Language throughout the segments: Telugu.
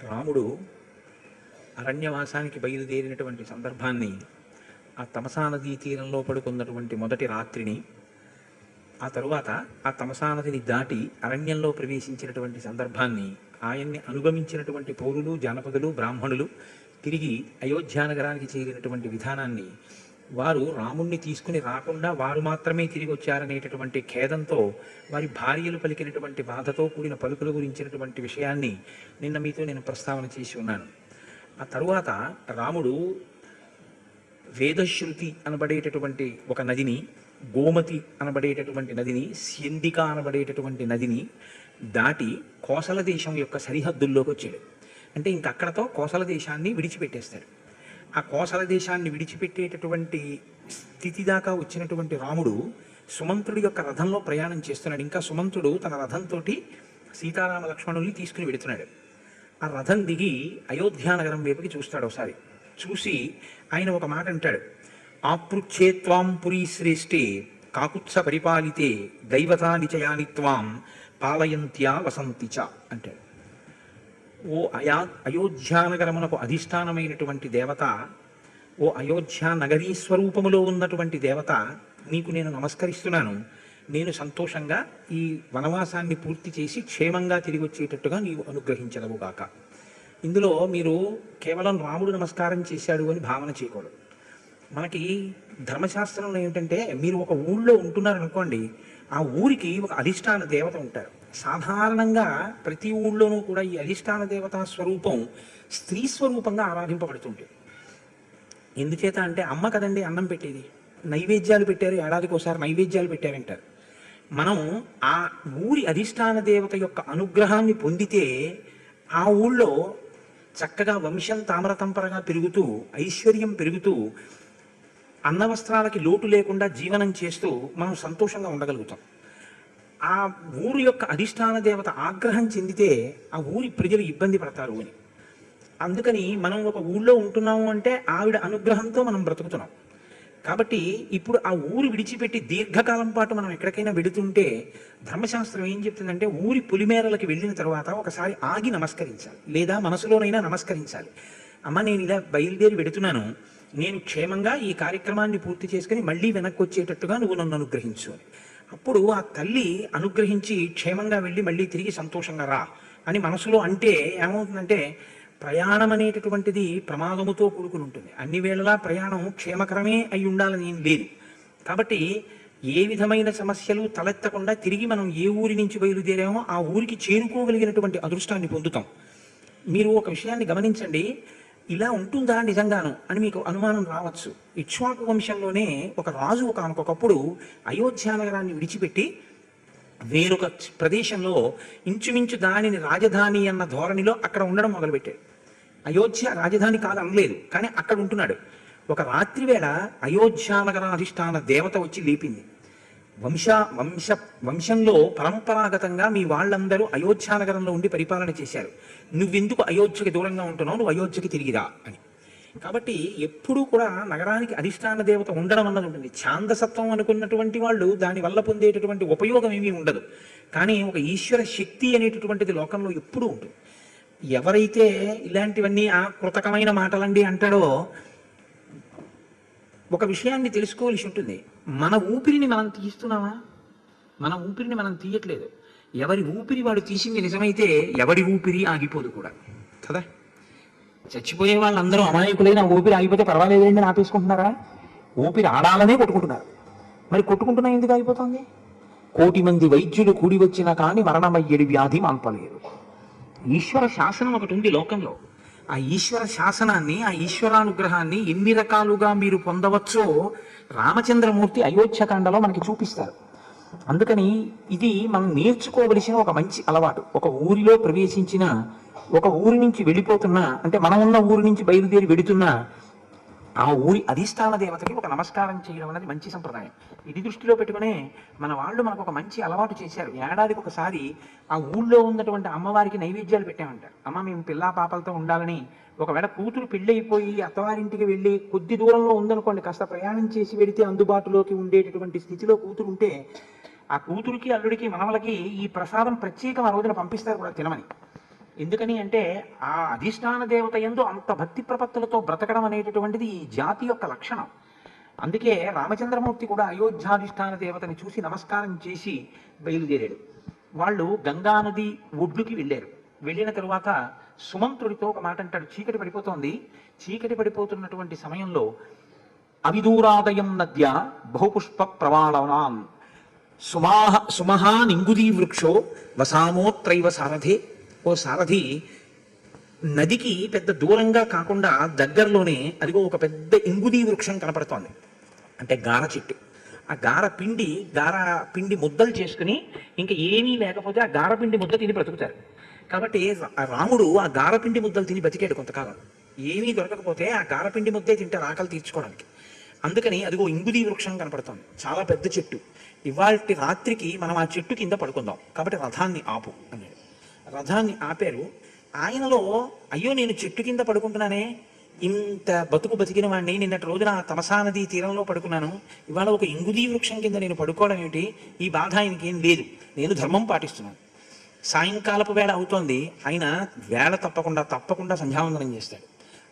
రాముడు అరణ్యవాసానికి బయలుదేరినటువంటి సందర్భాన్ని, ఆ తమసా నదీ తీరంలో పడుకున్నటువంటి మొదటి రాత్రిని, ఆ తరువాత ఆ తమసా నదిని దాటి అరణ్యంలో ప్రవేశించినటువంటి సందర్భాన్ని, ఆయన్ని అనుగమించినటువంటి పౌరులు, జానపదులు, బ్రాహ్మణులు తిరిగి అయోధ్యానగరానికి చేరినటువంటి విధానాన్ని, వారు రాముణ్ణి తీసుకుని రాకుండా వారు మాత్రమే తిరిగి వచ్చారనేటటువంటి ఖేదంతో వారి భార్యలు పలికినటువంటి బాధతో కూడిన పలుకుల గురించినటువంటి విషయాన్ని నిన్న మీతో నేను ప్రస్తావన చేసి ఉన్నాను. ఆ తరువాత రాముడు వేదశ్రుతి అనబడేటటువంటి ఒక నదిని, గోమతి అనబడేటటువంటి నదిని, స్యందిక అనబడేటటువంటి నదిని దాటి కోసల దేశం యొక్క సరిహద్దుల్లోకి వచ్చాడు. అంటే ఇంకక్కడతో కోసల దేశాన్ని విడిచిపెట్టేస్తాడు. ఆ కోసల దేశాన్ని విడిచిపెట్టేటటువంటి స్థితి దాకా వచ్చినటువంటి రాముడు సుమంతుడి యొక్క రథంలో ప్రయాణం చేస్తున్నాడు. ఇంకా సుమంతుడు తన రథంతో సీతారామ లక్ష్మణుల్ని తీసుకుని వెడుతున్నాడు. ఆ రథం దిగి అయోధ్యానగరం వైపుకి చూస్తాడు. ఒకసారి చూసి ఆయన ఒక మాట అంటాడు, ఆపృచ్ఛేత్వాం పురీ శ్రేష్ఠే కాకుత్స పరిపాలితే దైవతాని చయాని త్వాం పాలయంత్యా వసంతి చ అంటాడు. ఓ అయోధ్యానగరమునకు అధిష్టానమైనటువంటి దేవత, ఓ అయోధ్యా నగరీ స్వరూపములో ఉన్నటువంటి దేవత, నీకు నేను నమస్కరిస్తున్నాను. నేను సంతోషంగా ఈ వనవాసాన్ని పూర్తి చేసి క్షేమంగా తిరిగి వచ్చేటట్టుగా నీవు అనుగ్రహించదవుగాక. ఇందులో మీరు కేవలం రాముడు నమస్కారం చేశాడు అని భావన చేయకూడదు. మనకి ధర్మశాస్త్రంలో ఏంటంటే, మీరు ఒక ఊళ్ళో ఉంటున్నారనుకోండి, ఆ ఊరికి ఒక అధిష్టాన దేవత ఉంటారు. సాధారణంగా ప్రతి ఊళ్ళోనూ కూడా ఈ అధిష్టాన దేవతా స్వరూపం స్త్రీ స్వరూపంగా ఆరాధింపబడుతుంది. ఎందుచేత అంటే అమ్మ కదండి అన్నం పెట్టేది. నైవేద్యాలు పెట్టారు, ఏడాదికి ఒకసారి నైవేద్యాలు పెట్టారంటారు. మనం ఆ ఊరి అధిష్టాన దేవత యొక్క అనుగ్రహాన్ని పొందితే ఆ ఊళ్ళో చక్కగా వంశం తామరతంపరగా పెరుగుతూ, ఐశ్వర్యం పెరుగుతూ, అన్నవస్త్రాలకి లోటు లేకుండా జీవనం చేస్తూ మనం సంతోషంగా ఉండగలుగుతాం. ఆ ఊరి యొక్క అధిష్టాన దేవత ఆగ్రహం చెందితే ఆ ఊరి ప్రజలు ఇబ్బంది పడతారు అని. అందుకని మనం ఒక ఊళ్ళో ఉంటున్నాము అంటే ఆవిడ అనుగ్రహంతో మనం బ్రతుకుతున్నాం. కాబట్టి ఇప్పుడు ఆ ఊరు విడిచిపెట్టి దీర్ఘకాలం పాటు మనం ఎక్కడికైనా వెడుతుంటే ధర్మశాస్త్రం ఏం చెప్తుందంటే, ఊరి పొలిమేరలకి వెళ్ళిన తర్వాత ఒకసారి ఆగి నమస్కరించాలి, లేదా మనసులోనైనా నమస్కరించాలి. అమ్మ, నేను ఇలా బయలుదేరి వెడుతున్నాను, నేను క్షేమంగా ఈ కార్యక్రమాన్ని పూర్తి చేసుకుని మళ్ళీ వెనక్కి వచ్చేటట్టుగా నువ్వు నన్ను అనుగ్రహించు అని. అప్పుడు ఆ తల్లి అనుగ్రహించి క్షేమంగా వెళ్ళి మళ్ళీ తిరిగి సంతోషంగా రా అని మనసులో అంటే ఏమవుతుందంటే, ప్రయాణం అనేటటువంటిది ప్రమాదముతో కూడుకుని ఉంటుంది. అన్ని వేళలా ప్రయాణం క్షేమకరమే అయి ఉండాలని ఏం లేదు. కాబట్టి ఏ విధమైన సమస్యలు తలెత్తకుండా తిరిగి మనం ఏ ఊరి నుంచి బయలుదేరామో ఆ ఊరికి చేరుకోగలిగినటువంటి అదృష్టాన్ని పొందుతాం. మీరు ఒక విషయాన్ని గమనించండి, ఇలా ఉంటుందా నిజంగాను అని మీకు అనుమానం రావచ్చు. ఇక్ష్వాకు వంశంలోనే ఒక రాజు ఒకనకొకప్పుడు అయోధ్యానగరాన్ని విడిచిపెట్టి వేరొక ప్రదేశంలో ఇంచుమించు దానిని రాజధాని అన్న ధోరణిలో అక్కడ ఉండడం మొదలుపెట్టాడు. అయోధ్య రాజధాని కాదు అనలేదు, కానీ అక్కడ ఉంటున్నాడు. ఒక రాత్రి వేళ అయోధ్యానగరాధిష్టాన దేవత వచ్చి లేపింది. వంశంలో పరంపరాగతంగా మీ వాళ్ళందరూ అయోధ్యానగరంలో ఉండి పరిపాలన చేశారు, నువ్వెందుకు అయోధ్యకి దూరంగా ఉంటున్నావు, నువ్వు అయోధ్యకి తిరిగిరా అని. కాబట్టి ఎప్పుడూ కూడా నగరానికి అధిష్టాన దేవత ఉండడం అన్నది ఉంటుంది. ఛాందసత్వం అనుకున్నటువంటి వాళ్ళు దాని వల్ల పొందేటటువంటి ఉపయోగం ఏమీ ఉండదు. కానీ ఒక ఈశ్వర శక్తి అనేటటువంటిది లోకంలో ఎప్పుడూ ఉంటుంది. ఎవరైతే ఇలాంటివన్నీ ఆ కృతకమైన మాటలండి అంటాడో, ఒక విషయాన్ని తెలుసుకోవాల్సి ఉంటుంది. మన ఊపిరిని మనం తీస్తున్నామా? మన ఊపిరిని మనం తీయట్లేదు. ఎవరి ఊపిరి వాడు తీసింది నిజమైతే ఎవడి ఊపిరి ఆగిపోదు కూడా కదా. చచ్చిపోయే వాళ్ళందరూ అమాయకులైన ఊపిరి ఆగిపోతే పర్వాలేదండి అని ఆపేసుకుంటున్నారా? ఊపిరి ఆడాలనే కొట్టుకుంటున్నారు. మరి కొట్టుకుంటున్నా ఎందుకు ఆగిపోతుంది? 1,000,000 మంది వైద్యులు కూడి వచ్చినా కానీ మరణమయ్యేది వ్యాధి మాన్పలేరు. ఈశ్వర శాసనం ఒకటి ఉంది లోకంలో. ఆ ఈశ్వర శాసనాన్ని, ఆ ఈశ్వరానుగ్రహాన్ని ఎన్ని రకాలుగా మీరు పొందవచ్చో రామచంద్రమూర్తి అయోధ్యకాండలో మనకి చూపిస్తారు. అందుకని ఇది మనం నేర్చుకోవలసిన ఒక మంచి అలవాటు. ఒక ఊరిలో ప్రవేశించిన, ఒక ఊరి నుంచి వెళ్ళిపోతున్నా, అంటే మనం ఉన్న ఊరి నుంచి బయలుదేరి వెడుతున్నా ఆ ఊరి అధిష్టాన దేవతకి ఒక నమస్కారం చేయడం అనేది మంచి సంప్రదాయం. ఇది దృష్టిలో పెట్టుకునే మన వాళ్ళు మనకు ఒక మంచి అలవాటు చేశారు. ఏడాదికి ఒకసారి ఆ ఊళ్ళో ఉన్నటువంటి అమ్మవారికి నైవేద్యాలు పెట్టామంటారు. అమ్మ, మేము పిల్లా పాపలతో ఉండాలని. ఒకవేళ కూతురు పెళ్ళి అయిపోయి అత్తవారింటికి వెళ్ళి కొద్ది దూరంలో ఉందనుకోండి, కాస్త ప్రయాణం చేసి వెడితే అందుబాటులోకి ఉండేటటువంటి స్థితిలో కూతురు ఉంటే ఆ కూతురికి, అల్లుడికి, మనవలకి ఈ ప్రసాదం ప్రత్యేకం ఆ రోజున పంపిస్తారు కూడా తినమని. ఎందుకని అంటే ఆ అధిష్టాన దేవత యందు అంత భక్తి ప్రపత్తులతో బ్రతకడం అనేటటువంటిది ఈ జాతి యొక్క లక్షణం. అందుకే రామచంద్రమూర్తి కూడా అయోధ్యాధిష్టాన దేవతని చూసి నమస్కారం చేసి బయలుదేరాడు. వాళ్ళు గంగా నది ఒడ్డుకి వెళ్ళారు. వెళ్ళిన తరువాత సుమంత్రుడితో ఒక మాట అంటాడు, చీకటి పడిపోతోంది. చీకటి పడిపోతున్నటువంటి సమయంలో అవిదూరాదయం నద్య బహుపుష్ప ప్రవాళనాన్ సుమహానింగుదీ వృక్షో వసామోత్రైవ సారథే. ఓ సారథి, నదికి పెద్ద దూరంగా కాకుండా దగ్గరలోనే అదిగో ఒక పెద్ద ఇంగుదీ వృక్షం కనపడుతోంది, అంటే గార చెట్టు. ఆ గార పిండి ముద్దలు చేసుకుని ఇంకా ఏమీ లేకపోతే ఆ గారపిండి ముద్ద తిని బ్రతుకుతారు. కాబట్టి రాముడు ఆ గారపిండి ముద్దలు తిని బతికాడు కొంతకాలం. ఏమీ దొరకకపోతే ఆ గారపిండి ముద్దే తింటారు ఆకలి తీర్చుకోవడానికి. అందుకని అదిగో ఇంగుదీ వృక్షం కనపడుతోంది, చాలా పెద్ద చెట్టు. ఇవాల్టి రాత్రికి మనం ఆ చెట్టు కింద పడుకుందాం, కాబట్టి రథాన్ని ఆపు అన్నాడు. రథాన్ని ఆపారు. ఆయనలో అయ్యో నేను చెట్టు కింద పడుకుంటున్నానే, ఇంత బతికిన వాడిని, నిన్నటి రోజున తమసా నదీ తీరంలో పడుకున్నాను, ఇవాళ ఒక ఇంగుదీ వృక్షం కింద నేను పడుకోవడం ఏమిటి, ఈ బాధ ఆయనకి ఏం లేదు, నేను ధర్మం పాటిస్తున్నాను. సాయంకాలపు వేళ అవుతోంది, ఆయన వేళ తప్పకుండా సంధ్యావందనం చేస్తాడు.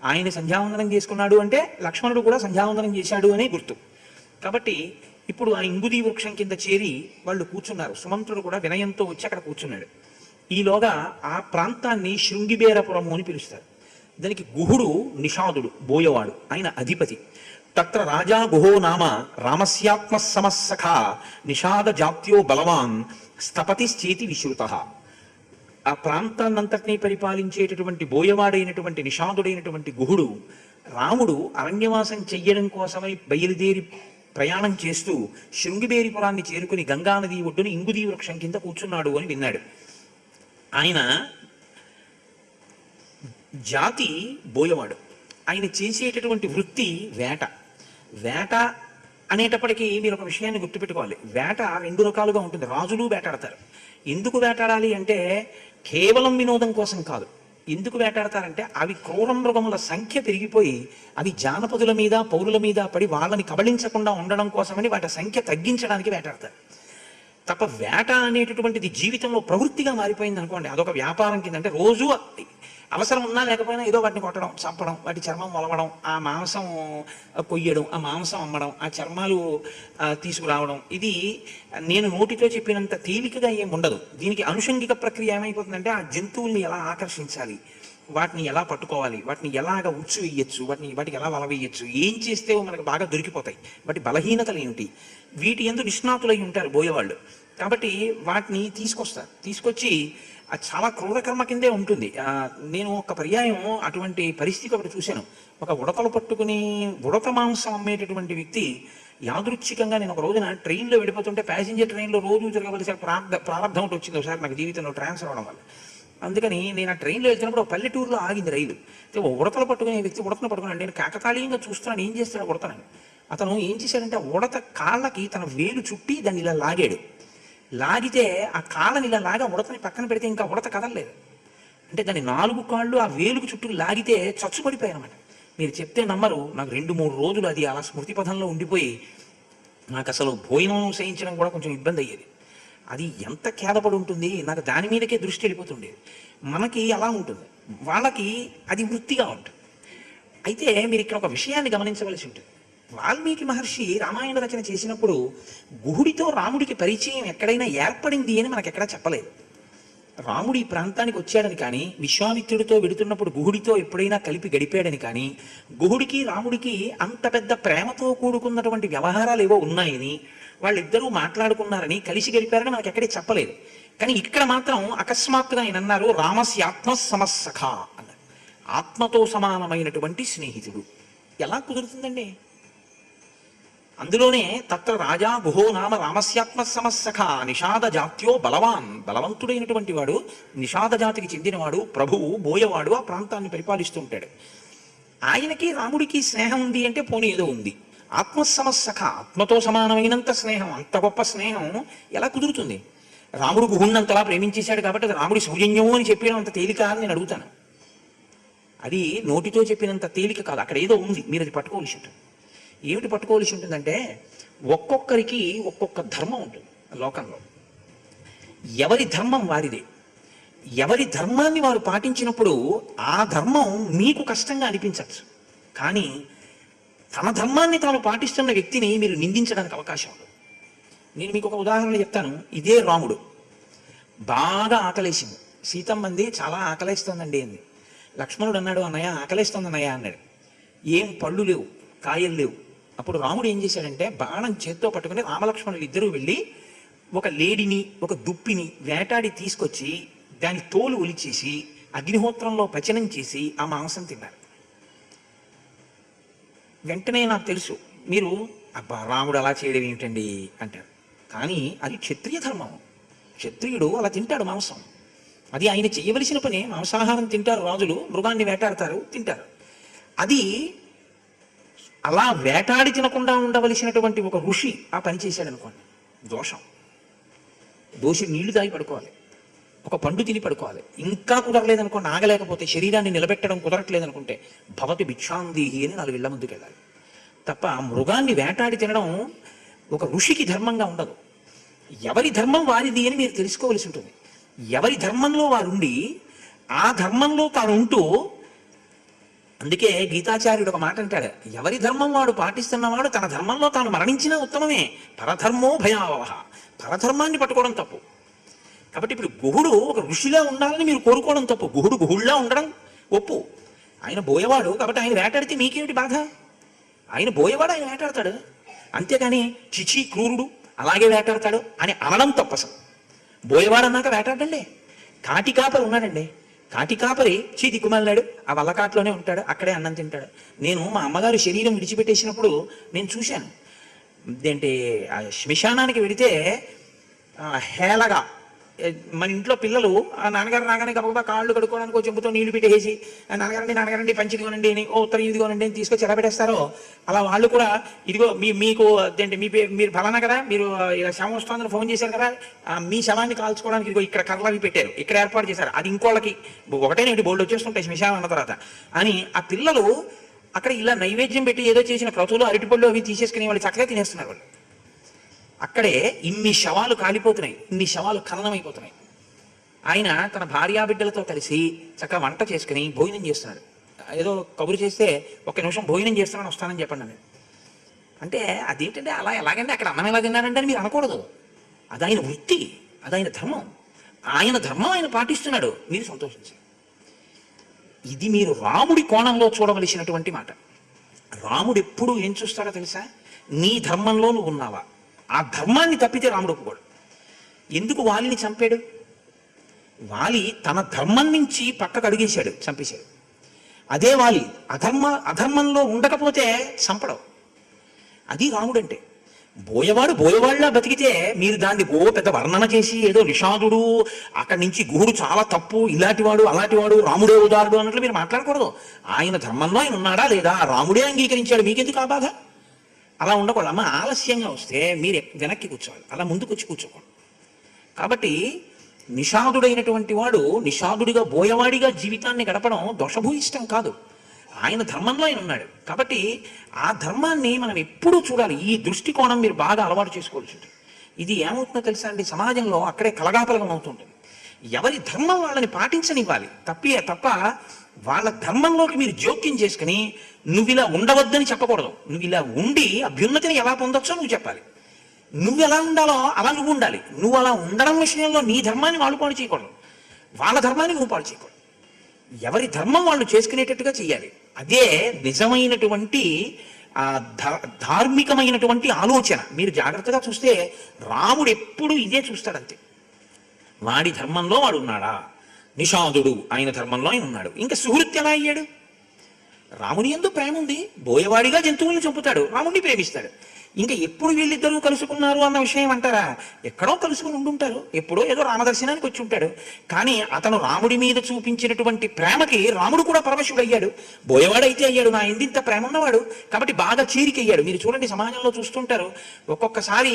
ఆయన సంధ్యావందనం చేసుకున్నాడు అంటే లక్ష్మణుడు కూడా సంధ్యావందనం చేశాడు అనే గుర్తు. కాబట్టి ఇప్పుడు ఆ ఇంగుదీ వృక్షం కింద చేరి వాళ్ళు కూర్చున్నారు. సుమంత్రుడు కూడా వినయంతో వచ్చి అక్కడ కూర్చున్నాడు. ఈలోగా ఆ ప్రాంతాన్ని శృంగిబేరపురము అని పిలుస్తారు. దానికి గుహుడు నిషాదుడు బోయవాడు, ఆయన అధిపతి. తత్ర రాజా గుహో నామ రామస్యాత్మ సమస్సఖ నిషాద జాత్యో బలవాన్ స్థపతిశ్చేతి విశ్రుత. ఆ ప్రాంతాన్నంతటినీ పరిపాలించేటటువంటి బోయవాడైనటువంటి నిషాదుడైనటువంటి గుహుడు, రాముడు అరణ్యవాసం చెయ్యడం కోసమై బయలుదేరి ప్రయాణం చేస్తూ శృంగిబేరిపురాన్ని చేరుకుని గంగానది ఒడ్డుని ఇంగుదీ వృక్షం కింద కూర్చున్నాడు అని విన్నాడు. ఆయన జాతి బోయవాడు. ఆయన చేసేటటువంటి వృత్తి వేట అనేటప్పటికీ మీరు ఒక విషయాన్ని గుర్తుపెట్టుకోవాలి. వేట రెండు రకాలుగా ఉంటుంది. రాజులు వేటాడతారు. ఎందుకు వేటాడాలి అంటే కేవలం వినోదం కోసం కాదు. ఎందుకు వేటాడతారంటే అవి క్రూర మృగముల సంఖ్య పెరిగిపోయి అవి జానపదుల మీద పౌరుల మీద పడి వాళ్ళని కబళించకుండా ఉండడం కోసమని వాటి సంఖ్య తగ్గించడానికి వేటాడతారు. తప్ప వేట అనేటటువంటిది జీవితంలో ప్రవృత్తిగా మారిపోయింది అనుకోండి, అదొక వ్యాపారం కింద. అంటే రోజు అవసరం ఉన్నా లేకపోయినా ఏదో వాటిని కొట్టడం, చంపడం, వాటి చర్మం వలవడం, ఆ మాంసం కొయ్యడం, ఆ మాంసం అమ్మడం, ఆ చర్మాలు తీసుకురావడం, ఇది నేను నోటితో చెప్పినంత తేలికగా ఏం ఉండదు. దీనికి అనుషంగిక ప్రక్రియ ఏమైపోతుందంటే ఆ జంతువుల్ని ఎలా ఆకర్షించాలి, వాటిని ఎలా పట్టుకోవాలి, వాటిని ఎలాగ ఉచ్చు వేయచ్చు, వాటికి ఎలా వల వేయచ్చు, ఏం చేస్తే మనకు బాగా దొరికిపోతాయి, వాటి బలహీనతలు ఏమిటి, వీటి యందు నిష్ణాతులై ఉంటారు బోయేవాళ్ళు. కాబట్టి వాటిని తీసుకొచ్చి అది చాలా క్రూరకర్మ కిందే ఉంటుంది. నేను ఒక పర్యాయం అటువంటి పరిస్థితి ఒకటి చూశాను. ఒక ఉడతలు పట్టుకుని ఉడత మాంసం అమ్మేటటువంటి వ్యక్తి యాదృచ్ఛికంగా, నేను ఒక రోజున ట్రైన్లో వెళ్ళిపోతుంటే, ప్యాసింజర్ ట్రైన్లో రోజు తిరగవలసిన ప్రారంభం ఒకటి వచ్చింది ఒకసారి నాకు జీవితంలో ట్రాన్స్ఫర్ అవడం వల్ల. అందుకని నేను ఆ ట్రైన్లో వెళ్తున్నప్పుడు ఒక పల్లెటూరులో ఆగింది రైలు. ఉడతలు పట్టుకునే వ్యక్తి ఉడతను పట్టుకున్నాను. నేను కాకతాళీయంగా చూస్తున్నాను ఏం చేస్తాడు ఉడతనని. అతను ఏం చేశాడంటే ఉడత కాళ్ళకి తన వేలు చుట్టి దాన్ని ఇలా లాగాడు. లాగితే ఆ కాళ్ళని ఇలా లాగా ఉడతని పక్కన పెడితే ఇంకా ఉడత కదలలేదు. అంటే దాని 4 కాళ్ళు ఆ వేలుకు చుట్టూ లాగితే చచ్చుపడిపోయాయి అనమాట. మీరు చెప్తే నమ్మరు, నాకు 2-3 రోజులు అది అలా స్మృతి పథంలో ఉండిపోయి నాకు అసలు భోజనం చేయించడం కూడా కొంచెం ఇబ్బంది అయ్యేది. అది ఎంత ఖేదపడి ఉంటుంది, నాకు దాని మీదకే దృష్టి వెళ్ళిపోతుండేది. మనకి అలా ఉంటుంది, వాళ్ళకి అది వృత్తిగా ఉంటుంది. అయితే మీరు ఇక్కడ ఒక విషయాన్ని గమనించవలసి ఉంటుంది. వాల్మీకి మహర్షి రామాయణ రచన చేసినప్పుడు గుహుడితో రాముడికి పరిచయం ఎక్కడైనా ఏర్పడింది అని మనకు ఎక్కడా చెప్పలేదు. రాముడు ఈ ప్రాంతానికి వచ్చాడని కానీ, విశ్వామిత్రుడితో వెడుతున్నప్పుడు గుహుడితో ఎప్పుడైనా కలిపి గడిపాడని కానీ, గుహుడికి రాముడికి అంత పెద్ద ప్రేమతో కూడుకున్నటువంటి వ్యవహారాలు ఏవో ఉన్నాయని, వాళ్ళిద్దరూ మాట్లాడుకున్నారని, కలిసి గడిపారని మనకి ఎక్కడే చెప్పలేదు. కానీ ఇక్కడ మాత్రం అకస్మాత్తుగా ఆయన అన్నారు, రామస్యాత్మ సమస్సఖ అన్నారు. ఆత్మతో సమానమైనటువంటి స్నేహితుడు. ఎలా కుదురుతుందండి? అందులోనే తత్ర రాజా గుహో నామ రామస్యాత్మ సమస్సఖ నిషాద జాత్యో బలవాన్, బలవంతుడైనటువంటి వాడు, నిషాద జాతికి చెందినవాడు, ప్రభువు, బోయవాడు ఆ ప్రాంతాన్ని పరిపాలిస్తూ ఉంటాడు. ఆయనకి రాముడికి స్నేహం ఉంది అంటే పోనీ ఏదో ఉంది. ఆత్మసమస్సఖ, ఆత్మతో సమానమైనంత స్నేహం, అంత గొప్ప స్నేహం ఎలా కుదురుతుంది? రాముడు గుహుణ్ణంతలా ప్రేమించేశాడు కాబట్టి అది రాముడి సౌజన్యము అని చెప్పడం అంత తేలిక అని నేను అడుగుతాను. అది నోటితో చెప్పినంత తేలిక కాదు, అక్కడ ఏదో ఉంది, మీరు అది పట్టుకోవలసి ఉంటుంది. ఏమిటి పట్టుకోవలసి ఉంటుందంటే, ఒక్కొక్కరికి ఒక్కొక్క ధర్మం ఉంటుంది లోకంలో. ఎవరి ధర్మం వారిదే. ఎవరి ధర్మాన్ని వారు పాటించినప్పుడు ఆ ధర్మం మీకు కష్టంగా అనిపించవచ్చు, కానీ తన ధర్మాన్ని తాను పాటిస్తున్న వ్యక్తిని మీరు నిందించడానికి అవకాశం ఉండదు. నేను మీకు ఒక ఉదాహరణ చెప్తాను. ఇదే రాముడు బాగా ఆకలేసింది. సీతమ్మంది చాలా ఆకలేస్తోందండి అంది. లక్ష్మణుడు అన్నాడు, అన్నయ్య ఆకలేస్తోంది అన్నయ్య అన్నాడు. ఏం పళ్ళు లేవు, కాయలు లేవు. అప్పుడు రాముడు ఏం చేశాడంటే బాణం చేత్తో పట్టుకుని రామలక్ష్మణులు ఇద్దరూ వెళ్ళి ఒక లేడిని ఒక దుప్పిని వేటాడి తీసుకొచ్చి దాని తోలు ఒలిచేసి అగ్నిహోత్రంలో పచనం చేసి ఆ మాంసం తిన్నారు. వెంటనే నాకు తెలుసు మీరు అబ్బా రాముడు అలా చేయడం ఏమిటండి అంటారు, కానీ అది క్షత్రియ ధర్మం. క్షత్రియుడు అలా తింటాడు మాంసం, అది ఆయన చేయవలసిన పని. మాంసాహారం తింటారు రాజులు, మృగాన్ని వేటాడతారు తింటారు. అది అలా వేటాడి తినకుండా ఉండవలసినటువంటి ఒక ఋషి ఆ పని చేశాడు అనుకోండి, దోషం. దోషి నీళ్లు తాగి పడుకోవాలి, ఒక పండు తిని పడుకోవాలి. ఇంకా కుదరలేదనుకోండి, ఆగలేకపోతే శరీరాన్ని నిలబెట్టడం కుదరట్లేదనుకుంటే భవతి భిక్షాందీహి అని 4 ఇళ్ల ముందుకు వెళ్ళాలి తప్ప మృగాన్ని వేటాడి తినడం ఒక ఋషికి ధర్మంగా ఉండదు. ఎవరి ధర్మం వారిది అని మీరు తెలుసుకోవలసి ఉంటుంది. ఎవరి ధర్మంలో వారుండి ఆ ధర్మంలో తాను ఉంటూ, అందుకే గీతాచార్యుడు ఒక మాట అంటాడు, ఎవరి ధర్మం వాడు పాటిస్తున్నవాడు తన ధర్మంలో తాను మరణించినా ఉత్తమమే. పరధర్మో భయావహ. పరధర్మాన్ని పట్టుకోవడం తప్పు. కాబట్టి ఇప్పుడు గుహుడు ఒక ఋషిగా ఉండాలని మీరు కోరుకోవడం తప్పు. గుహుడు గుహుళ్లా ఉండడం ఒప్పు. ఆయన బోయవాడు కాబట్టి ఆయన వేటాడితే మీకేమిటి బాధ? ఆయన బోయవాడు, ఆయన వేటాడతాడు. అంతేకాని చిచి క్రూరుడు అలాగే వేటాడతాడు అని అనడం తప్పసం. బోయవాడు అన్నాక వేటాడండి. కాటికాపరి ఉన్నాడండి, కాటికాపరి దిక్కుమల్లాడు, ఆ వల్లకాట్లోనే ఉంటాడు, అక్కడే అన్నం తింటాడు. నేను మా అమ్మగారు శరీరం విడిచిపెట్టేసినప్పుడు నేను చూశాను. ఏంటి ఆ శ్మశానానికి వెడితే హేళగా మన ఇంట్లో పిల్లలు ఆ నాన్నగారు రాగానే గబగబా కాళ్ళు కడుక్కోవడానికి చెంపుతో నీళ్లు పెట్టేసి నాన్నగారండి పంచి ఇదిగోనండి అని ఉత్తరం ఇదిగోనండి అని తీసుకొచ్చి ఎలా పెట్టేస్తారో అలా వాళ్ళు కూడా ఇదిగో మీకు అదేంటి మీరు ఫలానా కదా, మీరు ఇలా శవం వస్తుందని ఫోన్ చేశారు కదా, మీ శవాన్ని కాల్చుకోవడానికి ఇదిగో ఇక్కడ కర్రలు పెట్టారు, ఇక్కడ ఏర్పాటు చేశారు, అది ఇంకోళ్ళకి ఒకటేనేంటి బోల్డ్ వచ్చేస్తుంటాయి శ్మశానం అన్న తర్వాత అని ఆ పిల్లలు అక్కడ ఇలా నైవేద్యం పెట్టి ఏదో చేసిన క్రతువులు అరటిపళ్ళు అవి తీసేసుకుని వాళ్ళు చక్కగా తినేస్తున్నారు. వాళ్ళు అక్కడే ఇన్ని శవాలు కాలిపోతున్నాయి, ఇన్ని శవాలు ఖననమైపోతున్నాయి. ఆయన తన భార్యాబిడ్డలతో కలిసి చక్కగా వంట చేసుకుని భోజనం చేస్తున్నాడు. ఏదో కబురు చేస్తే 1 నిమిషం భోజనం చేస్తున్నాను వస్తానని చెప్పండి అని. అంటే అదేంటంటే అలా ఎలాగంటే అక్కడ అన్నం ఎలా తిన్నారంటే అని మీరు అనకూడదు. అది ఆయన వృత్తి, అది ఆయన ధర్మం. ఆయన ధర్మం ఆయన పాటిస్తున్నాడు, మీరు సంతోషించారు. ఇది మీరు రాముడి కోణంలో చూడవలసినటువంటి మాట. రాముడు ఎప్పుడు ఏం చూస్తాడో తెలుసా? నీ ధర్మంలో నువ్వు ఉన్నావా? ఆ ధర్మాన్ని తప్పితే రాముడు ఒప్పుకోడు. ఎందుకు వాలిని చంపాడు? వాలి తన ధర్మం నుంచి పక్కకు అడిగేశాడు, చంపేశాడు. అదే వాలి అధర్మంలో ఉండకపోతే చంపడం. అది రాముడు అంటే. బోయవాళ్ళ బతికితే మీరు దాన్ని పెద్ద వర్ణన చేసి ఏదో నిషాదుడు అక్కడి నుంచి గుహుడు చాలా తప్పు, ఇలాంటివాడు అలాంటివాడు రాముడే ఉదారుడు అన్నట్లు మీరు మాట్లాడకూడదు. ఆయన ధర్మంలో ఆయన ఉన్నాడా లేదా? రాముడే అంగీకరించాడు, మీకెందుకు ఆ బాధ? అలా ఉండకూడదు. అమ్మ ఆలస్యంగా వస్తే మీరు వెనక్కి కూర్చోవాలి, అలా ముందుకు వచ్చి కూర్చోకూడదు. కాబట్టి నిషాదుడైనటువంటి వాడు నిషాదుడిగా బోయవాడిగా జీవితాన్ని గడపడం దోషభూయిష్టం కాదు. ఆయన ధర్మంలో ఆయన ఉన్నాడు. కాబట్టి ఆ ధర్మాన్ని మనం ఎప్పుడూ చూడాలి. ఈ దృష్టికోణం మీరు బాగా అలవాటు చేసుకోవాల్సి ఉంటుంది. ఇది ఏమవుతుందో తెలుసా అండి, సమాజంలో అక్కడే కలగాపలగం అవుతుంటుంది. ఎవరి ధర్మం వాళ్ళని పాటించనివ్వాలి తప్ప వాళ్ళ ధర్మంలోకి మీరు జోక్యం చేసుకుని నువ్వు ఇలా ఉండవద్దని చెప్పకూడదు. నువ్వు ఇలా ఉండి అభ్యున్నతిని ఎలా పొందొచ్చో నువ్వు చెప్పాలి. నువ్వు ఎలా ఉండాలో అలా నువ్వు ఉండాలి. నువ్వు అలా ఉండడం విషయంలో నీ ధర్మాన్ని వాళ్ళు పాడు చేయకూడదు, వాళ్ళ ధర్మాన్ని నువ్వు పాడు చేయకూడదు. ఎవరి ధర్మం వాళ్ళు చేసుకునేటట్టుగా చెయ్యాలి. అదే నిజమైనటువంటి ధార్మికమైనటువంటి ఆలోచన. మీరు జాగ్రత్తగా చూస్తే రాముడు ఎప్పుడు ఇదే చూస్తాడంతే. వాడి ధర్మంలో వాడు ఉన్నాడా? నిషాదుడు ఆయన ధర్మంలో ఆయన ఉన్నాడు. ఇంకా సుహృత్ ఎలా అయ్యాడు? రాముని యందు ప్రేమ ఉంది, బోయవాడిగా జంతువులను చంపుతాడు, రాముడిని ప్రేమిస్తాడు. ఇంకా ఎప్పుడు వీళ్ళిద్దరూ కలుసుకున్నారు అన్న విషయం అంటారా? ఎక్కడో కలుసుకుని ఉండుంటారు, ఎప్పుడో ఏదో రామదర్శనానికి వచ్చి ఉంటాడు. కానీ అతను రాముడి మీద చూపించినటువంటి ప్రేమకి రాముడు కూడా పరవశుడయ్యాడు. బోయవాడైతే అయ్యాడు, నా ఇంత ప్రేమ ఉన్నవాడు కాబట్టి బాగా చేరికయ్యాడు. మీరు చూడండి, సమాజంలో చూస్తుంటారు ఒక్కొక్కసారి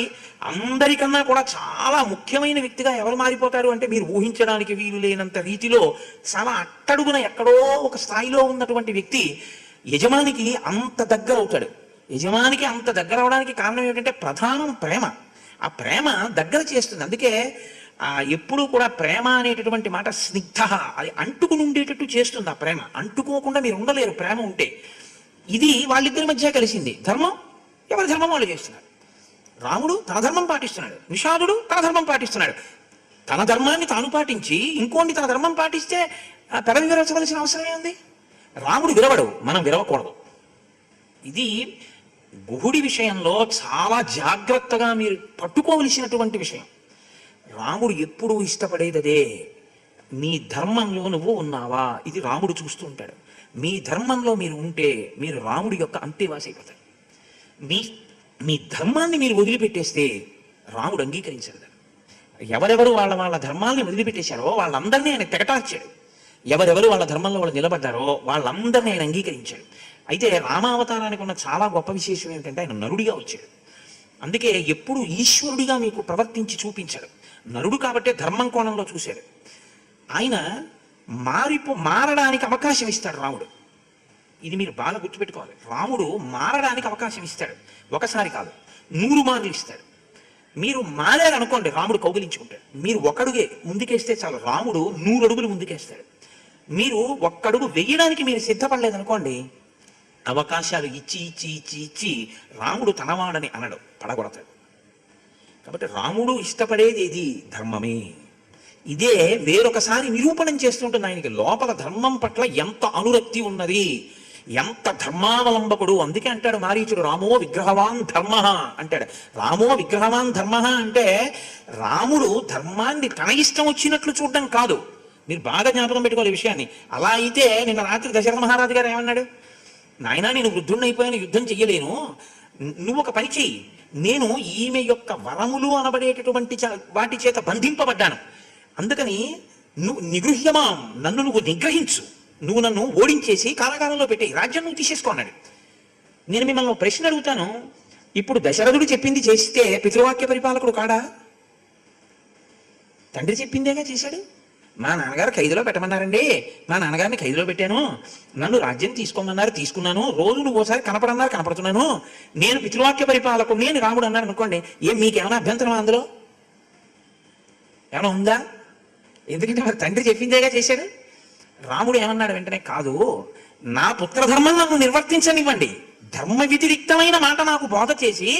అందరికన్నా కూడా చాలా ముఖ్యమైన వ్యక్తిగా ఎవరు మారిపోతారు అంటే మీరు ఊహించడానికి వీలు లేనంత రీతిలో చాలా అట్టడుగున ఎక్కడో ఒక స్థాయిలో ఉన్నటువంటి వ్యక్తి యజమానికి అంత దగ్గర అవుతాడు. యజమానికి అంత దగ్గర అవడానికి కారణం ఏమిటంటే ప్రధానం ప్రేమ. ఆ ప్రేమ దగ్గర చేస్తుంది. అందుకే ఎప్పుడూ కూడా ప్రేమ అనేటటువంటి మాట స్నిగ్ధ, అది అంటుకుని ఉండేటట్టు చేస్తుంది. ఆ ప్రేమ అంటుకోకుండా మీరు ఉండలేరు ప్రేమ ఉంటే. ఇది వాళ్ళిద్దరి మధ్య కలిసింది. ధర్మం ఎవరి ధర్మం వాళ్ళు చేస్తున్నారు. రాముడు తన ధర్మం పాటిస్తున్నాడు, నిషాదుడు తన ధర్మం పాటిస్తున్నాడు. తన ధర్మాన్ని తాను పాటించి ఇంకోటి తన ధర్మం పాటిస్తే పెదవి విరవలసిన అవసరమే ఉంది. రాముడు విరవడు, మనం విరవకూడదు. ఇది గుహుడి విషయంలో చాలా జాగ్రత్తగా మీరు పట్టుకోవలసినటువంటి విషయం. రాముడు ఎప్పుడు ఇష్టపడేదదే, నీ ధర్మంలో నువ్వు ఉన్నావా, ఇది రాముడు చూస్తూ ఉంటాడు. మీ ధర్మంలో మీరు ఉంటే మీరు రాముడి యొక్క అంతేవాసి అయిపోతారు. మీ ధర్మాన్ని మీరు వదిలిపెట్టేస్తే రాముడు అంగీకరించాడు. ఎవరెవరు వాళ్ళ వాళ్ళ ధర్మాన్ని వదిలిపెట్టేశారో వాళ్ళందరినీ ఆయన తెగటార్చాడు. ఎవరెవరు వాళ్ళ ధర్మంలో వాళ్ళు నిలబడ్డారో వాళ్ళందరినీ ఆయన అంగీకరించాడు. అయితే రామావతారానికి ఉన్న చాలా గొప్ప విశేషం ఏంటంటే ఆయన నరుడిగా వచ్చాడు. అందుకే ఎప్పుడు ఈశ్వరుడిగా మీకు ప్రవర్తించి చూపించాడు. నరుడు కాబట్టే ధర్మం కోణంలో చూశాడు. ఆయన మారడానికి అవకాశం ఇస్తాడు రాముడు. ఇది మీరు బాగా గుర్తుపెట్టుకోవాలి. రాముడు మారడానికి అవకాశం ఇస్తాడు. ఒకసారి కాదు, 100 మార్లు ఇస్తాడు. మీరు మారారనుకోండి రాముడు కౌగిలించుకుంటాడు. మీరు ఒకడుగే ముందుకేస్తే చాలు, రాముడు 100 అడుగులు ముందుకేస్తాడు. మీరు ఒక్కడుగు వెయ్యడానికి మీరు సిద్ధపడలేదనుకోండి, అవకాశాలు ఇచ్చి ఇచ్చి ఇచ్చి ఇచ్చి రాముడు తనవాడని అనడు, పడగొడతాడు. కాబట్టి రాముడు ఇష్టపడేది ఇది ధర్మమే. ఇదే వేరొకసారి నిరూపణం చేస్తుంటుంది ఆయనకి లోపల ధర్మం పట్ల ఎంత అనురక్తి ఉన్నది, ఎంత ధర్మావలంబకుడు. అందుకే అంటాడు మారీచుడు, రామో విగ్రహవాన్ ధర్మ అంటాడు. రామో విగ్రహవాన్ ధర్మ అంటే రాముడు ధర్మాన్ని తన ఇష్టం వచ్చినట్లు చూడడం కాదు. మీరు బాగా జ్ఞాపకం పెట్టుకోవాలి ఈ విషయాన్ని. అలా అయితే నిన్న రాత్రి దశరథ మహారాజు గారు ఏమన్నాడు, నాయనా నేను వృద్ధుడిని అయిపోయాను, యుద్ధం చెయ్యలేను, నువ్వు ఒక పని చెయ్యి, నేను ఈమె యొక్క వరములు అనబడేటటువంటి వాటి చేత బంధింపబడ్డాను, అందుకని నువ్వు నిగృహ్యమాం, నన్ను నువ్వు నిగ్రహించు, నువ్వు నన్ను ఓడించేసి కారాగారంలో పెట్టి రాజ్యం నువ్వు తీసేసుకో అన్నాడు. నేను మిమ్మల్ని ప్రశ్న అడుగుతాను, ఇప్పుడు దశరథుడు చెప్పింది చేస్తే పితృవాక్య పరిపాలకుడు కాడా? తండ్రి చెప్పిందేగా చేశాడు. మా నాన్నగారు ఖైదులో పెట్టమన్నారండి, మా నాన్నగారిని ఖైదులో పెట్టాను, నన్ను రాజ్యం తీసుకోమన్నారు, తీసుకున్నాను, రోజు నువ్వు ఓసారి కనపడన్నారు, కనపడుతున్నాను, నేను పితృవాక్య పరిపాలకుడు, నేను రాముడు అన్నాడు అనుకోండి, మీకేమైనా అభ్యంతరం అందులో ఏమైనా ఉందా? ఎందుకంటే మరి తండ్రి చెప్పిందేగా చేశాడు. రాముడు ఏమన్నాడు వెంటనే, కాదు నా పుత్రధర్మం నన్ను నిర్వర్తించనివ్వండి, ధర్మ వ్యతిరిక్తమైన మాట నాకు బోధ చేసి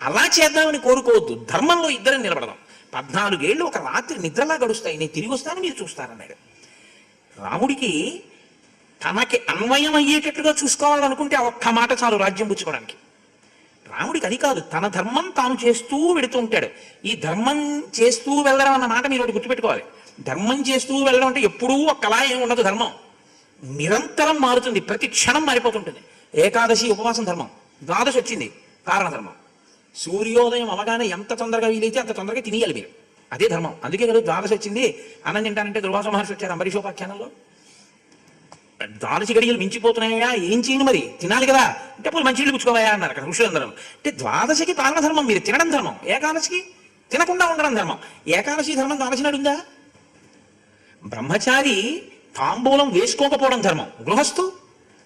అలా చేద్దామని కోరుకోవద్దు, ధర్మంలో ఇద్దరం నిలబడదాం, 14 ఏళ్ళు ఒక రాత్రి నిద్రలా గడుస్తాయి, నేను తిరిగి వస్తాను మీరు చూస్తారన్నాడు. రాముడికి తనకి అన్వయం అయ్యేటట్లుగా చూసుకోవాలనుకుంటే ఆ ఒక్క మాట చాలు రాజ్యం పుచ్చుకోవడానికి. రాముడికి అది కాదు, తన ధర్మం తాను చేస్తూ వెడుతూ ఉంటాడు. ఈ ధర్మం చేస్తూ వెళ్ళడం అన్న మాట మీరు ఒకటి గుర్తుపెట్టుకోవాలి. ధర్మం చేస్తూ వెళ్ళడం అంటే ఎప్పుడూ ఒక్కలా ఏమి ఉండదు, ధర్మం నిరంతరం మారుతుంది, ప్రతి క్షణం మారిపోతుంటుంది. ఏకాదశి ఉపవాసం ధర్మం, ద్వాదశి వచ్చింది కారణ ధర్మం, సూర్యోదయం అవగానే ఎంత తొందరగా వీలైతే అంత తొందరగా తినేయాలి మీరు, అదే ధర్మం. అందుకే కదా ద్వాదశి వచ్చింది, అన్నం తింటానంటే దుర్వాస మహర్షి వచ్చారు అంబరీషోపాఖ్యానంలో, ద్వాదశి గడియలు మించిపోతున్నాయా, ఏం చేయను మరి తినాలి కదా అంటే అప్పుడు మంచినీళ్ళు పుచ్చుకోవాయా అన్నారు అక్కడ ఋషులందరూ. అంటే ద్వాదశికి పాలన ధర్మం, మీరు తినడం ధర్మం, ఏకాదశికి తినకుండా ఉండడం ధర్మం. ఏకాదశి ధర్మం ద్వాదశి నాడు ఉందా? బ్రహ్మచారి తాంబూలం వేసుకోకపోవడం ధర్మం, గృహస్థు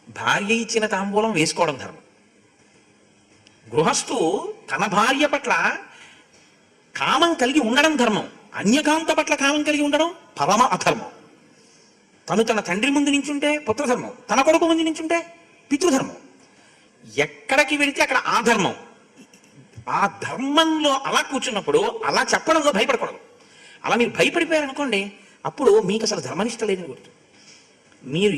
భార్య ఇచ్చిన తాంబూలం వేసుకోవడం ధర్మం. గృహస్థు తన భార్య పట్ల కామం కలిగి ఉండడం ధర్మం, అన్యకాంత పట్ల కామం కలిగి ఉండడం పరమ అధర్మం. తను తన తండ్రి ముందు నించుంటే పుత్రధర్మం, తన కొడుకు ముందు నించుంటే పితృధర్మం. ఎక్కడికి వెళితే అక్కడ ఆ ధర్మం. ఆ ధర్మంలో అలా కూర్చున్నప్పుడు అలా చెప్పడంలో భయపడకూడదు. అలా మీరు భయపడిపోయారనుకోండి, అప్పుడు మీకు అసలు ధర్మనిష్ట లేదని గుర్తు. మీరు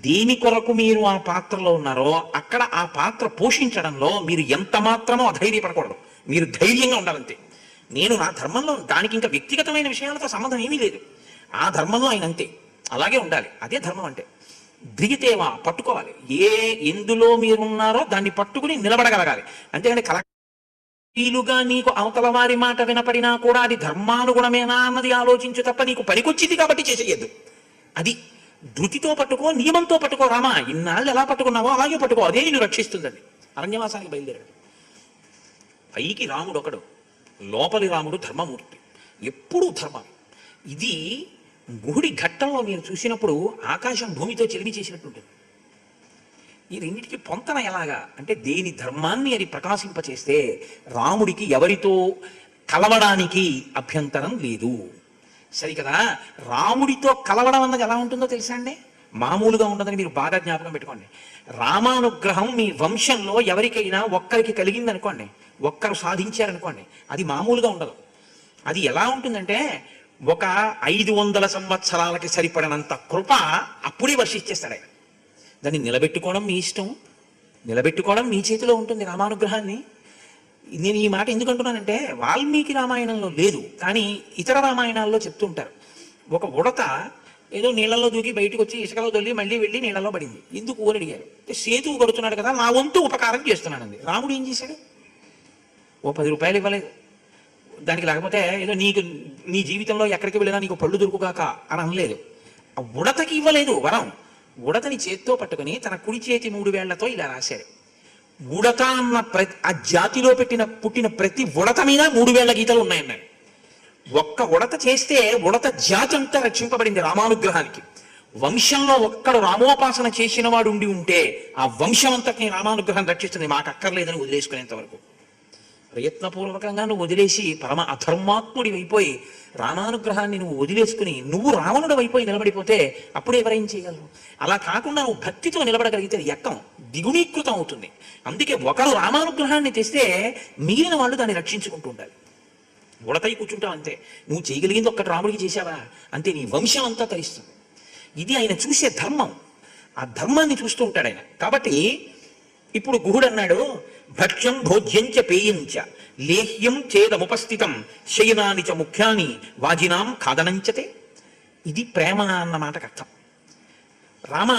దేని కొరకు మీరు ఆ పాత్రలో ఉన్నారో అక్కడ ఆ పాత్ర పోషించడంలో మీరు ఎంత మాత్రమో అధైర్యపడకూడదు, మీరు ధైర్యంగా ఉండాలంతే. నేను నా ధర్మంలో, దానికి ఇంకా వ్యక్తిగతమైన విషయాలతో సంబంధం ఏమీ లేదు, ఆ ధర్మంలో ఆయన అంతే, అలాగే ఉండాలి, అదే ధర్మం అంటే. దిగితేవా పట్టుకోవాలి, ఎందులో మీరు ఉన్నారో దాన్ని పట్టుకుని నిలబడగలగాలి. అంతేగాని వీలుగా నీకు అవతల వారి మాట వినపడినా కూడా అది ధర్మానుగుణమేనా అన్నది ఆలోచించు తప్ప నీకు పనికొచ్చింది కాబట్టి చేసేయద్దు. అది ధృతితో పట్టుకో, నియమంతో పట్టుకో. రామా ఇన్నాళ్ళు ఎలా పట్టుకున్నావో అలాగే పట్టుకో, అదే నేను రక్షిస్తుంది. అది అరణ్యవాసానికి బయలుదేరాడు. పైకి రాముడు ఒకడు, లోపలి రాముడు ధర్మమూర్తి, ఎప్పుడూ ధర్మం. ఇది గుహుడి ఘట్టంలో మీరు చూసినప్పుడు ఆకాశం భూమితో చెలిమి చేసినట్టుంటుంది. ఈ రెండింటికి పొంతన ఎలాగా అంటే దేని ధర్మాన్ని అది ప్రకాశింపచేస్తే రాముడికి ఎవరితో కలవడానికి అభ్యంతరం లేదు. సరికదా, రాముడితో కలవడం అన్నది ఎలా ఉంటుందో తెలుసా అండి? మామూలుగా ఉండదని మీరు బాగా జ్ఞాపకం పెట్టుకోండి. రామానుగ్రహం మీ వంశంలో ఎవరికైనా ఒక్కరికి కలిగిందనుకోండి, ఒక్కరు సాధించారనుకోండి, అది మామూలుగా ఉండదు. అది ఎలా ఉంటుందంటే ఒక 500 సంవత్సరాలకి సరిపడినంత కృప అప్పుడే వర్షిచ్చేస్తాడు ఆయన. దాన్ని నిలబెట్టుకోవడం మీ ఇష్టం, నిలబెట్టుకోవడం మీ చేతిలో ఉంటుంది రామానుగ్రహాన్ని. నేను ఈ మాట ఎందుకు అంటున్నానంటే, వాల్మీకి రామాయణంలో లేదు, కానీ ఇతర రామాయణాల్లో చెప్తుంటారు. ఒక ఉడత ఏదో నీళ్ళలో దూకి బయటకు వచ్చి ఇసుకలో దొల్లి మళ్ళీ వెళ్ళి నీళ్ళలో పడింది. ఎందుకు అని అడిగారు. సేతువు కడుతున్నాడు కదా, నా వంతు ఉపకారం చేస్తున్నానండి. రాముడు ఏం చేశాడు? ఓ 10 రూపాయలు ఇవ్వలేదు దానికి, లేకపోతే ఏదో నీకు నీ జీవితంలో ఎక్కడికి వెళ్ళినా నీకు పళ్ళు దొరుకుగాక అని అనలేదు. ఆ ఉడతకి ఇవ్వలేదు వరం. ఉడతని చేత్తో పట్టుకుని తన కుడి చేతి 3 వేళ్లతో ఇలా రాశాడు. ఉడత అన్న ఆ జాతిలో పుట్టిన ప్రతి ఉడత మీద 3 వేళ్ల గీతలు ఉన్నాయన్నాడు. ఒక్క ఉడత చేస్తే ఉడత జాతి అంతా రక్షింపబడింది రామానుగ్రహానికి. వంశంలో ఒక్కడు రామోపాసన చేసిన వాడు ఉంటే ఆ వంశం అంతటిని రామానుగ్రహం రక్షిస్తుంది. మాకు అక్కర్లేదని వదిలేసుకునేంత వరకు ప్రయత్నపూర్వకంగా నువ్వు వదిలేసి పరమ అధర్మాత్ముడి అయిపోయి రామానుగ్రహాన్ని నువ్వు వదిలేసుకుని నువ్వు రావణుడు అయిపోయి నిలబడిపోతే అప్పుడు ఎవరేం చేయగలరు? అలా కాకుండా నువ్వు భక్తితో నిలబడగలిగితే ఎక్కం దిగుణీకృతం అవుతుంది. అందుకే ఒకరు రామానుగ్రహాన్ని తెస్తే మిగిలిన వాళ్ళు దాన్ని రక్షించుకుంటూ ఉండాలి. ఉడతై కూర్చుంటావు అంతే. నువ్వు చేయగలిగింది ఒక్కటి రాముడికి చేశావా అంతే, నీ వంశం అంతా తరిస్తుంది. ఇది ఆయన చూసే ధర్మం. ఆ ధర్మాన్ని చూస్తూ ఉంటాడు ఆయన. కాబట్టి ఇప్పుడు గుహుడు అన్నాడు, భక్ష్యం భోజ్యంచ పేయంచ లేహ్యం చేదముపస్థితం శయనాని చ ముఖ్యాని వాజినాం ఖాదనంచతే. ఇది ప్రేమ అన్న మాటకు అర్థం. రామ,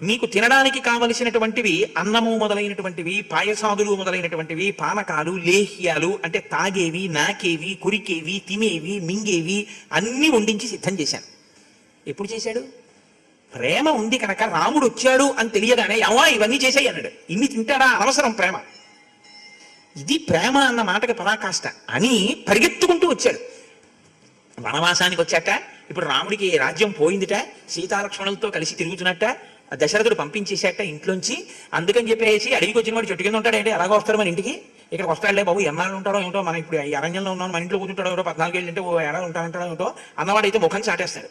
మీకు తినడానికి కావలసినటువంటివి అన్నము మొదలైనటువంటివి, పాయసాదులు మొదలైనటువంటివి, పానకాలు, లేహ్యాలు అంటే తాగేవి, నాకేవి, కురికేవి, తినేవి, మింగేవి అన్నీ వండించి సిద్ధం చేశాను. ఎప్పుడు చేశాడు? ప్రేమ ఉంది కనుక. రాముడు వచ్చాడు అని తెలియగానే అవా ఇవన్నీ చేసాయి అన్నాడు. ఇన్ని తింటాడా? అవసరం ప్రేమ. ఇది ప్రేమ అన్న మాటకి పరాకాష్ట అని పరిగెత్తుకుంటూ వచ్చాడు. వనవాసానికి వచ్చాట. ఇప్పుడు రాముడికి రాజ్యం పోయిందిట, సీతాలక్ష్మణులతో కలిసి తిరుగుతున్నట్ట, దశరథుడు పంపించేశాట ఇంట్లోంచి. అందుకని చెప్పేసి అడవికి వచ్చిన వాడు చెట్టు కింద ఉంటాడంటే ఎలాగో వస్తాడు మన ఇంటికి. ఇక్కడ వస్తాడులే బాబు, ఎన్నాళ్ళు ఉంటాడో ఏమిటో, మనం ఇప్పుడు ఈ అరణ్యంలో ఉన్నాను, మన ఇంట్లో కూర్చుంటాడో ఏమిటో, 14 ఏళ్ళు అంటే ఓ ఏడాది ఉంటాడంటాడో ఏమిటో అన్నవాడైతే ముఖం చాటేస్తాడు.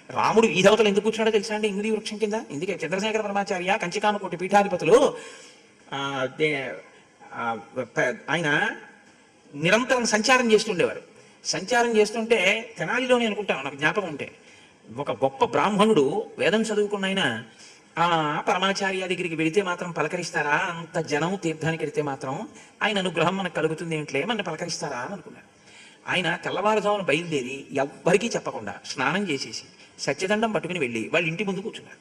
రాముడు ఈ దేవతలు ఎందుకు కూర్చున్నాడో తెలుసా అండి? ఇంగిలి వృక్షం కింద. ఇందుకే చంద్రశేఖర పరమాచార్య కంచికామకోటి పీఠాధిపతులు ఆయన నిరంతరం సంచారం చేస్తుండేవారు. సంచారం చేస్తుంటే తెనాలిలోనే అనుకుంటాను, నాకు జ్ఞాపకం ఉంటే, ఒక గొప్ప బ్రాహ్మణుడు వేదం చదువుకున్న ఆయన పరమాచార్య దగ్గరికి వెళితే మాత్రం పలకరిస్తారా? అంత జనం తీర్థానికి వెళితే మాత్రం ఆయన అనుగ్రహం మనకు కలుగుతుంది ఏంట్లే, మన పలకరిస్తారా అని అనుకున్నాడు. ఆయన తెల్లవారుజామున బయలుదేరి ఎవ్వరికీ చెప్పకుండా స్నానం చేసేసి సత్యదండం పట్టుకుని వెళ్ళి వాళ్ళ ఇంటి ముందు కూర్చున్నారు.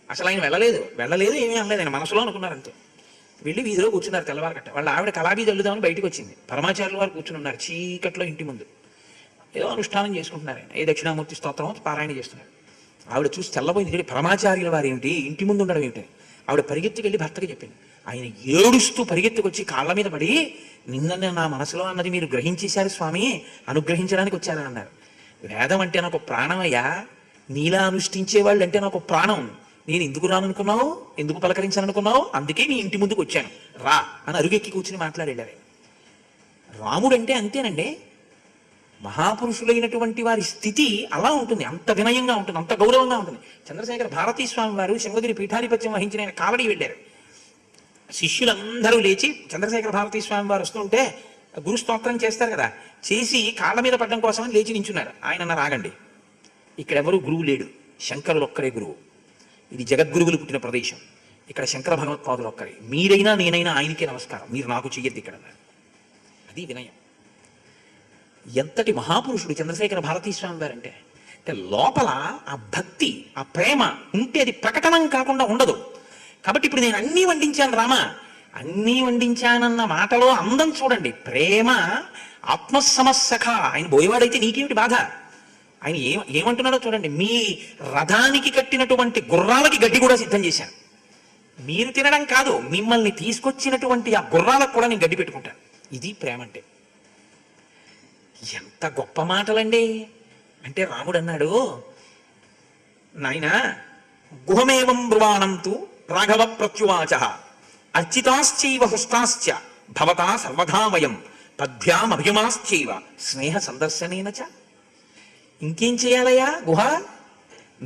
అసలు ఆయన వెళ్ళలేదు ఏమీ అనలేదు, ఆయన మనసులో అనుకున్నారు అంతే. వెళ్ళి వీధిలో కూర్చున్నారు తెల్లవారు కట్ట. వాళ్ళ ఆవిడ కలాబీ చల్లుదామని బయటకు వచ్చింది. పరమాచార్యుల వారు కూర్చుని ఉన్నారు చీకట్లో ఇంటి ముందు. ఏదో అనుష్ఠానం చేసుకుంటున్నారు ఆయన, ఏ దక్షిణామూర్తి స్తోత్రం పారాయణ చేస్తున్నారు. ఆవిడ చూసి తెల్లబోయింది. పరమాచార్యుల వారు ఏమిటి ఇంటి ముందు ఉండడం ఏమిటి? ఆవిడ పరిగెత్తుకు వెళ్ళి భర్తకి చెప్పింది. ఆయన ఏడుస్తూ పరిగెత్తుకొచ్చి కాళ్ళ మీద పడి, నిన్న నా మనసులో అన్నది మీరు గ్రహించేశారు స్వామి, అనుగ్రహించడానికి వచ్చారా అన్నారు. వేదం అంటే నాకు ప్రాణమయ్యా, నీలా అనుష్ఠించేవాళ్ళు అంటే నాకు ప్రాణం. నేను ఎందుకు రాననుకున్నావు, ఎందుకు పలకరించాలనుకున్నావు, అందుకే నీ ఇంటి ముందుకు వచ్చాను, రా అని అరుగెక్కి కూర్చుని మాట్లాడేళ్ళారు. రాముడు అంటే అంతేనండి. మహాపురుషులైనటువంటి వారి స్థితి అలా ఉంటుంది, అంత వినయంగా ఉంటుంది, అంత గౌరవంగా ఉంటుంది. చంద్రశేఖర భారతీ స్వామి వారు శివగిరి పీఠాధిపత్యం వహించిన ఆయన కావడి వెళ్ళారు. శిష్యులందరూ లేచి చంద్రశేఖర భారతీ స్వామి వారు వస్తుంటే గురు స్తోత్రం చేస్తారు కదా, చేసి కాళ్ళ మీద పడడం కోసం లేచి నించున్నారు. ఆయన రాగండి, ఇక్కడ ఎవరు గురువు లేడు, శంకరులు ఒక్కరే గురువు, ఇది జగద్గురువులు పుట్టిన ప్రదేశం, ఇక్కడ శంకర భగవత్పాదులు ఒక్కరే, మీరైనా నేనైనా ఆయనకే నమస్కారం, మీరు నాకు చెయ్యొద్దు ఇక్కడ అన్నారు. అది వినయం. ఎంతటి మహాపురుషుడు చంద్రశేఖర భారతీ స్వామి వారు అంటే లోపల ఆ భక్తి, ఆ ప్రేమ ఉంటే అది ప్రకటనం కాకుండా ఉండదు. కాబట్టి ఇప్పుడు నేను అన్నీ వండించాను రామ, అన్నీ వండించానన్న మాటలో అందం చూడండి. ప్రేమ ఆత్మసమస్సఖ. ఆయన బోయేవాడైతే నీకేమిటి బాధ? ఆయన ఏమంటున్నాడో చూడండి. మీ రథానికి కట్టినటువంటి గుర్రాలకి గడ్డి కూడా సిద్ధం చేశాను. మీరు తినడం కాదు, మిమ్మల్ని తీసుకొచ్చినటువంటి ఆ గుర్రాలకు కూడా నేను గడ్డి పెట్టుకుంటాను. ఇది ప్రేమ అంటే. ఎంత గొప్ప మాటలండి. అంటే రాముడు అన్నాడు, నాయనా గుహమేవం బ్రువాణంతు రాఘవ ప్రత్యువాచ అర్చితాశ్చైవ హుష్టాశ్చ భవతా సర్వధామయం పద్భ్యాం అభిమాశ్చైవ స్నేహ సందర్శనేనచ. ఇంకేం చేయాలయ్యా గుహ?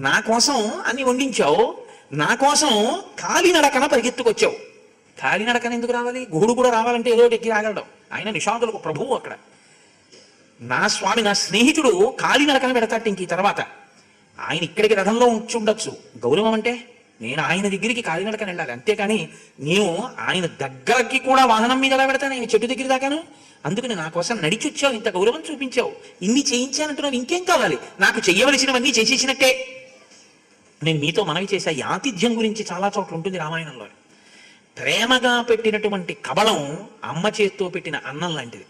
నా కోసం అన్ని వండించావు, నా కోసం కాలినడకన పరిగెత్తుకొచ్చావు. కాలినడకన ఎందుకు రావాలి? గుహుడు కూడా రావాలంటే ఏదో ఒకటి ఎక్కి రాగలడం. ఆయన నిషాదులకు ప్రభువు అక్కడ. నా స్వామి, నా స్నేహితుడు కాలినడకన పెడతాడు ఇంక ఈ తర్వాత. ఆయన ఇక్కడికి రథంలో ఉంచి ఉండొచ్చు. గౌరవం అంటే నేను ఆయన దగ్గరికి కాలినడకన వెళ్ళాలి, అంతేకాని నేను ఆయన దగ్గరకి కూడా వాహనం మీద ఎలా పెడతాను? ఆయన చెట్టు దగ్గర దాకాను. అందుకని నా కోసం నడిచొచ్చావు, ఇంత గౌరవం చూపించావు, ఇన్ని చేయించానంటున్నావు, ఇంకేం కావాలి? నాకు చెయ్యవలసినవన్నీ చేసేసినట్టే. నేను మీతో మనవి చేశా, ఈ ఆతిథ్యం గురించి చాలా చోట్ల ఉంటుంది రామాయణంలో. ప్రేమగా పెట్టినటువంటి కబళం అమ్మ చేత్తో పెట్టిన అన్నం లాంటిది.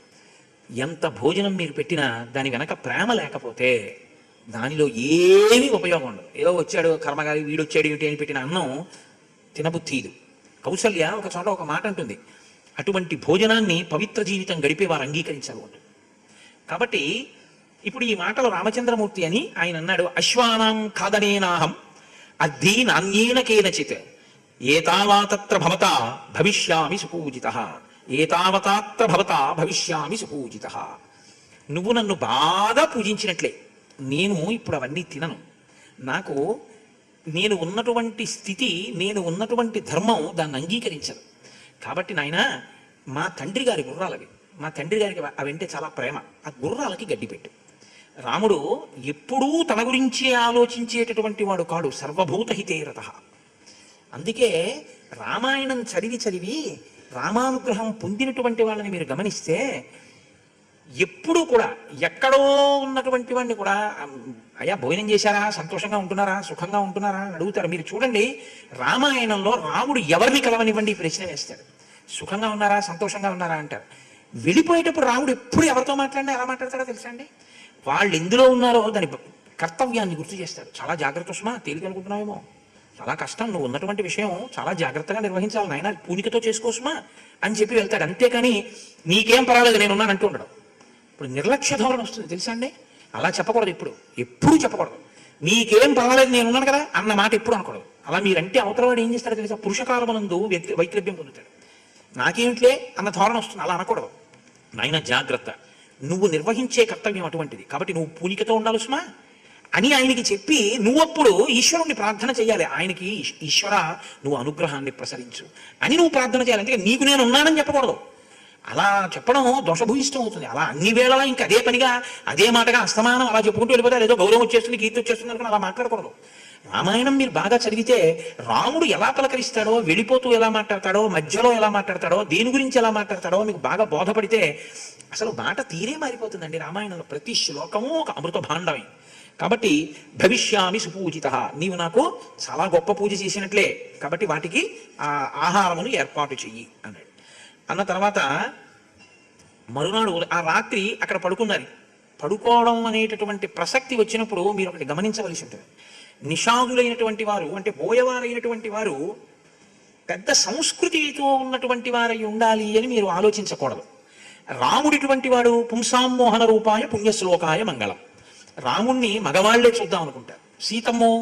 ఎంత భోజనం మీరు పెట్టినా దాని వెనక ప్రేమ లేకపోతే దానిలో ఏమీ ఉపయోగం ఉండదు. ఏదో వచ్చాడు కర్మగారి, వీడొచ్చాడు ఏమిటి అని పెట్టిన అన్నం తినబుద్ధీదు. కౌసల్య ఒక చోట ఒక మాట అంటుంది, అటువంటి భోజనాన్ని పవిత్ర జీవితం గడిపే వారు అంగీకరించాలి ఉంటుంది. కాబట్టి ఇప్పుడు ఈ మాటలు రామచంద్రమూర్తి అని ఆయన అన్నాడు, అశ్వానాం ఖాదనేనాహం అద్ధీ నాణ్యేన కేనచిత్ ఏతావాతత్ర భవతా భవిష్యామి సుపూజితః ఏతావతాత్ర భవతా భవిష్యామి సుపూజితః. నువ్వు నన్ను బాగా పూజించినట్లే నేను ఇప్పుడు అవన్నీ తినను. నాకు నేను ఉన్నటువంటి స్థితి, నేను ఉన్నటువంటి ధర్మం దాన్ని అంగీకరించదు. కాబట్టి నాయన, మా తండ్రి గారి గుర్రాలవి, మా తండ్రి గారికి అవంటే చాలా ప్రేమ, ఆ గుర్రాలకి గడ్డి పెట్టు. రాముడు ఎప్పుడూ తన గురించి ఆలోచించేటటువంటి వాడు కాడు, సర్వభూత హితేరతః. అందుకే రామాయణం చదివి చదివి రామానుగ్రహం పొందినటువంటి వాళ్ళని మీరు గమనిస్తే ఎప్పుడూ కూడా ఎక్కడో ఉన్నటువంటి వాడిని కూడా, అయ్యా భోజనం చేశారా, సంతోషంగా ఉంటున్నారా, సుఖంగా ఉంటున్నారా అని అడుగుతారు. మీరు చూడండి, రామాయణంలో రాముడు ఎవరిని కలవనివ్వండి ప్రశ్న వేస్తాడు. సుఖంగా ఉన్నారా, సంతోషంగా ఉన్నారా అంటారు. వెళ్ళిపోయేటప్పుడు రాముడు ఎప్పుడు ఎవరితో మాట్లాడినా ఎలా మాట్లాడతాడో తెలుసా అండి? వాళ్ళు ఎందులో ఉన్నారో దాని కర్తవ్యాన్ని గుర్తు చేస్తాడు. చాలా జాగ్రత్త సుమా, తేలిక అనుకుంటున్నావేమో, చాలా కష్టం, నువ్వు ఉన్నటువంటి విషయం చాలా జాగ్రత్తగా నిర్వహించాలి నాయన, పూనికతో చేసుకోసుమా అని చెప్పి వెళ్తాడు. అంతేకాని నీకేం పర్వాలేదు నేనున్నాను అంటూ ఉండడం. ఇప్పుడు నిర్లక్ష్య ధోరణి వస్తుంది తెలుసా అండి? అలా చెప్పకూడదు, ఎప్పుడు చెప్పకూడదు. నీకేం పర్వాలేదు నేనున్నాను కదా అన్న మాట ఎప్పుడు అనకూడదు. అలా మీరంటే అవతలవాడు ఏం చేస్తాడో తెలుసా? పురుషకారమునందు వైక్లభ్యం పొందుతాడు. నాకేమిట్లే అన్న ధోరణి వస్తుంది, అలా అనకూడదు. నాయన జాగ్రత్త, నువ్వు నిర్వహించే కర్తవ్యం అటువంటిది, కాబట్టి నువ్వు పూనికతో ఉండాలి సుమా అని ఆయనకి చెప్పి నువ్వప్పుడు ఈశ్వరుణ్ణి ప్రార్థన చేయాలి. ఆయనకి ఈశ్వర నువ్వు అనుగ్రహాన్ని ప్రసరించు అని నువ్వు ప్రార్థన చేయాలి. అంటే నీకు నేను ఉన్నానని చెప్పకూడదు. అలా చెప్పడం దోషభూయిష్టం అవుతుంది. అలా అన్ని వేళలా ఇంకా అదే పనిగా అదే మాటగా అస్తమానం అలా చెప్పుకుంటూ వెళ్ళిపోతారు. ఏదో గౌరవం వచ్చేస్తుంది, కీర్తి వచ్చేస్తుంది అనుకుని అలా మాట్లాడకూడదు. రామాయణం మీరు బాగా చదివితే రాముడు ఎలా పలకరిస్తాడో, వెళ్ళిపోతూ ఎలా మాట్లాడతాడో, మధ్యలో ఎలా మాట్లాడతాడో, దేని గురించి ఎలా మాట్లాడతాడో మీకు బాగా బోధపడితే అసలు మాట తీరే మారిపోతుందండి. రామాయణంలో ప్రతి శ్లోకము ఒక అమృత భాండమే. కాబట్టి భవిష్యామి సుపూజితః, నీవు నాకు చాలా గొప్ప పూజ చేసినట్లే, కాబట్టి వాటికి ఆ ఆహారమును ఏర్పాటు చెయ్యి అన్నాడు. అన్న తర్వాత మరునాడు ఆ రాత్రి అక్కడ పడుకున్నారు. పడుకోవడం అనేటటువంటి ప్రసక్తి వచ్చినప్పుడు మీరు ఒకటి గమనించవలసి ఉంటుంది. నిషాదులైనటువంటి వారు, అంటే బోయవారైనటువంటి వారు పెద్ద సంస్కృతితో ఉన్నటువంటి వారై ఉండాలి అని మీరు ఆలోచించకూడదు. రాముడిటువంటి వాడు పుంసామోహన రూపాయ పుణ్యశ్లోకాయ మంగళం. రాముణ్ణి మగవాళ్లే చూద్దాం అనుకుంటారు. సీతమ్మో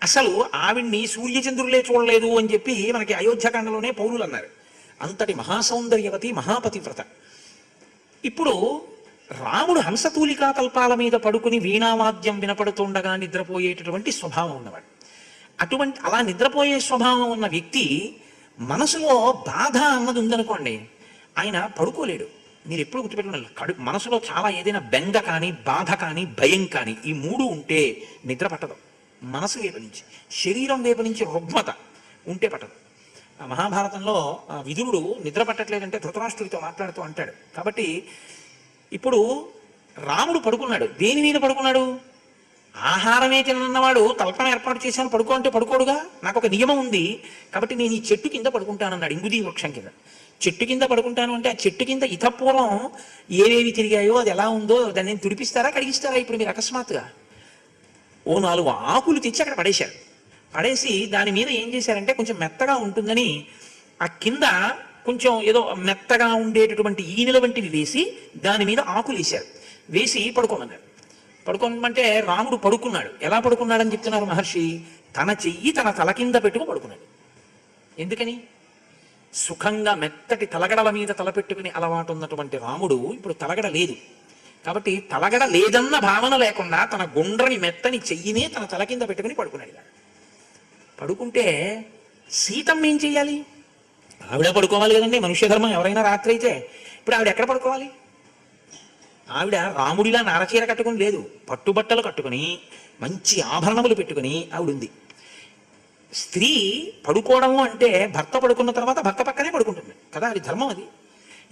అసలు ఆవిడ్ని సూర్యచంద్రులే చూడలేదు అని చెప్పి మనకి అయోధ్యకాండలోనే పౌరులు అన్నారు. అంతటి మహాసౌందర్యవతి, మహాపతివ్రత. ఇప్పుడు రాముడు హంసతూలికా కల్పాల మీద పడుకుని వీణావాద్యం వినపడుతుండగా నిద్రపోయేటటువంటి స్వభావం ఉన్నవాడు. అలా నిద్రపోయే స్వభావం ఉన్న వ్యక్తి మనసులో బాధ అన్నది ఉందనుకోండి, ఆయన పడుకోలేడు. మీరు ఎప్పుడు గుర్తుపెట్టుకున్నారు, మనసులో చాలా ఏదైనా బెంగ కానీ, బాధ కానీ, భయం కానీ, ఈ మూడు ఉంటే నిద్ర పట్టదు. మనసు వైపు నుంచి, శరీరం వైపు నుంచి రుగ్మత ఉంటే పట్టదు. మహాభారతంలో విదురుడు నిద్ర పట్టట్లేదంటే ధృతరాష్ట్రుడితో మాట్లాడుతూ అంటాడు. కాబట్టి ఇప్పుడు రాముడు పడుకున్నాడు. దేని మీద పడుకున్నాడు? ఆహారమే తినన్నవాడు కల్పన ఏర్పాటు చేశాను పడుకో అంటే పడుకోడుగా. నాకు ఒక నియమం ఉంది, కాబట్టి నేను ఈ చెట్టు కింద పడుకుంటానన్నాడు. ఇంగుదీ వృక్షం కింద చెట్టు కింద పడుకుంటాను అంటే ఆ చెట్టు కింద ఇతపూర్వం ఏవేవి తిరిగాయో అది ఎలా ఉందో దాన్ని తుడిపిస్తారా, కడిగిస్తారా? ఇప్పుడు మీరు అకస్మాత్తుగా 4 ఆకులు తెచ్చి అక్కడ పడేశారు. పడేసి దాని మీద ఏం చేశారంటే కొంచెం మెత్తగా ఉంటుందని ఆ కింద కొంచెం ఏదో మెత్తగా ఉండేటటువంటి ఈనెల వంటివి వేసి దాని మీద ఆకులు వేశారు. వేసి పడుకోమన్నారు. పడుకోమంటే రాముడు పడుకున్నాడు. ఎలా పడుకున్నాడని చెప్తున్నారు మహర్షి? తన చెయ్యి తన తల కింద పెట్టుకు పడుకున్నాడు. ఎందుకని? సుఖంగా మెత్తటి తలగడల మీద తలపెట్టుకుని అలవాటు ఉన్నటువంటి రాముడు ఇప్పుడు తలగడ లేదు. కాబట్టి తలగడ లేదన్న భావన లేకుండా తన గుండ్రని మెత్తని చెయ్యినే తన తల కింద పెట్టుకుని పడుకున్నాడు. పడుకుంటే సీతమ్మ ఏం చెయ్యాలి? ఆవిడ పడుకోవాలి కదండి, మనుష్య ధర్మం. ఎవరైనా రాత్రి అయితే ఇప్పుడు ఆవిడ ఎక్కడ పడుకోవాలి? ఆవిడ రాముడిలా నారచీర కట్టుకుని లేదు, పట్టుబట్టలు కట్టుకుని మంచి ఆభరణములు పెట్టుకుని ఆవిడ ఉంది. స్త్రీ పడుకోవడము అంటే భర్త పడుకున్న తర్వాత భర్త పక్కనే పడుకుంటుంది కదా, అది ధర్మం. అది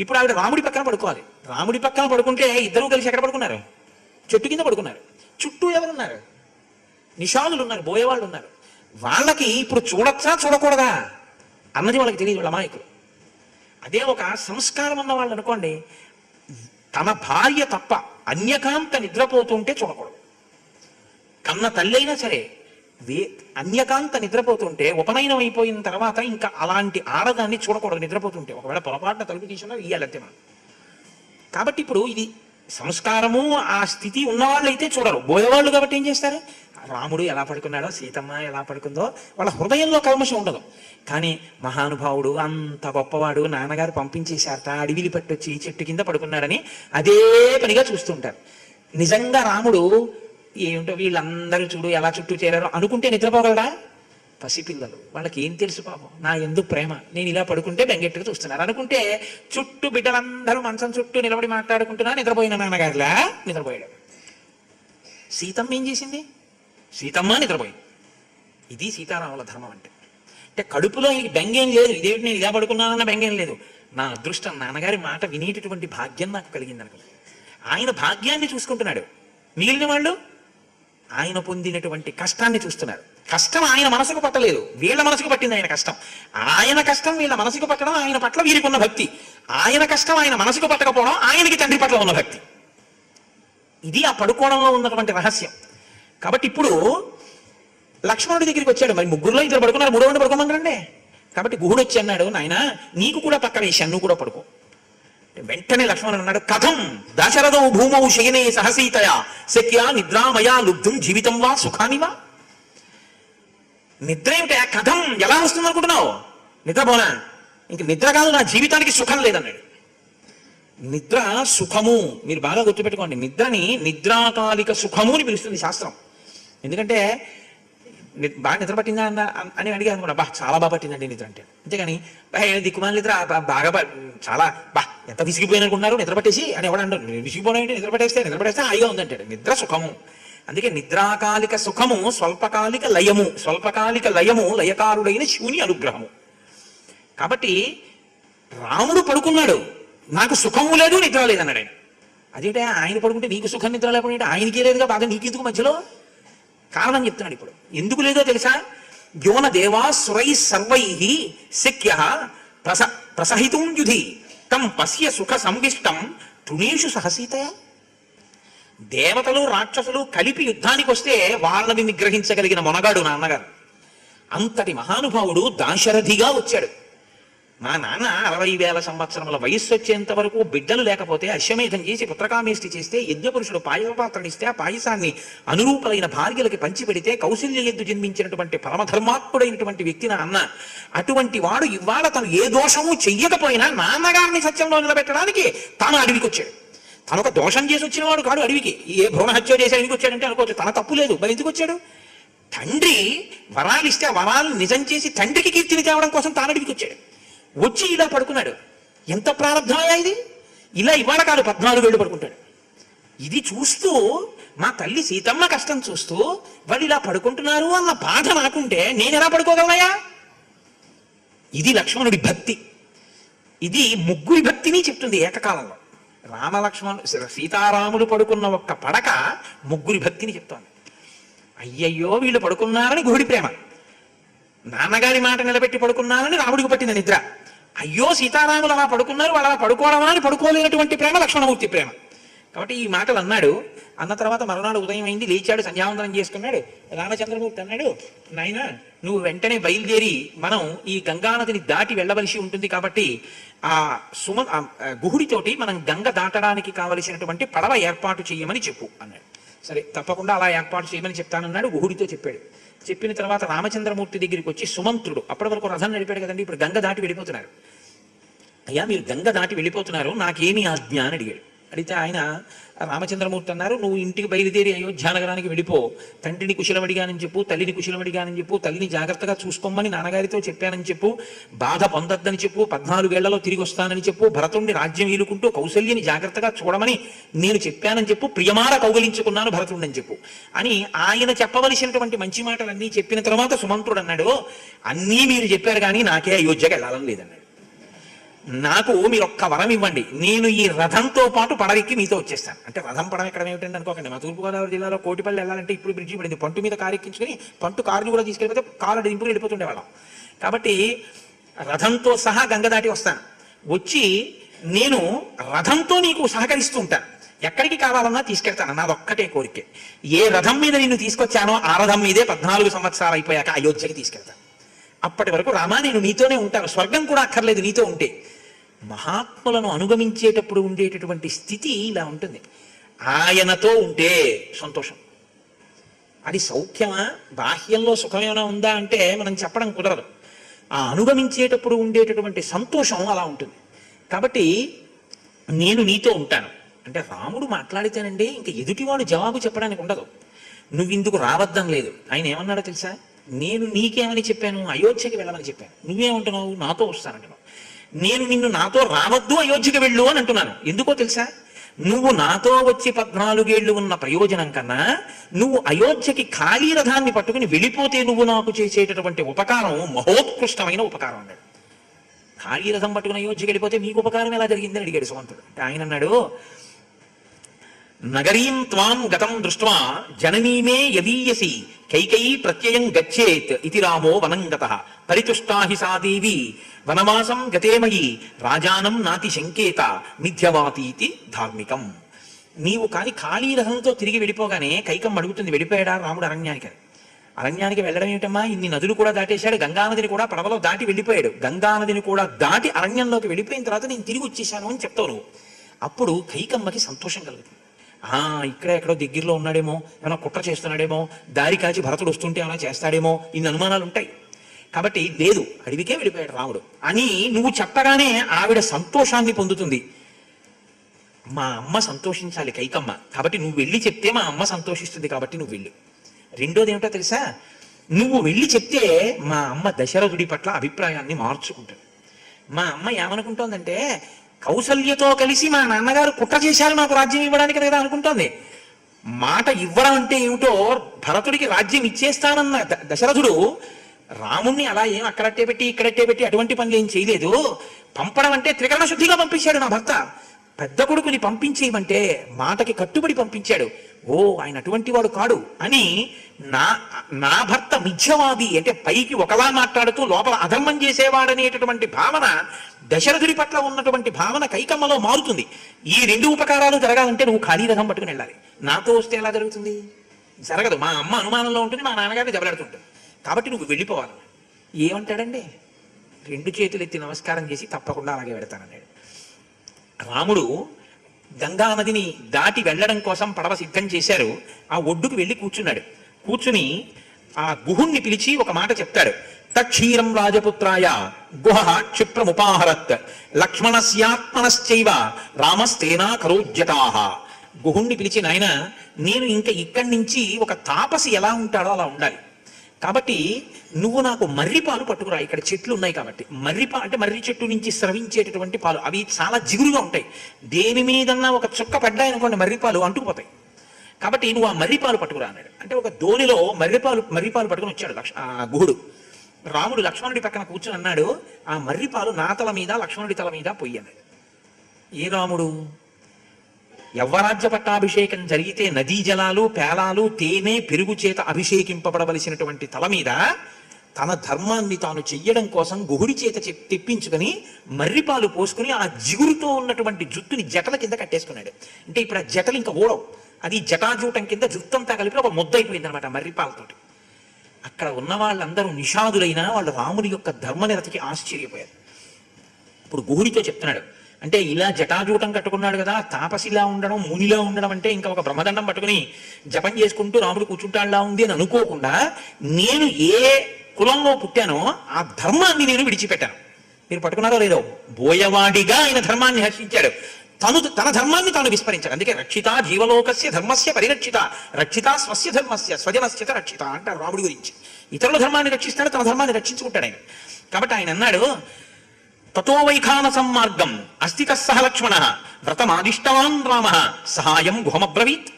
ఇప్పుడు ఆవిడ రాముడి పక్కన పడుకోవాలి. రాముడి పక్కన పడుకుంటే ఇద్దరూ కలిసి ఎక్కడ పడుకున్నారు? చెట్టు కింద పడుకున్నారు. చుట్టూ ఎవరున్నారు? నిషాదులు ఉన్నారు, బోయేవాళ్ళు ఉన్నారు. వాళ్ళకి ఇప్పుడు చూడొచ్చా చూడకూడదా అన్నది వాళ్ళకి తెలియదు, వాళ్ళ అమాయకులు. అదే ఒక సంస్కారం ఉన్న వాళ్ళు అనుకోండి, తన భార్య తప్ప అన్యకాంత నిద్రపోతుంటే చూడకూడదు. కన్న తల్లి అయినా సరే అన్యకాంత నిద్రపోతుంటే, ఉపనయనం అయిపోయిన తర్వాత ఇంకా అలాంటి ఆడదాన్ని చూడకూడదు నిద్రపోతుంటే. ఒకవేళ పొరపాటున తలుపు తీసుకున్నా ఇయ్యాలంతే మనం. కాబట్టి ఇప్పుడు ఇది సంస్కారము, ఆ స్థితి ఉన్నవాళ్ళు అయితే చూడరు. బోయేవాళ్ళు కాబట్టి ఏం చేస్తారు? రాముడు ఎలా పడుకున్నాడో, సీతమ్మ ఎలా పడుకుందో వాళ్ళ హృదయంలో కల్మషం ఉండదు. కానీ మహానుభావుడు అంత గొప్పవాడు, నాన్నగారు పంపించేశారట, అడవిలి పట్టొచ్చి చెట్టు కింద పడుకున్నాడని అదే పనిగా చూస్తుంటారు. నిజంగా రాముడు ఏమిటో వీళ్ళందరూ చూడు ఎలా చుట్టూ చేరారో అనుకుంటే నిద్రపోగలడా? పసిపిల్లలు, వాళ్ళకి ఏం తెలుసు పాపం, నా ఎందుకు ప్రేమ, నేను ఇలా పడుకుంటే బెంగెట్టుగా చూస్తున్నారు అనుకుంటే చుట్టూ బిడ్డలందరూ మంచం చుట్టూ నిలబడి మాట్లాడుకుంటున్నా నిద్రపోయిన నాన్నగారిలా నిద్రపోయాడు. సీతమ్మ ఏం చేసింది? సీతమ్మ నిద్రపోయింది. ఇది సీతారాముల ధర్మం అంటే. అంటే కడుపులో ఈయనకి బెంగేం లేదు, ఇదేమిటి నేను ఇలా పడుకున్నానన్న బెంగేం లేదు. నా అదృష్టం, నాన్నగారి మాట వినేటటువంటి భాగ్యం నాకు కలిగింది అనుకో. ఆయన భాగ్యాన్ని చూసుకుంటున్నాడు, మిగిలిన వాళ్ళు ఆయన పొందినటువంటి కష్టాన్ని చూస్తున్నారు. కష్టం ఆయన మనసుకు పట్టలేదు, వీళ్ళ మనసుకు పట్టింది ఆయన కష్టం. ఆయన కష్టం వీళ్ళ మనసుకు పట్టడం ఆయన పట్ల వీరికి ఉన్న భక్తి. ఆయన కష్టం ఆయన మనసుకు పట్టకపోవడం ఆయనకి తండ్రి పట్ల ఉన్న భక్తి. ఇది ఆ పడుకోవడంలో ఉన్నటువంటి రహస్యం. కాబట్టి ఇప్పుడు లక్ష్మణుడి దగ్గరికి వచ్చాడు. మరి ముగ్గురులో ఇద్దరు పడుకున్నారు, మూడో వాడిని పడుకోమంటారండి. కాబట్టి గుహుడు వచ్చి అన్నాడు, నాయన నీకు కూడా పక్క వేశాను, నువ్వు కూడా పడుకో. వెంటనే లక్ష్మణుడు అన్నాడు, కథం దాశరథో భూమౌ శయనే సహసీతయా శక్యా నిద్రామయా లుబ్ధుం జీవితం వా సుఖానివా. నిద్ర ఏమిటా? కథం ఎలా వస్తుంది అనుకుంటున్నావు? నిద్రపోనా? ఇంక నిద్ర కాదు, నా జీవితానికి సుఖం లేదన్నాడు. నిద్ర సుఖము, మీరు బాగా గుర్తుపెట్టుకోండి. నిద్రని నిద్రాకాలిక సుఖము అని పిలుస్తుంది శాస్త్రం. ఎందుకంటే బాగా నిద్ర పట్టిందా అని అడిగాను అనుకున్నా, బా చాలా బాగా పట్టిందండి నిద్ర అంటే. అంతేగాని దిక్కుమాల నిద్ర బాగా చాలా ఎంత విసిగిపోయిననుకున్నారు నిద్ర పట్టేసి అని ఎవడంటారు. విసిగిపోయినంటే నిద్ర పట్టేస్తే హాయిగా ఉందంటాడు. నిద్ర సుఖము. అందుకే నిద్రాకాలిక సుఖము, స్వల్పకాలిక లయము, స్వల్పకాలిక లయము లయకారుడైన శివుని అనుగ్రహము. కాబట్టి రాముడు పడుకున్నాడు, నాకు సుఖము లేదు నిద్ర లేదన్నాడు ఆయన. అదేంటే ఆయన పడుకుంటే నీకు సుఖం నిద్ర లేకుండా ఆయనకే లేదుగా, బాగా నీకెందుకు మధ్యలో? కారణం చెప్తున్నాడు ఇప్పుడు. ఎందుకు లేదో తెలుసా? యోన దేవా సురై సర్వై శక్య ప్రసహితుం యుధి తం పశ్య సుఖ సంవిష్టం తృణేషు సహసీతయ. దేవతలు రాక్షసులు కలిపి యుద్ధానికి వస్తే వాళ్ళని నిగ్రహించగలిగిన మొనగాడు నాన్నగారు. అంతటి మహానుభావుడు దాశరథిగా వచ్చాడు. మా నాన్న 60,000 సంవత్సరముల వయస్సు వచ్చేంత వరకు బిడ్డలు లేకపోతే అశ్వమేధం చేసి పుత్రకామేష్టి చేస్తే యజ్ఞపురుషుడు పాయసపాత్రనిస్తే ఆ పాయసాన్ని అనురూపులైన భార్యలకి పంచిపెడితే కౌశల్య ఎద్దు జన్మించినటువంటి పరమధర్మాత్ముడైనటువంటి వ్యక్తి నా అన్న. అటువంటి వాడు ఇవాళ తను ఏ దోషము చెయ్యకపోయినా నాన్నగారిని సత్యంలో నిలబెట్టడానికి తాను అడవికి వచ్చాడు. తను ఒక దోషం చేసి వచ్చిన వాడు కాడు అడవికి. ఏ భ్రూణహత్య చేసి అడవికి వచ్చాడంటే అనుకోవచ్చు, తన తప్పు లేదు. మరి ఎందుకు వచ్చాడు? తండ్రి వరాలు ఇస్తే ఆ వరాలు నిజం చేసి తండ్రికి కీర్తిని తేవడం కోసం తాను అడవికి వచ్చాడు. వచ్చి ఇలా పడుకున్నాడు. ఎంత ప్రారంభమయ్యా ఇది! ఇలా ఇవాళ కాదు 14 ఏళ్ళు పడుకుంటాడు. ఇది చూస్తూ మా తల్లి సీతమ్మ కష్టం చూస్తూ వాళ్ళు ఇలా పడుకుంటున్నారు అన్న బాధ నాకుంటే నేను ఎలా పడుకోగలనయా? ఇది లక్ష్మణుడి భక్తి. ఇది ముగ్గురి భక్తిని చెప్తుంది ఏకకాలంలో. సీతారాములు పడుకున్న ఒక్క పడక ముగ్గురి భక్తిని చెప్తోంది. అయ్యయ్యో వీళ్ళు పడుకున్నారని గుహుడి ప్రేమ, నాన్నగారి మాట నిలబెట్టి పడుకున్నారని రాముడికి పట్టిన నిద్ర. అయ్యో సీతారాములు అలా పడుకున్నారు, వాళ్ళు అలా పడుకోవడమా అని పడుకోలేనటువంటి ప్రేమ లక్ష్మణమూర్తి ప్రేమ. కాబట్టి ఈ మాటలు అన్నాడు. అన్న తర్వాత మరునాడు ఉదయం అయింది, లేచాడు, సంధ్యావందనం చేసుకున్నాడు. రామచంద్రమూర్తి అన్నాడు, నాయన నువ్వు వెంటనే బయలుదేరి మనం ఈ గంగానదిని దాటి వెళ్ళవలసి ఉంటుంది. కాబట్టి ఆ గుహుడితోటి మనం గంగ దాటడానికి కావలసినటువంటి పడవ ఏర్పాటు చేయమని చెప్పు అన్నాడు. సరే తప్పకుండా అలా ఏర్పాటు చేయమని చెప్తానన్నాడు. గుహుడితో చెప్పాడు. చెప్పిన తర్వాత రామచంద్రమూర్తి దగ్గరికి వచ్చి సుమంత్రుడు, అప్పటి వరకు రథం నడిపాడు కదండి, ఇప్పుడు గంగ దాటి వెళ్ళిపోతున్నారు. అయ్యా మీరు గంగ దాటి వెళ్ళిపోతున్నారు, నాకేమి ఆజ్ఞ అని అడిగాడు. అడిగితే ఆయన రామచంద్రమూర్తి అన్నారు, నువ్వు ఇంటికి బయలుదేరి అయోధ్యానగరానికి వెళ్ళిపో, తండ్రిని కుశలమడిగానని చెప్పు, తల్లిని కుశలమడిగానని చెప్పు, తల్లిని జాగ్రత్తగా చూసుకోమని నాన్నగారితో చెప్పానని చెప్పు, బాధ పొందొద్దని చెప్పు, 14 ఏళ్లలో తిరిగి వస్తానని చెప్పు, భరతుడిని రాజ్యం ఈలుకుంటూ కౌసల్యని జాగ్రత్తగా చూడమని నేను చెప్పానని చెప్పు, ప్రియమార కౌగలించుకున్నాను భరతుడిని చెప్పు అని ఆయన చెప్పవలసినటువంటి మంచి మాటలన్నీ చెప్పిన తర్వాత సుమంత్రుడు అన్నాడు, అన్నీ మీరు చెప్పారు కానీ నాకే అయోధ్యకి వెళ్ళాలని లేదన్నాడు. నాకు మీరు ఒక్క వరం ఇవ్వండి, నేను ఈ రథంతో పాటు పడవెక్కి మీతో వచ్చేస్తాను. అంటే రథం పడవ ఎక్కడ ఏమిటంటే అనుకోకండి, మా తూర్పుగోదావరి జిల్లాలో కోటిపల్లి వెళ్ళాలంటే ఇప్పుడు బ్రిడ్జి పడింది, పంటు మీద కారు ఎక్కించుకుని పంటు కారుని కూడా తీసుకెళ్ళిపోతే కారు దింపులు వెళ్ళిపోతుండేవాళ్ళం. కాబట్టి రథంతో సహా గంగ దాటి వస్తాను, వచ్చి నేను రథంతో నీకు సహకరిస్తూ ఉంటాను, ఎక్కడికి కావాలన్నా తీసుకెళ్తాను, నాదొక్కటే కోరికే, ఏ రథం మీద నిన్ను తీసుకొచ్చానో ఆ రథం మీదే 14 సంవత్సరాలు అయిపోయాక అయోధ్యకి తీసుకెళ్తాను. అప్పటి వరకు రామా నేను నీతోనే ఉంటాను, స్వర్గం కూడా అక్కర్లేదు నీతో ఉంటే. మహాత్ములను అనుగమించేటప్పుడు ఉండేటటువంటి స్థితి ఇలా ఉంటుంది. ఆయనతో ఉంటే సంతోషం. అది సౌఖ్యమా, బాహ్యంలో సుఖమేమైనా ఉందా అంటే మనం చెప్పడం కుదరదు. ఆ అనుగమించేటప్పుడు ఉండేటటువంటి సంతోషం అలా ఉంటుంది. కాబట్టి నేను నీతో ఉంటాను అంటే రాముడు మాట్లాడితేనండి ఇంకా ఎదుటివాడు జవాబు చెప్పడానికి ఉండదు. నువ్వు ఇందుకు రావద్దని లేదు. ఆయన ఏమన్నాడో తెలుసా, నేను నీకేమని చెప్పాను, అయోధ్యకి వెళ్ళమని చెప్పాను, నువ్వేమంటున్నావు, నాతో వస్తానంటున్నావు. నేను నిన్ను నాతో రావద్దు అయోధ్యకి వెళ్ళు అని అంటున్నాను. ఎందుకో తెలుసా, నువ్వు నాతో వచ్చి 14 ఏళ్ళు ఉన్న ప్రయోజనం కన్నా నువ్వు అయోధ్యకి ఖాళీ రథాన్ని పట్టుకుని వెళ్ళిపోతే నువ్వు నాకు చేసేటటువంటి ఉపకారం మహోత్కృష్టమైన ఉపకారం అన్నాడు. ఖాళీ రథం పట్టుకుని అయోధ్యకి వెళ్ళిపోతే మీకు ఉపకారం ఎలా జరిగిందని అడిగాడు సుమంతుడు. అంటే ఆయన అన్నాడు, నగరీం త్వాం గతం దృష్ట్వా జననీమే యదీయసి కైకయీ ప్రత్యయం గచ్చేత్ ఇతి రామో వనం గతః పరితుష్టా హి సా దేవి వనవాసం గతేమయి రాజానం నాతి శంకేత మిథ్యవాతీతి ధార్మికం. నీవు కాని ఖాళీ రథంతో తిరిగి వెళ్ళిపోగానే కైకమ్మ అడుగుతుంది, వెళ్ళిపోయాడా రాముడు అరణ్యానికి? అరణ్యానికి వెళ్ళడం ఏమిటమ్మా, ఇన్ని నదులు కూడా దాటేశాడు, గంగానదిని కూడా పడవలో దాటి వెళ్ళిపోయాడు, గంగానదిని కూడా దాటి అరణ్యంలోకి వెళ్ళిపోయిన తర్వాత నేను తిరిగి వచ్చేసాను అని చెప్తావు నువ్వు. అప్పుడు కైకమ్మకి సంతోషం కలుగుతుంది. ఇక్కడ ఎక్కడో దగ్గరలో ఉన్నాడేమో, ఏమైనా కుట్ర చేస్తున్నాడేమో, దారి కాచి భరతుడు వస్తుంటే ఏమైనా చేస్తాడేమో, ఇన్ని అనుమానాలు ఉంటాయి. కాబట్టి లేదు, అడవికే వెళ్ళిపోయాడు రాముడు అని నువ్వు చెప్పగానే ఆవిడ సంతోషాన్ని పొందుతుంది. మా అమ్మ సంతోషించాలి కైకమ్మ, కాబట్టి నువ్వు వెళ్ళి చెప్తే మా అమ్మ సంతోషిస్తుంది, కాబట్టి నువ్వు వెళ్ళు. రెండోది ఏమిటో తెలుసా, నువ్వు వెళ్ళి చెప్తే మా అమ్మ దశరథుడి పట్ల అభిప్రాయాన్ని మార్చుకుంటుంది. మా అమ్మ ఏమనుకుంటోందంటే, కౌసల్యతో కలిసి మా నాన్నగారు కుట్ర చేశారు నాకు రాజ్యం ఇవ్వడానికి కదా అనుకుంటోంది. మాట ఇవ్వడం అంటే ఏమిటో, భరతుడికి రాజ్యం ఇచ్చేస్తానన్న దశరథుడు రాముణ్ణి అలా ఏం అక్కడట్టే పెట్టి ఇక్కడట్టే పెట్టి అటువంటి పనులు ఏం చేయలేదు. పంపడం అంటే త్రికరణ శుద్ధిగా పంపించాడు నా భర్త. పెద్ద కొడుకుని పంపించేయమంటే మాటకి కట్టుబడి పంపించాడు. ఓ ఆయన అటువంటి వాడు కాడు అని నా భర్త మిథ్యవాది అంటే పైకి ఒకలా మాట్లాడుతూ లోపల అధర్మం చేసేవాడనేటటువంటి భావన దశరథుడి పట్ల ఉన్నటువంటి భావన కైకమ్మలో మారుతుంది. ఈ 2 ఉపకారాలు జరగాలంటే నువ్వు ఖాళీ రథం పట్టుకుని వెళ్ళాలి. నాతో వస్తే ఎలా జరుగుతుంది? జరగదు. మా అమ్మ అనుమానంలో ఉంటుంది, మా నాన్నగారిని దెబ్బలాడుతుంటుంది. కాబట్టి నువ్వు వెళ్ళిపోవాలి. ఏమంటాడండి? 2 చేతులు ఎత్తి నమస్కారం చేసి తప్పకుండా అలాగే వెడతానన్నాడు. రాముడు గంగానదిని దాటి వెళ్ళడం కోసం పడవ సిద్ధం చేశారు. ఆ ఒడ్డుకు వెళ్ళి కూర్చున్నాడు. కూర్చుని ఆ గుహుణ్ణి పిలిచి ఒక మాట చెప్తాడు. తక్షీరం రాజపుత్రాయ గుహ క్షిప్రముపాహరత్ లక్ష్మణస్యాత్మనశ్చైవ రామస్తేనా కరోజ్యతాః. గుహుణ్ణి పిలిచి, నాయన నేను ఇంకా ఇక్కడి నుంచి ఒక తాపసి ఎలా ఉంటాడో అలా ఉండాలి, కాబట్టి నువ్వు నాకు మర్రి పాలు పట్టుకురా. ఇక్కడ చెట్లు ఉన్నాయి కాబట్టి అంటే మర్రి చెట్టు నుంచి స్రవించేటటువంటి పాలు, అవి చాలా జిగురుగా ఉంటాయి. దేని మీదన్నా ఒక చుక్క పడ్డాయనుకోండి మర్రిపాలు అంటుకుపోతాయి. కాబట్టి నువ్వు ఆ మర్రిపాలు పట్టుకురా అన్నాడు. అంటే ఒక దోణిలో మర్రిపాలు పట్టుకుని వచ్చాడు ఆ గుహుడు. రాముడు లక్ష్మణుడి పక్కన కూర్చుని అన్నాడు, ఆ మర్రిపాలు నా తల మీద లక్ష్మణుడి తల మీద పొయ్యి అన్నాడు. ఏ రాముడు? యవ్వరాజ్య పట్టాభిషేకం జరిగితే నదీ జలాలు, పేలాలు, తేనె, పెరుగు చేత అభిషేకింపబడవలసినటువంటి తల మీద తన ధర్మాన్ని తాను చెయ్యడం కోసం గుహుడి చేత తెప్పించుకొని మర్రిపాలు పోసుకుని ఆ జిగురుతో ఉన్నటువంటి జుట్టుని జటల కింద కట్టేసుకున్నాడు. అంటే ఇప్పుడు ఆ జటలు ఇంకా ఊడవు, అది జటాజూటం కింద జుత్తంతా కలిపి ఒక ముద్ద అయిపోయింది అనమాట మర్రిపాలతోటి. అక్కడ ఉన్న వాళ్ళందరూ నిషాదులైనా వాళ్ళు రాముడి యొక్క ధర్మనిరతికి ఆశ్చర్యపోయారు. ఇప్పుడు గుహుడితో చెప్తున్నాడు, అంటే ఇలా జటాజూటం కట్టుకున్నాడు కదా, తాపసిలా ఉండడం, మునిలా ఉండడం అంటే ఇంకా ఒక బ్రహ్మదండం పట్టుకుని జపం చేసుకుంటూ రాముడు కూర్చుంటాడులా ఉంది అని అనుకోకుండా, నేను ఏ కులంలో పుట్టానో ఆ ధర్మాన్ని నేను విడిచిపెట్టాను. మీరు పట్టుకున్నారో లేదో, బోయవాడిగా ఆయన ధర్మాన్ని హర్షించాడు. తన ధర్మాన్ని తాను విస్మరించాడు. అందుకే రక్షిత జీవలోకస్య ధర్మస్య పరిరక్షిత, రక్షిత స్వస్య ధర్మస్య స్వజనస్య రక్షిత అంటారు రాముడి గురించి. ఇతరుల ధర్మాన్ని రక్షిస్తాడు, తన ధర్మాన్ని రక్షించుకుంటాడు ఆయన. కాబట్టి ఆయన అన్నాడు, తతో వైఖానసం మార్గం అస్తిక సహ లక్ష్మణ వ్రతమాదిష్టవాన్ రామ సహాయం గుహమబ్రవీత్.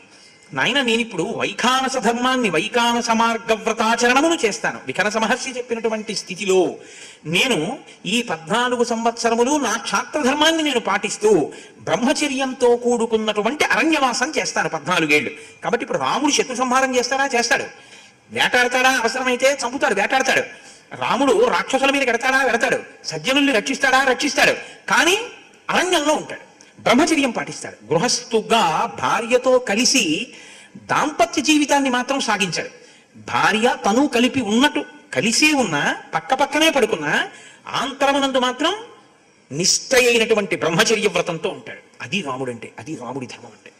నాయన, నేనిప్పుడు వైఖానస ధర్మాన్ని, వైఖానస మార్గ వ్రతాచరణమును చేస్తాను. వికనస మహర్షి చెప్పినటువంటి స్థితిలో నేను ఈ 14 సంవత్సరములు నా క్షాత్ర ధర్మాన్ని నేను పాటిస్తూ బ్రహ్మచర్యంతో కూడుకున్నటువంటి అరణ్యవాసం చేస్తాను 14 ఏళ్ళు. కాబట్టి ఇప్పుడు రాముడు శత్రు సంహారం చేస్తాడా? చేస్తాడు. వేటాడతాడా? అవసరమైతే చంపుతాడు, వేటాడతాడు. రాముడు రాక్షసుల మీద పెడతాడా? పెడతాడు. సజ్జనుల్ని రక్షిస్తాడా? రక్షిస్తాడు. కానీ అరణ్యంలో ఉంటాడు, బ్రహ్మచర్యం పాటిస్తాడు. గృహస్థుగా భార్యతో కలిసి దాంపత్య జీవితాన్ని మాత్రం సాగించాడు. భార్య తను కలిపి ఉన్నట్టు, కలిసి ఉన్న పక్క పక్కనే పడుకున్న ఆంతరమునందు మాత్రం నిష్ఠ అయినటువంటి బ్రహ్మచర్య వ్రతంతో ఉంటాడు. అది రాముడు అంటే, అది రాముడి ధర్మం అంటే.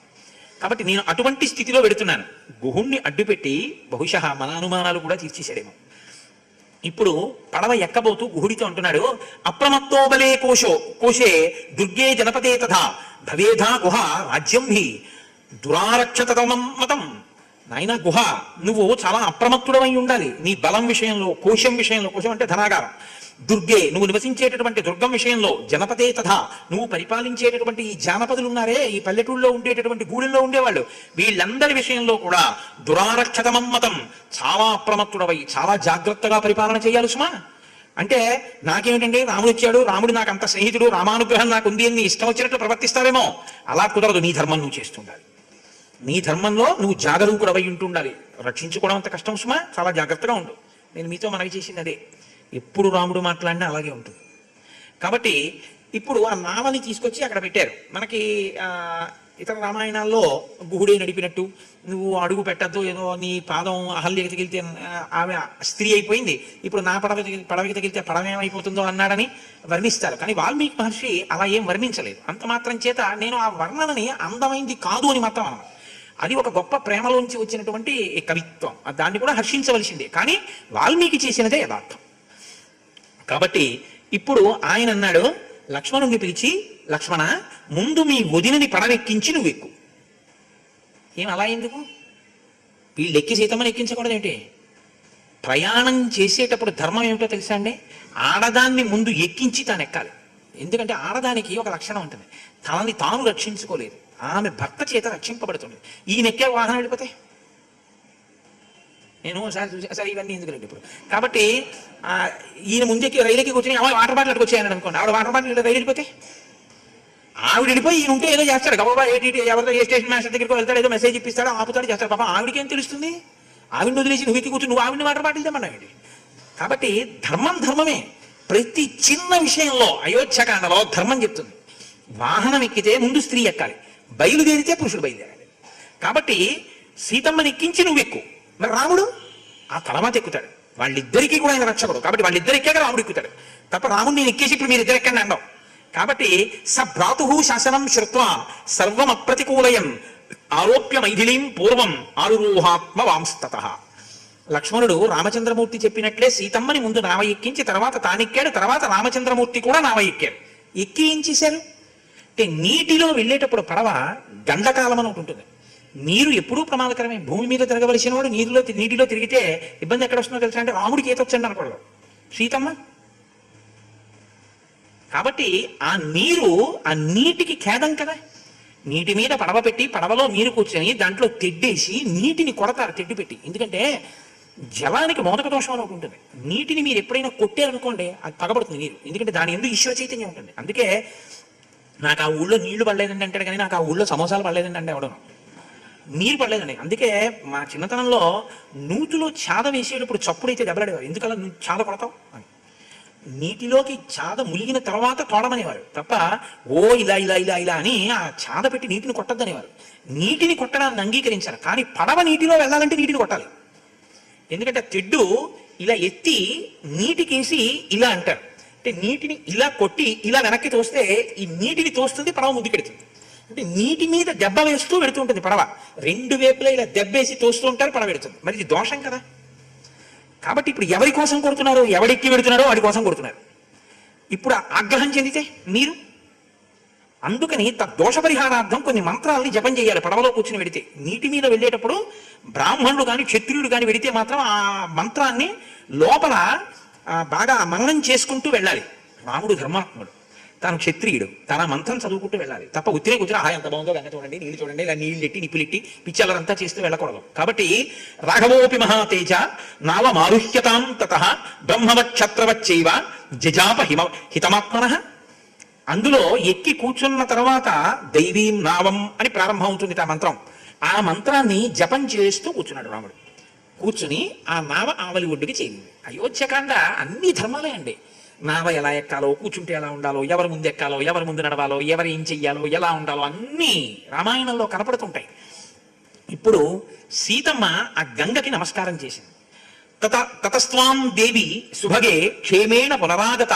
కాబట్టి నేను అటువంటి స్థితిలో పెడుతున్నాను. గుహుణ్ణి అడ్డుపెట్టి బహుశः మన అనుమానాలు కూడా తీర్చేశాడేమో. ఇప్పుడు పడవ ఎక్కబోతూ గుహుడితో అంటున్నాడు, అప్రమత్తో బలే కోశే దుర్గే జనపదే తథా భవేధా గుహ రాజ్యం హి దురారక్షతమం మతం. నాయన గుహ, నువ్వు చాలా అప్రమత్తుడమై ఉండాలి నీ బలం విషయంలో, కోశం విషయంలో. కోశం అంటే ధనాగారం. దుర్గే, నువ్వు నివసించేటటువంటి దుర్గం విషయంలో, జనపదే తథా, నువ్వు పరిపాలించేటటువంటి ఈ జానపదులు ఉన్నారే, ఈ పల్లెటూళ్ళలో ఉండేటటువంటి గూడెల్లో ఉండేవాళ్ళు, వీళ్ళందరి విషయంలో కూడా దురారక్షతమమ్మతం, చాలా అప్రమత్తుడవై చాలా జాగ్రత్తగా పరిపాలన చేయాలి సుమా. అంటే నాకేమిటండి, రాముడు వచ్చాడు, రాముడు నాకు అంత స్నేహితుడు, రామానుగ్రహం నాకు ఉంది అని ఇష్టం వచ్చినట్లు ప్రవర్తిస్తావేమో. అలా కుదరదు. నీ ధర్మం నువ్వు చేస్తుండాలి. నీ ధర్మంలో నువ్వు జాగరూకుడవై ఉంటుండాలి. రక్షించుకోవడం అంత కష్టం సుమా, చాలా జాగ్రత్తగా ఉండు. నేను మీతో మనవి చేసింది అదే. ఎప్పుడు రాముడు మాట్లాడినా అలాగే ఉంటుంది. కాబట్టి ఇప్పుడు ఆ నావని తీసుకొచ్చి అక్కడ పెట్టారు. మనకి ఇతర రామాయణాల్లో గుహుడే నడిపినట్టు, నువ్వు అడుగు పెట్టద్దు, ఏదో నీ పాదం అహల్యకి తగిలితే ఆమె స్త్రీ అయిపోయింది, ఇప్పుడు నా పడవకి తగిలితే పడవేమైపోతుందో అన్నాడని వర్ణిస్తారు. కానీ వాల్మీకి మహర్షి అలా ఏం వర్ణించలేదు. అంత మాత్రం చేత నేను ఆ వర్ణనని అందమైంది కాదు అని మాత్రం అన్నాను. అది ఒక గొప్ప ప్రేమలోంచి వచ్చినటువంటి కవిత్వం, దాన్ని కూడా హర్షించవలసిందే. కానీ వాల్మీకి చేసినదే యథార్థం. కాబట్టి ఇప్పుడు ఆయన అన్నాడు, లక్ష్మణుడిని పిలిచి, లక్ష్మణ, ముందు మీ వదినని పడవెక్కించి నువ్వు ఎక్కు. ఏం అలా ఎందుకు? వీళ్ళు ఎక్కి సీతమ్మని ఎక్కించకూడదు ఏంటి? ప్రయాణం చేసేటప్పుడు ధర్మం ఏమిటో తెలుసా అండి? ఆడదాన్ని ముందు ఎక్కించి తాను ఎక్కాలి. ఎందుకంటే ఆడదానికి ఒక లక్షణం ఉంటుంది, తనని తాను రక్షించుకోలేదు, ఆమె భర్త చేత రక్షింపబడుతుంది. ఈయన ఎక్కే వాహనం వెళ్ళిపోతే నేను ఒకసారి చూసి, అసలు ఇవన్నీ ఎందుకు ఇప్పుడు. కాబట్టి ఈయన ముందుకి రైలుకి కూర్చొని ఆమె వాటర్ బాటిల్ వచ్చాయని అనుకోండి, ఆవిడ వాటర్ బాటిల్ రైలు వెళ్ళిపోతే, ఆవిడ వెళ్ళిపోయి ఈయన ఉంటే ఏదో చేస్తాడు, గబాబా ఎవరితో ఏ స్టేషన్ మాస్టర్ దగ్గరికి వెళ్తాడు, ఏదో మెసేజ్ ఇప్పిస్తాడు, ఆపుతాడు, చేస్తాడు. పాపం ఆవిడకేం తెలుస్తుంది? ఆవిడని వదిలేసి నువ్వు ఎక్కి కూర్చొని నువ్వు ఆవిడని వాటర్ బాటిల్ తెమ్మన్నాడు. కాబట్టి ధర్మం ధర్మమే. ప్రతి చిన్న విషయంలో అయోధ్యకాండలో ధర్మం చెప్తుంది. వాహనం ఎక్కితే ముందు స్త్రీ ఎక్కాలి, బయలుదేరితే పురుషుడు బయలుదేరాలి. కాబట్టి సీతమ్మని ఎక్కించి నువ్వు ఎక్కు. మరి రాముడు ఆ తర్వాత ఎక్కుతాడు. వాళ్ళిద్దరికీ కూడా ఆయన రక్షకుడు. కాబట్టి వాళ్ళిద్దరు ఎక్కాక రాముడు ఎక్కుతాడు తప్ప రాముడు నేను ఎక్కేసి ఇప్పుడు మీరు ఇద్దరు ఎక్కండి అండం. కాబట్టి స భ్రాతు శాసనం శ్రుత్వా సర్వం అప్రతికూలయం ఆరోప్య మైథిలీం పూర్వం ఆరురోహాత్మ వాంస్తతః. లక్ష్మణుడు రామచంద్రమూర్తి చెప్పినట్లే సీతమ్మని ముందు నావ ఎక్కించి తర్వాత తానెక్కాడు, తర్వాత రామచంద్రమూర్తి కూడా నావ ఎక్కాడు. ఎక్కి ఏం చేశారు అంటే, నీటిలో వెళ్ళేటప్పుడు పడవ గండకాలం అని ఒకటి ఉంటుంది. నీరు ఎప్పుడూ ప్రమాదకరమే. భూమి మీద తిరగవలసిన వాడు నీటిలో తిరిగితే ఇబ్బంది ఎక్కడ వస్తుందో తెలుసా? అంటే రాముడికి ఈత వచ్చండి అనకూడదు, సీతమ్మ. కాబట్టి ఆ నీరు, ఆ నీటికి ఖేదం కదా. నీటి మీద పడవ పెట్టి పడవలో నీరు కూర్చొని దాంట్లో తెడ్డేసి నీటిని కొడతారు తెడ్డు పెట్టి. ఎందుకంటే జలానికి మోదక దోషం అని ఒకటి ఉంటుంది. నీటిని మీరు ఎప్పుడైనా కొట్టారనుకోండి అది పగబడుతుంది నీరు, ఎందుకంటే దాని ఎందుకు ఈశ్వర చైతన్యం ఉంటుంది. అందుకే నాకు ఆ ఊళ్ళో నీళ్లు పడలేదండి అంటాడు, కానీ నాకు ఆ ఊళ్ళో సమోసాలు పడలేదండి అంటే ఎవడను నీరు పడలేదండి. అందుకే మా చిన్నతనంలో నూతిలో చాద వేసేటప్పుడు చప్పుడైతే దెబ్బలాడేవారు. ఎందుకలా చాద కొడతావు అని. నీటిలోకి చాద ములిగిన తర్వాత తోడమనేవారు తప్ప ఓ ఇలా ఇలా ఇలా ఇలా అని ఆ చాద పెట్టి నీటిని కొట్టద్దనేవారు. నీటిని కొట్టడాన్ని అంగీకరించారు, కానీ పడవ నీటిలో వెళ్ళాలంటే నీటిని కొట్టాలి. ఎందుకంటే తెడ్డు ఇలా ఎత్తి నీటికేసి ఇలా అంటారు. అంటే నీటిని ఇలా కొట్టి ఇలా వెనక్కి తోస్తే ఈ నీటిని తోస్తుంది, పడవ ముందుకెడుతుంది. అంటే నీటి మీద దెబ్బ వేస్తూ వెడుతుంటుంది పడవ. రెండు వైపులా ఇలా దెబ్బేసి తోస్తూ ఉంటారు, పడవ పెడుతుంది. మరి ఇది దోషం కదా. కాబట్టి ఇప్పుడు ఎవరి కోసం కొడుతున్నారు, ఎవడెక్కి పెడుతున్నారో వాడి కోసం కొడుతున్నారు. ఇప్పుడు ఆగ్రహం చెందితే మీరు, అందుకని దోష పరిహారార్థం కొన్ని మంత్రాలని జపం చేయాలి. పడవలో కూర్చుని వెడితే, నీటి మీద వెళ్ళేటప్పుడు బ్రాహ్మణుడు కానీ క్షత్రియుడు కానీ వెడితే మాత్రం ఆ మంత్రాన్ని లోపల బాగా మననం చేసుకుంటూ వెళ్ళాలి. రాముడు ధర్మాత్ముడు, తాను క్షత్రియుడు, తన మంత్రం చదువుకుంటూ వెళ్ళాలి తప్ప ఉత్తిరే కూర్చొని ఆహా ఎంత బాగుందో గంగ చూడండి, నీళ్ళు చూడండి, ఇలా నీళ్ళు ఎట్టి నిప్పులెట్టి పిచ్చలరంతా చేస్తూ వెళ్ళకూడదు. కాబట్టి రాఘవోపి మహాతేజ నావ మారుహ్యతాం తతః బ్రహ్మవక్షత్రవచ్చైవ జజాప హితమాత్మన. అందులో ఎక్కి కూర్చున్న తర్వాత దైవీం నావం అని ప్రారంభం అవుతుంది ఆ మంత్రం. ఆ మంత్రాన్ని జపం చేస్తూ కూర్చున్నాడు రాముడు. కూర్చుని ఆ నావ ఆవలి ఒడ్డుకి చేరింది. అయోధ్యకాండ అన్ని ధర్మాలే అండి. నావ ఎలా ఎక్కాలో, కూర్చుంటే ఎలా ఉండాలో, ఎవరి ముందు ఎక్కాలో, ఎవరి ముందు నడవాలో, ఎవరు ఏం చెయ్యాలో, ఎలా ఉండాలో అన్నీ రామాయణంలో కనపడుతుంటాయి. ఇప్పుడు సీతమ్మ ఆ గంగకి నమస్కారం చేసింది. తతస్వాం దేవి సుభగే క్షేమేణ పునరాగత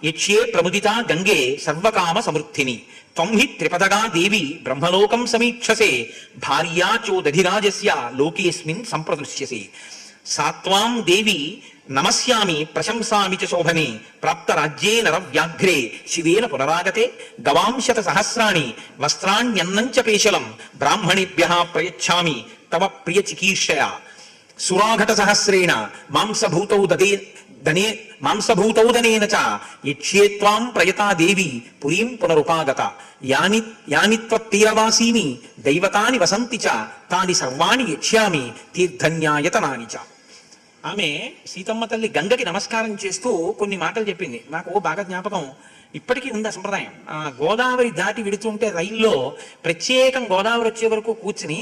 యక్ష్యే ప్రముదిత గంగే సర్వకామ సమృద్ధిని త్వం హి త్రిపదగా దేవి బ్రహ్మలోకం సమీక్షసే భార్యా చోదధిరాజస్య లోకేస్మిన్ సంప్రదృశ్యసే. సాత్వాం దేవి నమస్యామి ప్రశంసామి చ శోభనే ప్రాప్త రాజ్యే నరవ్యాఘ్రే శివేన పునరాగతే గవాంశత సహస్రాణి వస్త్రాణ్యన్నం చ పేశలం బ్రాహ్మణేభ్యః ప్రయచ్ఛామి తవ ప్రియ చికీర్షయ సురాఘట సహస్రేణ మాంసభూతౌ దనేన చ యక్ష్యే త్వాం ప్రయతా దేవి పురీం పునరుపాగత యాని త్వత్తీరవాసీని దైవతాని వసంతి చ తాని సర్వాణి యక్ష్యామి తీర్థన్యాయతనాని చ. ఆమె సీతమ్మ తల్లి గంగకి నమస్కారం చేస్తూ కొన్ని మాటలు చెప్పింది. నాకు బాగా జ్ఞాపకం, ఇప్పటికీ ఉంది ఆ సంప్రదాయం. గోదావరి దాటి విడుతుంటే రైల్లో ప్రత్యేకం గోదావరి వచ్చే వరకు కూర్చుని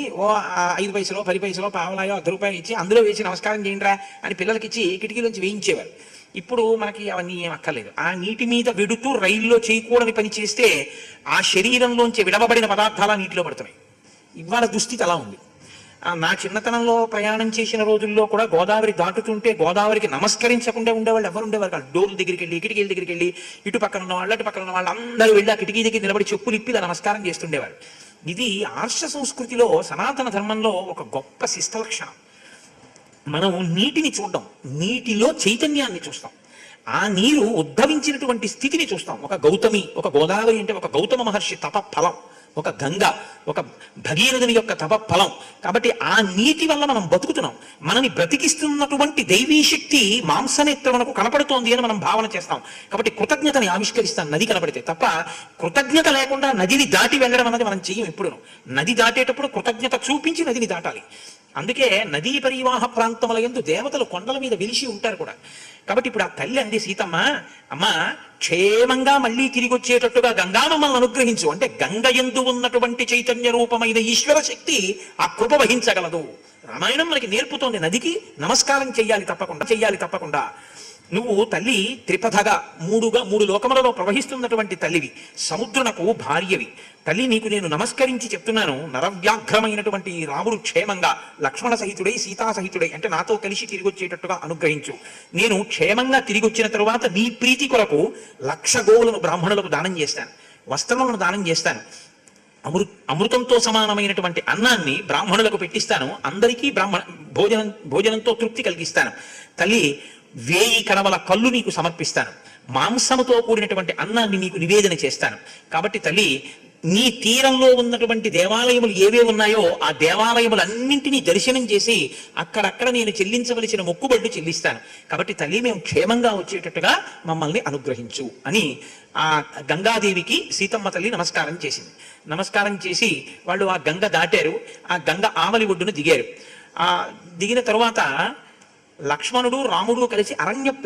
5 పైసలో 10 పైసలో పావలాయో ₹1 ఇచ్చి అందులో వేసి నమస్కారం చేయండిరా అని పిల్లలకి ఇచ్చి కిటికీలోంచి వేయించేవారు. ఇప్పుడు మనకి అవన్నీ ఏం అక్కర్లేదు. ఆ నీటి మీద విడుతూ రైల్లో చేయకూడని పని చేస్తే ఆ శరీరంలోంచి విడవబడిన పదార్థాలు నీటిలో పడుతున్నాయి. ఇవాళ దుస్థితి అలా ఉంది. నా చిన్నతనంలో ప్రయాణం చేసిన రోజుల్లో కూడా గోదావరి దాటుతుంటే గోదావరికి నమస్కరించకుండా ఉండేవాళ్ళు ఎవరు ఉండేవారు కాదు. డోర్ల దగ్గరికి వెళ్ళి, కిటికీల దగ్గరికి వెళ్ళి, ఇటు పక్కన ఉన్న వాళ్ళు అటు పక్కన ఉన్న వాళ్ళు అందరూ వెళ్ళి ఆ కిటికీ దగ్గర నిలబడి చెప్పులు ఇప్పి నమస్కారం చేస్తుండేవారు. ఇది ఆర్ష సంస్కృతిలో, సనాతన ధర్మంలో ఒక గొప్ప శిష్టలక్షణం. మనం నీటిని చూడడం, నీటిలో చైతన్యాన్ని చూస్తాం, ఆ నీరు ఉద్భవించినటువంటి స్థితిని చూస్తాం. ఒక గౌతమి, ఒక గోదావరి అంటే ఒక గౌతమ మహర్షి తప ఫలం, ఒక గంగ, ఒక భగీరథుని యొక్క తప ఫలం. కాబట్టి ఆ నీటి వల్ల మనం బతుకుతున్నాం. మనని బ్రతికిస్తున్నటువంటి దైవీ శక్తి మాంసనేత్రమునకు కనపడుతోంది అని మనం భావన చేస్తాం. కాబట్టి కృతజ్ఞతని ఆవిష్కరిస్తాం నది కనపడితే. తప్ప కృతజ్ఞత లేకుండా నదిని దాటి వెళ్ళడం అన్నది మనం చెయ్యం. ఎప్పుడు నది దాటేటప్పుడు కృతజ్ఞత చూపించి నదిని దాటాలి. అందుకే నదీ పరివాహ ప్రాంతముల యందు దేవతలు కొండల మీద వెలిసి ఉంటారు కూడా. కాబట్టి ఇప్పుడు ఆ తల్లి అంది సీతమ్మ, అమ్మ క్షేమంగా మళ్ళీ తిరిగి వచ్చేటట్టుగా గంగా మమ్మల్ని అనుగ్రహించు అంటే గంగ యందు ఉన్నటువంటి చైతన్య రూపమైన ఈశ్వర శక్తి ఆ కృప వహించగలదు. రామాయణం మనకి నేర్పుతోంది. నదికి నమస్కారం చెయ్యాలి తప్పకుండా. నువ్వు తల్లి త్రిపథగా మూడు లోకములలో ప్రవహిస్తున్నటువంటి తల్లివి, సముద్రునకు భార్యవి. తల్లి నీకు నేను నమస్కరించి చెప్తున్నాను, నరవ్యాఘ్రమైనటువంటి రాముడు క్షేమంగా లక్ష్మణ సహితుడై సీతా సహితుడై అంటే నాతో కలిసి తిరిగి వచ్చేటట్టుగా అనుగ్రహించు. నేను క్షేమంగా తిరిగి వచ్చిన తరువాత నీ ప్రీతి కొరకు 1,00,000 గోవులను బ్రాహ్మణులకు దానం చేస్తాను, వస్త్రములను దానం చేస్తాను, అమృతంతో సమానమైనటువంటి అన్నాన్ని బ్రాహ్మణులకు పెట్టిస్తాను, అందరికీ భోజనంతో తృప్తి కలిగిస్తాను. తల్లి 1000 కడవల కళ్ళు నీకు సమర్పిస్తాను, మాంసముతో కూడినటువంటి అన్నాన్ని నీకు నివేదన చేస్తాను. కాబట్టి తల్లి, నీ తీరంలో ఉన్నటువంటి దేవాలయములు ఏవే ఉన్నాయో ఆ దేవాలయములన్నింటినీ దర్శనం చేసి అక్కడక్కడ నేను చెల్లించవలసిన మొక్కుబడులు చెల్లిస్తాను. కాబట్టి తల్లి, మేము క్షేమంగా వచ్చేటట్టుగా మమ్మల్ని అనుగ్రహించు అని ఆ గంగాదేవికి సీతమ్మ తల్లి నమస్కారం చేసింది. నమస్కారం చేసి వాళ్ళు ఆ గంగ దాటారు. ఆ గంగ ఆవలి ఒడ్డున దిగారు. దిగిన తరువాత లక్ష్మణుడు రాముడు కలిసి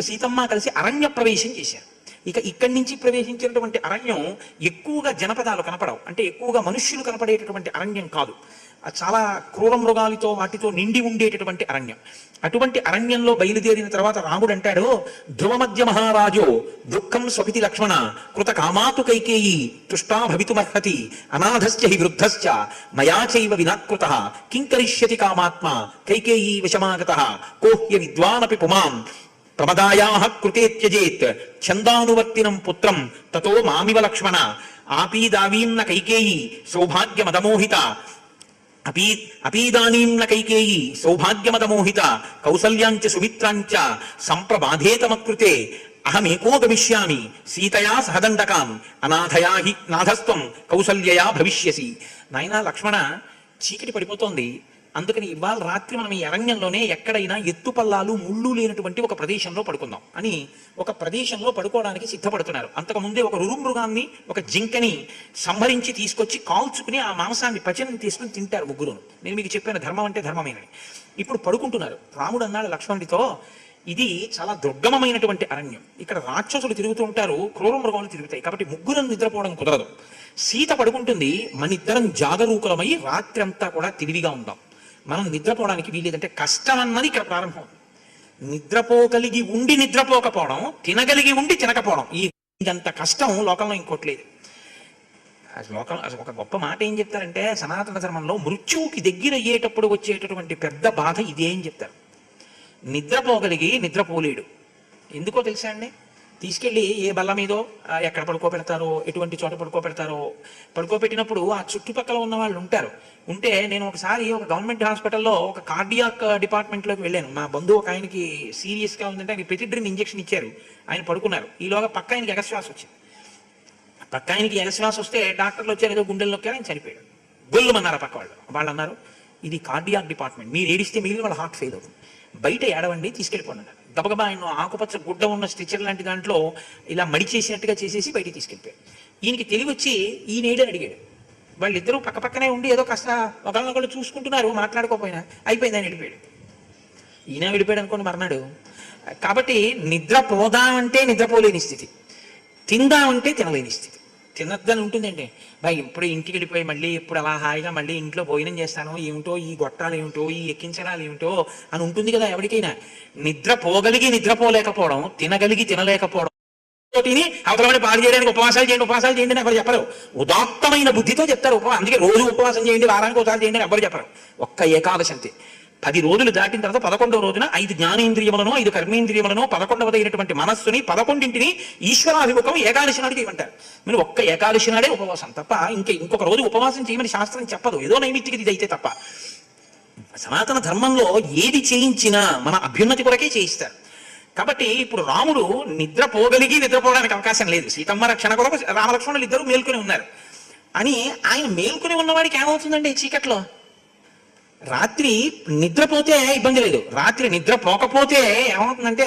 సీతమ్మ కలిసి అరణ్య ప్రవేశం చేశారు. ఇక ఇక్కడి నుంచి ప్రవేశించినటువంటి అరణ్యం ఎక్కువగా జనపదాలు కనపడవు, అంటే ఎక్కువగా మనుష్యులు కనపడేటటువంటి అరణ్యం కాదు. చాలా క్రూర మృగాలతో వాటితో నిండి ఉండేటటువంటి అరణ్యం. అటువంటి అరణ్యంలో బయలుదేరిన తర్వాత రాముడు అంటాడు, ధ్రువ మధ్య మహారాజో దుఃఖం స్వపితి లక్ష్మణ కృత కామాతు కైకేయి తుష్టా భవితుమర్హతి అనాథశ్చ హి వృద్ధశ్చ మయా చైవ వినాకృత కిం కరిష్యతి కామాత్మ కైకేయీ వశమాగత కోహ్య విద్వానపి పుమాం ప్రమదాయాః కృతే త్యజేత్ ఛందానువర్తినం పుత్రం తతో మామివ లక్ష్మణ ఆపీదావీన్న కైకేయీ సౌభాగ్యమదమోహిత అపీదానీంన కైకేయీ సౌభాగ్యమదమోహిత కౌసల్యాంచ సుమిత్రాంచ సంప్రబాధేతమకృతే అహమేకో గమిష్యామి సీతయా సహదండకాం అనాథయా హి నాథస్త్వం కౌసల్యయా భవిష్యసి. నాయనా లక్ష్మణ, చీకటి పడిపోతోంది, అందుకని ఇవాళ రాత్రి మనం ఈ అరణ్యంలోనే ఎక్కడైనా ఎత్తుపల్లాలు ముళ్ళు లేనటువంటి ఒక ప్రదేశంలో పడుకుందాం అని ఒక ప్రదేశంలో పడుకోవడానికి సిద్ధపడుతున్నారు. అంతకుముందే ఒక రురుమృగాన్ని, ఒక జింకని సంహరించి తీసుకొచ్చి కాల్చుకుని ఆ మాంసాన్ని పచనం తీసుకుని తింటారు ముగ్గురు. నేను మీకు చెప్పాను ధర్మం అంటే ధర్మమేనని. ఇప్పుడు పడుకుంటున్నారు. రాముడు అన్నాడు లక్ష్మణుడితో, ఇది చాలా దుర్గమమైనటువంటి అరణ్యం, ఇక్కడ రాక్షసులు తిరుగుతూ ఉంటారు, క్రూర మృగాలు తిరుగుతాయి, కాబట్టి ముగ్గురం నిద్రపోవడం కుదరదు. సీత పడుకుంటుంది, మన ఇద్దరం జాగరూకులమై రాత్రి అంతా కూడా తెలివిగా ఉందాం. మనం నిద్రపోవడానికి వీలేదంటే కష్టం అన్నది ఇక్కడ ప్రారంభం. నిద్రపోగలిగి ఉండి నిద్రపోకపోవడం, తినగలిగి ఉండి తినకపోవడం, ఇదంత కష్టం లోకంలో ఇంకోట్లేదు. లోకం ఒక గొప్ప మాట ఏం చెప్తారంటే, సనాతన ధర్మంలో మృత్యువుకి దగ్గర అయ్యేటప్పుడు వచ్చేటటువంటి పెద్ద బాధ ఇదే అని చెప్తారు. నిద్రపోగలిగి నిద్రపోలేడు. ఎందుకో తెలుసా అండి? తీసుకెళ్ళి ఏ బల్ల మీదో ఎక్కడ పడుకోబెడతారో, ఎటువంటి చోట పడుకోబెడతారో, పడుకోబెట్టినప్పుడు ఆ చుట్టుపక్కల ఉన్న వాళ్ళు ఉంటారు. ఉంటే నేను ఒకసారి ఒక గవర్నమెంట్ హాస్పిటల్లో ఒక కార్డియాక్ డిపార్ట్మెంట్లోకి వెళ్ళాను. మా బంధువు ఒక ఆయనకి సీరియస్గా ఉందంటే ఆయన పెటిడ్రిన్ ఇంజెక్షన్ ఇచ్చారు, ఆయన పడుకున్నారు. ఈలోగా పక్క ఆయనకి ఎగశ్వాస వచ్చింది. పక్క ఆయనకి ఎగశ్వాస వస్తే డాక్టర్లు వచ్చారు, ఏదో గుండెల్లో నొక్కారు, ఆయన చనిపోయాడు. గొల్లుమన్నారు పక్క వాళ్ళు అన్నారు, ఇది కార్డియాక్ డిపార్ట్మెంట్, మీరు ఏడిస్తే మిగిలిన వాళ్ళ హార్ట్ ఫెయిల్ అవుతుంది, బయట ఏడవండి, తీసుకెళ్ళిపోండి. గబగబా ఆయన ఆకుపచ్చ గుడ్డ ఉన్న స్ట్రెచర్ లాంటి దాంట్లో ఇలా మడి చేసినట్టుగా చేసేసి బయటికి తీసుకెళ్ళిపోయాడు. ఈయనకి తెలివి వచ్చి ఈయన ఏడని అడిగాడు. వాళ్ళిద్దరూ పక్క పక్కనే ఉండి ఏదో కాస్త ఒకళ్ళనొకళ్ళు చూసుకుంటున్నారు, మాట్లాడుకోపోయినా అయిపోయింది, ఆయన వెళ్ళిపోయాడు. ఈయన వెళ్ళిపోయాడు అనుకోండి మర్నాడు. కాబట్టి నిద్రపోదామంటే నిద్రపోలేని స్థితి, తిందామంటే తినలేని స్థితి. తినద్దని ఉంటుందండి, బాయ్ ఇప్పుడు ఇంటికి వెళ్ళిపోయి మళ్ళీ ఇప్పుడు అలా హాయిగా మళ్ళీ ఇంట్లో భోజనం చేస్తాను, ఏమిటో ఈ గొట్టాలు ఏమిటో, ఈ ఎక్కించడాలు ఏమిటో అని ఉంటుంది కదా ఎవరికైనా. నిద్రపోగలిగి నిద్రపోలేకపోవడం, తినగలిగి తినలేకపోవడం, అవతలని పాడు చేయడానికి ఉపవాసాలు చేయండి అని ఎవరు చెప్పరు. ఉదాత్తమైన బుద్ధితో చెప్తారు ఉపవాసం. అందుకే రోజు ఉపవాసం చేయండి, వారానికి ఒకసారి చేయండి అని ఎవరు చెప్పరు. ఒక్క ఏకాదశి అంతే. 10 రోజులు దాటిన తర్వాత 11వ రోజున 5 జ్ఞానేంద్రియములను, 5 కర్మేంద్రియములను, 11వదైనటువంటి మనస్సుని, 11ంటిని ఈశ్వరాభిముఖం ఏకాదశి నాడు చేయమంటారు. మీరు ఒక్క ఏకాదశి నాడే ఉపవాసం తప్ప ఇంకొక రోజు ఉపవాసం చేయమని శాస్త్రం చెప్పదు, ఏదో నైమిత్తికి ఇది అయితే తప్ప. సనాతన ధర్మంలో ఏది చేయించినా మన అభ్యున్నతి కొరకే చేయిస్తారు. కాబట్టి ఇప్పుడు రాముడు నిద్రపోగలిగి నిద్రపోవడానికి అవకాశం లేదు, సీతమ్మ రక్షణ కొరకు రామలక్ష్మణులు ఇద్దరు మేల్కొని ఉన్నారు అని. ఆయన మేల్కొని ఉన్నవాడికి ఏమవుతుందండి చీకట్లో? రాత్రి నిద్రపోతే ఇబ్బంది లేదు, రాత్రి నిద్రపోకపోతే ఏమవుతుందంటే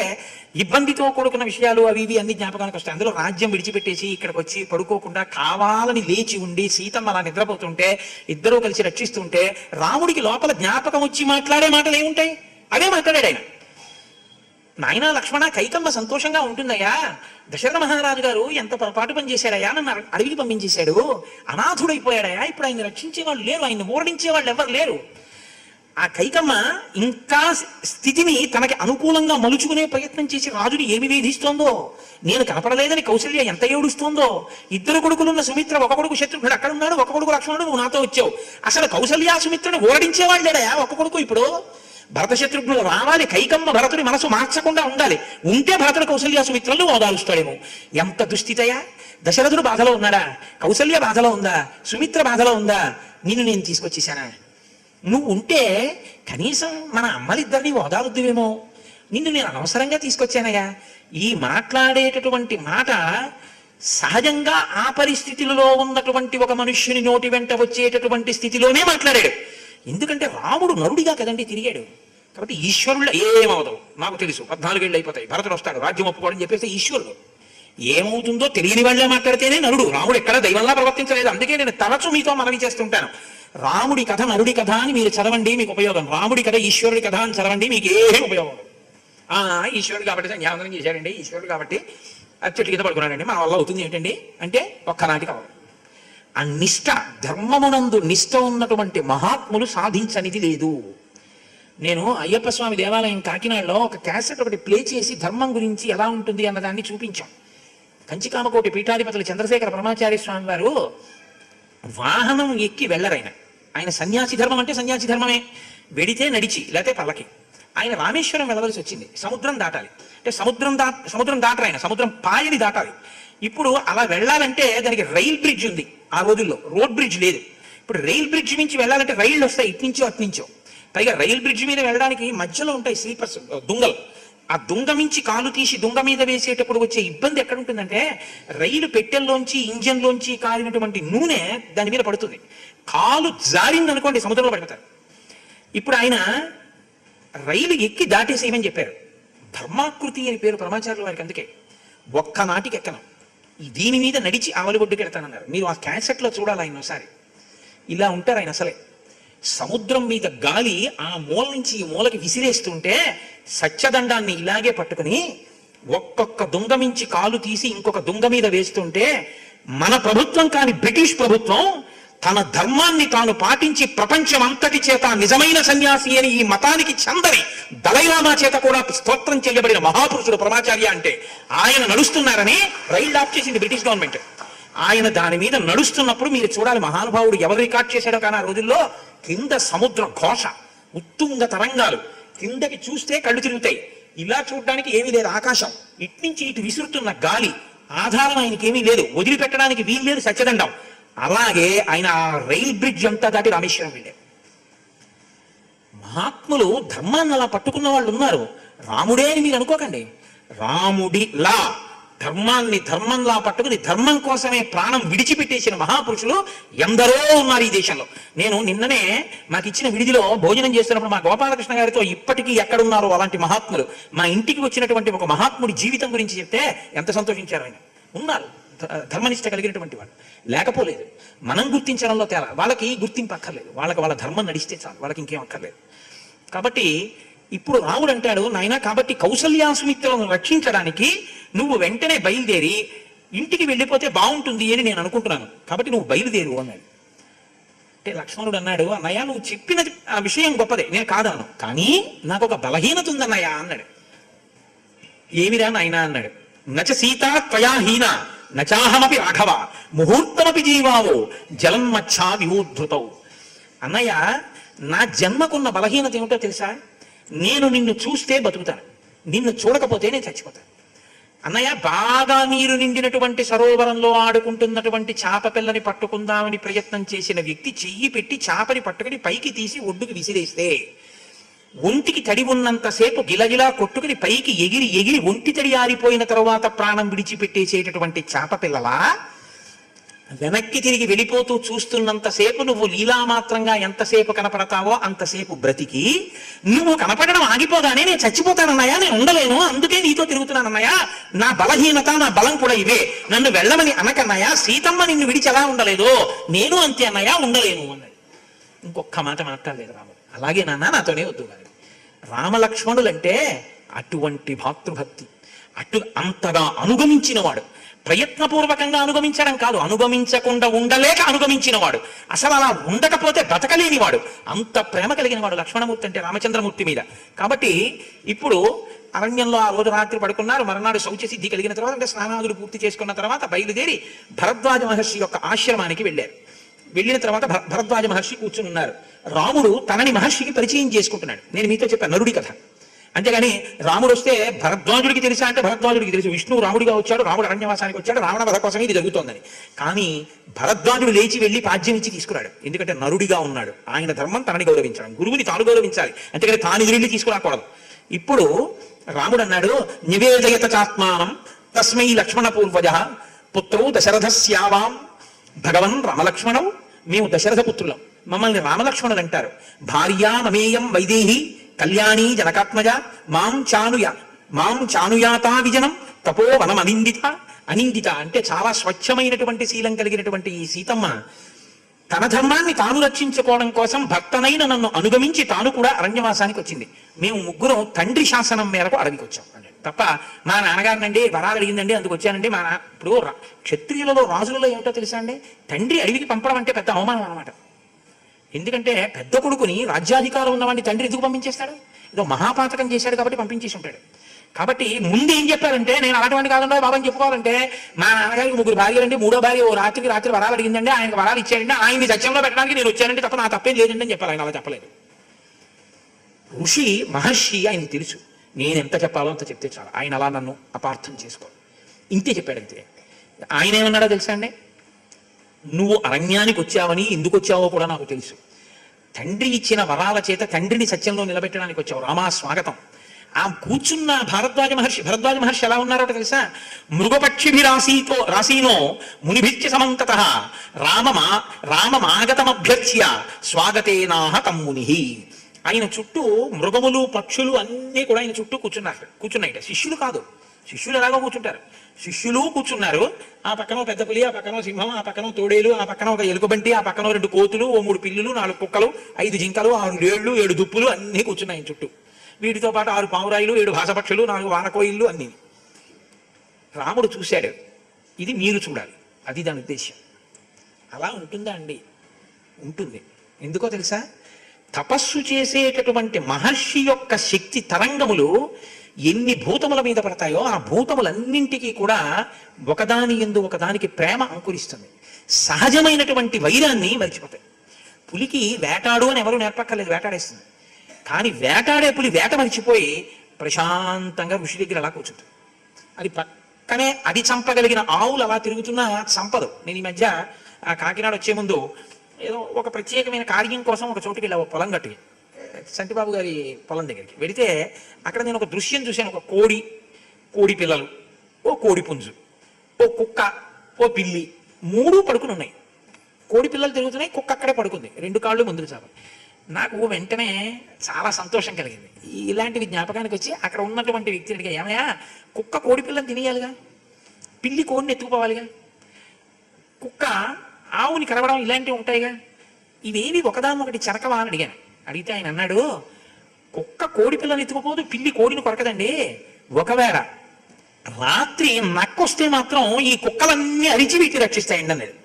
ఇబ్బందితో కూడుకున్న విషయాలు అవి ఇవి అన్ని జ్ఞాపకానికి వస్తాయి. అందులో రాజ్యం విడిచిపెట్టేసి ఇక్కడికి వచ్చి పడుకోకుండా కావాలని లేచి ఉండి సీతమ్మ అలా నిద్రపోతుంటే, ఇద్దరూ కలిసి రక్షిస్తుంటే, రాముడికి లోపల జ్ఞాపకం వచ్చి మాట్లాడే మాటలు ఏముంటాయి? అవే మాట్లాడాడు ఆయన. నాయనా లక్ష్మణ, కైకమ్మ సంతోషంగా ఉంటుందయ్యా, దశరథ మహారాజు గారు ఎంత పొరపాటు పని చేశాడయ్యా, నన్ను అడవికి పంపించేశాడు, అనాథుడైపోయాడయా, ఇప్పుడు ఆయన రక్షించే వాళ్ళు లేరు, ఆయన ఓడించే వాళ్ళు ఎవరు లేరు. ఆ కైకమ్మ ఇంకా స్థితిని తనకి అనుకూలంగా మలుచుకునే ప్రయత్నం చేసి రాజుని ఏమి వేధిస్తోందో, నేను కనపడలేదని కౌసల్య ఎంత ఏడుస్తోందో. 2 కొడుకులున్న సుమిత్ర, ఒక కొడుకు శత్రుఘ్నుడు అక్కడ ఉన్నాడు, ఒక కొడుకు లక్ష్మణుడు, నువ్వు నాతో వచ్చావు. అసలు కౌసల్య సుమిత్రుని ఓడించేవాళ్ళేడయా, ఒక కొడుకు. ఇప్పుడు భరత శత్రుఘ్నులు రావాలి, కైకమ్మ భరతుడి మనసు మార్చకుండా ఉండాలి, ఉంటే భరతుడు కౌసల్య సుమిత్రులను ఓదారుస్తాడేమో. ఎంత దుస్థితయా! దశరథుడు బాధలో ఉన్నాడా? కౌసల్య బాధలో ఉందా? సుమిత్ర బాధలో ఉందా? నిన్ను నేను తీసుకొచ్చేసానా? నువ్వు ఉంటే కనీసం మన అమ్మలిద్దరినీ ఓదారుద్దువేమో, నిన్ను నేను అనవసరంగా తీసుకొచ్చానయ్యా. ఈ మాట్లాడేటటువంటి మాట సహజంగా ఆ పరిస్థితులలో ఉన్నటువంటి ఒక మనుష్యుని నోటి వెంట వచ్చేటటువంటి స్థితిలోనే మాట్లాడాడు. ఎందుకంటే రాముడు నరుడిగా కదండి తిరిగాడు. కాబట్టి ఈశ్వరుడు ఏమవదు నాకు తెలుసు, 14 ఏళ్ళు అయిపోతాయి, భరతుడు వస్తాడు, రాజ్యం ఒప్పుకోవడం చెప్పేస్తే ఈశ్వరుడు ఏమవుతుందో తెలియని వాళ్ళే మాట్లాడితేనే నరుడు. రాముడు ఎక్కడ దైవంలా ప్రవర్తించలేదు. అందుకే నేను తరచు మీతో మనవి చేస్తుంటాను, రాముడి కథ నరుడి కథ అని మీరు చదవండి, మీకు ఉపయోగం. రాముడి కథ ఈశ్వరుడి కథ అని చదవండి, మీకు ఏమీ ఉపయోగం. ఈశ్వరుడు కాబట్టి సంధ్యావందనం చేశాడండి, ఈశ్వరుడు కాబట్టి చెట్టు కింద పడుకున్నాడండి, మన వల్ల అవుతుంది ఏంటండి అంటే ఒక్కనాటికి అవ్వదు. ఆ నిష్ఠ, ధర్మమునందు నిష్ఠ ఉన్నటువంటి మహాత్ములు సాధించనిది లేదు. నేను అయ్యప్ప స్వామి దేవాలయం కాకినాడలో ఒక క్యాసెట్ ఒకటి ప్లే చేసి ధర్మం గురించి ఎలా ఉంటుంది అన్నదాన్ని చూపించాం. కంచికామకోటి పీఠాధిపతులు చంద్రశేఖర పరమాచార్య స్వామి వారు వాహనం ఎక్కి వెళ్ళరైన, ఆయన సన్యాసి ధర్మం అంటే సన్యాసి ధర్మమే, వెడితే నడిచి లేకపోతే పల్లకి. ఆయన రామేశ్వరం వెళ్ళవలసి వచ్చింది, సముద్రం దాటాలి. అంటే సముద్రం దాటరు ఆయన, సముద్రం పాయని దాటాలి. ఇప్పుడు అలా వెళ్ళాలంటే దానికి రైల్ బ్రిడ్జ్ ఉంది ఆ రోజుల్లో, రోడ్ బ్రిడ్జ్ లేదు. ఇప్పుడు రైల్ బ్రిడ్జ్ నుంచి వెళ్ళాలంటే రైళ్లు వస్తాయి ఇటు నుంచో అటు నుంచో. పైగా రైల్ బ్రిడ్జ్ మీద వెళ్ళడానికి మధ్యలో ఉంటాయి స్లీపర్స్, దుంగలు. ఆ దుంగ మించి కాలు తీసి దుంగ మీద వేసేటప్పుడు వచ్చే ఇబ్బంది ఎక్కడ ఉంటుందంటే, రైలు పెట్టెల్లోంచి ఇంజన్లోంచి కారినటువంటి నూనె దాని మీద పడుతుంది. కాలు జారిందనుకోండి సముద్రంలో పడిపోతారు. ఇప్పుడు ఆయన రైలు ఎక్కి దాటేసేయమని చెప్పారు. ధర్మాకృతి అని పేరు పరమాచార్యుల వారికి. అందుకే ఒక్కనాటికి ఎక్కను, దీని మీద నడిచి ఆవలి ఒడ్డుకి వెళ్తానన్నారు. మీరు ఆ క్యాసెట్లో చూడాలి ఆయన ఒకసారి. ఇలా ఉంటారు ఆయన అసలే. సముద్రం మీద గాలి ఆ మూల నుంచి ఈ మూలకి విసిరేస్తుంటే సత్యదండాన్ని ఇలాగే పట్టుకుని ఒక్కొక్క దుంగ మించి కాలు తీసి ఇంకొక దుంగ మీద వేస్తుంటే, మన ప్రభుత్వం కాని బ్రిటిష్ ప్రభుత్వం తన ధర్మాన్ని తాను పాటించి ప్రపంచం అంతటి చేత నిజమైన సన్యాసి అని ఈ మతానికి చందని దలైలామా చేత కూడా స్తోత్రం చేయబడిన మహాపురుషుడు పరమాచార్య అంటే ఆయన నడుస్తున్నారని రైల్ ఆఫ్ చేసింది బ్రిటిష్ గవర్నమెంట్. ఆయన దాని మీద నడుస్తున్నప్పుడు మీరు చూడాలి మహానుభావుడు ఎవరు రికార్డ్ చేశాడో కానీ ఆ రోజుల్లో కింద సముద్ర ఘోష, ఉత్తుంగ తరంగాలు, కిందకి చూస్తే కళ్ళు తిరుగుతాయి. ఇలా చూడడానికి ఏమీ లేదు, ఆకాశం ఇట్నుంచి ఇటు విసురుతున్న గాలి, ఆధారం ఆయనకి ఏమీ లేదు, వదిలిపెట్టడానికి వీలు లేదు సత్యదండం. అలాగే ఆయన రైల్ బ్రిడ్జ్ అంతా దాటి రామేశ్వరం వెళ్ళారు. మహాత్ములు ధర్మాన్ని అలా పట్టుకున్న వాళ్ళు ఉన్నారు. రాముడే అని మీరు అనుకోకండి, రాముడిలా ధర్మాన్ని ధర్మంలా పట్టుకుని ధర్మం కోసమే ప్రాణం విడిచిపెట్టేసిన మహాపురుషులు ఎందరో ఉన్నారు ఈ దేశంలో. నేను నిన్ననే మాకు ఇచ్చిన విడిదిలో భోజనం చేస్తున్నప్పుడు మా గోపాలకృష్ణ గారితో ఇప్పటికీ ఎక్కడున్నారో అలాంటి మహాత్ములు మా ఇంటికి వచ్చినటువంటి ఒక మహాత్ముడి జీవితం గురించి చెప్తే ఎంత సంతోషించారు. ఆయన ఉన్నారు, ధర్మనిష్ట కలిగినటువంటి వాళ్ళు. లేకపోలేదు, మనం గుర్తించడంలో తేడా. వాళ్ళకి గుర్తింపు అక్కర్లేదు, వాళ్ళకి వాళ్ళ ధర్మం నడిస్తే చాలు, వాళ్ళకి ఇంకేం అక్కర్లేదు. కాబట్టి ఇప్పుడు రాముడు అంటాడు, నాయన కాబట్టి కౌసల్యాసుమిత్రులను రక్షించడానికి నువ్వు వెంటనే బయలుదేరి ఇంటికి వెళ్ళిపోతే బాగుంటుంది అని నేను అనుకుంటున్నాను, కాబట్టి నువ్వు బయలుదేరు అన్నాడు. అంటే లక్ష్మణుడు అన్నాడు, అన్నయ్య నువ్వు చెప్పిన ఆ విషయం గొప్పదే, నేను కాదన్నాను, కానీ నాకు ఒక బలహీనత ఉందన్నయ్య అన్నాడు. ఏమిరా నాయన అన్నాడు. నచ సీతా త్వయా హీన నచాహమపి రాఘవ ముహూర్తమపి జీవావో జలన్మచ్చా విమూద్ధృతౌ. అన్నయ్య నా జన్మకున్న బలహీనత ఏమిటో తెలుసా? నేను నిన్ను చూస్తే బతుకుతాను, నిన్ను చూడకపోతే నేను చచ్చిపోతాను. అన్నయ్య బాగా నీరు నిండినటువంటి సరోవరంలో ఆడుకుంటున్నటువంటి చేప పిల్లని పట్టుకుందామని ప్రయత్నం చేసిన వ్యక్తి చెయ్యి పెట్టి చేపని పట్టుకుని పైకి తీసి ఒడ్డుకి విసిరేస్తే ఒంటికి తడి ఉన్నంతసేపు గిలగిలా కొట్టుకుని పైకి ఎగిరి ఎగిరి ఒంటి తడి ఆరిపోయిన తరువాత ప్రాణం విడిచిపెట్టేసేటటువంటి చేప పిల్లలా వెనక్కి తిరిగి వెళ్ళిపోతూ చూస్తున్నంతసేపు నువ్వు లీలామాత్రంగా ఎంతసేపు కనపడతావో అంతసేపు బ్రతికి నువ్వు కనపడడం ఆగిపోగానే నేను చచ్చిపోతానన్నాయా, నేను ఉండలేను, అందుకే నీతో తిరుగుతున్నానన్నాయా, నా బలహీనత నా బలం కూడా ఇవే, నన్ను వెళ్ళమని అనకన్నాయా, సీతమ్మ నిన్ను విడిచి ఎలా ఉండలేదు, నేను అంతే అన్నాయా, ఉండలేను అన్నాడు. ఇంకొక్క మాట మాట్లాడలేదు రాముడు. అలాగే నాన్న నాతోనే వద్దు కానీ. రామలక్ష్మణులంటే అటువంటి భాతృభక్తి, అంతగా అనుగమించిన వాడు, ప్రయత్నపూర్వకంగా అనుగమించడం కాదు, అనుగమించకుండా ఉండలేక అనుగమించిన వాడు, అసలు అలా ఉండకపోతే బతకలేని వాడు, అంత ప్రేమ కలిగిన వాడు లక్ష్మణమూర్తి అంటే రామచంద్రమూర్తి మీద. కాబట్టి ఇప్పుడు అరణ్యంలో ఆ రోజు రాత్రి పడుకున్నారు. మరునాడు శౌచ సిద్ధి కలిగిన తర్వాత అంటే స్నానాదులు పూర్తి చేసుకున్న తర్వాత బయలుదేరి భరద్వాజ మహర్షి యొక్క ఆశ్రమానికి వెళ్ళారు. వెళ్ళిన తర్వాత భరద్వాజ మహర్షి కూర్చుని ఉన్నారు. రాముడు తనని మహర్షికి పరిచయం చేసుకుంటున్నాడు. నేను మీతో చెప్పాను నరుడి కథ, అంతేగాని రాముడు వస్తే భరద్వాజుడికి తెలుసా అంటే భరద్వాజుడికి తెలుసు, విష్ణువు రాముడిగా వచ్చాడు, రాముడు అరణ్యవాసానికి వచ్చాడు, రావణ వధ కోసం ఇది జరుగుతోందని. కానీ భరద్వాజుడు లేచి వెళ్ళి పాద్యం ఇచ్చి తీసుకురాడు, ఎందుకంటే నరుడిగా ఉన్నాడు, ఆయన ధర్మం తనని గౌరవించడం, గురువుని తాను గౌరవించాలి, అంతేగాని తాను ఎదురెళ్ళి తీసుకురాకూడదు. ఇప్పుడు రాముడు అన్నాడు, నివేదయత చాత్మానం తస్మై లక్ష్మణ పూర్వజ పుత్రౌ దశరథస్యావాం భగవన్ రామలక్ష్మణం. మేము దశరథ పుత్రులం, మమ్మల్ని రామలక్ష్మణులు అంటారు. భార్యా మమేయం వైదేహి కళ్యాణీ జనకాత్మజ మాం చానుయాతా విజనం తపో వనం అనిందిత అంటే చాలా స్వచ్ఛమైనటువంటి శీలం కలిగినటువంటి ఈ సీతమ్మ తన ధర్మాన్ని తాను రక్షించుకోవడం కోసం భర్తనైన నన్ను అనుగమించి తాను కూడా అరణ్యవాసానికి వచ్చింది. మేము ముగ్గురం తండ్రి శాసనం మేరకు అడవికి వచ్చాం తప్ప మా నాన్నగారినండి వరాలు అడిగిందండి అందుకు వచ్చానండి. ఇప్పుడు క్షత్రియులలో రాజులలో ఏమిటో తెలుసా అండి, తండ్రి అడవికి పంపడం అంటే పెద్ద అవమానం అనమాట. ఎందుకంటే పెద్ద కొడుకుని రాజ్యాధికారం ఉన్నవాడిని తండ్రి ఎందుకు పంపించేస్తాడు? ఏదో మహాపాతకం చేశాడు కాబట్టి పంపించేసి ఉంటాడు. కాబట్టి ముందు ఏం చెప్పారంటే, నేను అలాంటి కాకుండా బాబాని చెప్పుకోవాలంటే, మా నాన్నగారికి 3 భార్యలండి, 3వ భార్య ఓ రాత్రి వరాలు అడిగిందండి, ఆయనకు వరాలు ఇచ్చాడండి, ఆయన్ని సత్యంలో పెట్టడానికి నేను వచ్చానంటే తప్ప నా తప్పేం లేదండి అని చెప్పాలి. ఆయన అలా చెప్పలేదు. ఋషి మహర్షి ఆయనకి తెలుసు, నేను ఎంత చెప్పాలో అంత చెప్తే చాలు, ఆయన అలా నన్ను అపార్థం చేసుకో, ఇంతే చెప్పాడు అంతే. ఆయన ఏమన్నాడో తెలుసా అండి, నువ్వు అరణ్యానికి వచ్చావని ఎందుకు వచ్చావో కూడా నాకు తెలుసు. తండ్రి ఇచ్చిన వరాల చేత తండ్రిని సత్యంలో నిలబెట్టడానికి వచ్చావు, రామా స్వాగతం. ఆ కూర్చున్న భరద్వాజ మహర్షి ఎలా ఉన్నారో తెలుసా, రాసీనో మునిభిత్య సమంతత రామమాగతమభ్యర్చ్య స్వాగతేనాహ తమ్ముని. ఆయన చుట్టూ మృగములు పక్షులు అన్నీ కూడా ఆయన చుట్టూ కూర్చున్నాయిట. శిష్యులు కాదు, శిష్యులు ఎలాగో కూర్చుంటారు, శిష్యులు కూర్చున్నారు. ఆ పక్కన పెద్ద పులి, ఆ పక్కన సింహం, ఆ పక్కన తోడేలు, ఆ పక్కన ఒక ఎలుకబంటి, ఆ పక్కన 2 కోతులు, 3 పిల్లులు, 4 కుక్కలు, 5 జింకలు, 6 లేళ్లు, 7 దుప్పులు అన్నీ కూర్చున్నాయి ఆయన చుట్టూ. వీటితో పాటు 6 పావురాయిలు, 7 భాషపక్షులు, 4 వానకోయిళ్ళు అన్నీ. రాముడు చూశాడు, ఇది మీరు చూడాలి, అది దాని ఉద్దేశం. అలా ఉంటుందా అండి? ఉంటుంది. ఎందుకో తెలుసా, తపస్సు చేసేటటువంటి మహర్షి యొక్క శక్తి తరంగములు ఎన్ని భూతముల మీద పడతాయో ఆ భూతములన్నింటికీ కూడా ఒకదాని యందు ఒకదానికి ప్రేమ అంకురిస్తుంది. సహజమైనటువంటి వైరాన్ని మర్చిపోతాయి. పులికి వేటాడు అని ఎవరు నేర్పక్కర్లేదు, వేటాడేస్తుంది. కానీ వేటాడే పులి వేట మర్చిపోయి ప్రశాంతంగా ఋషి దగ్గర అలా కూర్చుంటుంది. అది పక్కనే అది చంపగలిగిన ఆవులు అలా తిరుగుతున్నా చంపదు. నేను ఈ మధ్య ఆ కాకినాడ వచ్చే ముందు ఏదో ఒక ప్రత్యేకమైన కార్యం కోసం ఒక చోటుకి వెళ్ళా, పొలం గట్టుకి, సంటిబాబు గారి పొలం దగ్గరికి వెళితే అక్కడ నేను ఒక దృశ్యం చూశాను. ఒక కోడి పిల్లలు, ఓ కోడి పుంజు, ఓ కుక్క, ఓ పిల్లి, 3 పడుకుని ఉన్నాయి. కోడి పిల్లలు తిరుగుతున్నాయి, కుక్క అక్కడే పడుకుంది, 2 కాళ్ళు ముందుకు చాప. నాకు వెంటనే చాలా సంతోషం కలిగింది. ఇలాంటివి జ్ఞాపకానికి వచ్చి అక్కడ ఉన్నటువంటి వ్యక్తి అడిగా, ఏమయ్యా కుక్క కోడి పిల్లని తినేయాలిగా, పిల్లి కోడిని ఎత్తుకుపోవాలిగా, కుక్క ఆవుని కరవడం ఇలాంటివి ఉంటాయిగా, ఇవేవి ఒకదానొకటి చెరకవా అని అడిగాను. అడిగితే ఆయన అన్నాడు, కుక్క కోడి పిల్లని ఎత్తుకుపోదు, పిల్లి కోడిని కొరకదండి. ఒకవేళ రాత్రి నక్కొస్తే మాత్రం ఈ కుక్కలన్నీ అరిచి వీటిని రక్షిస్తాయండి అన్నాడు.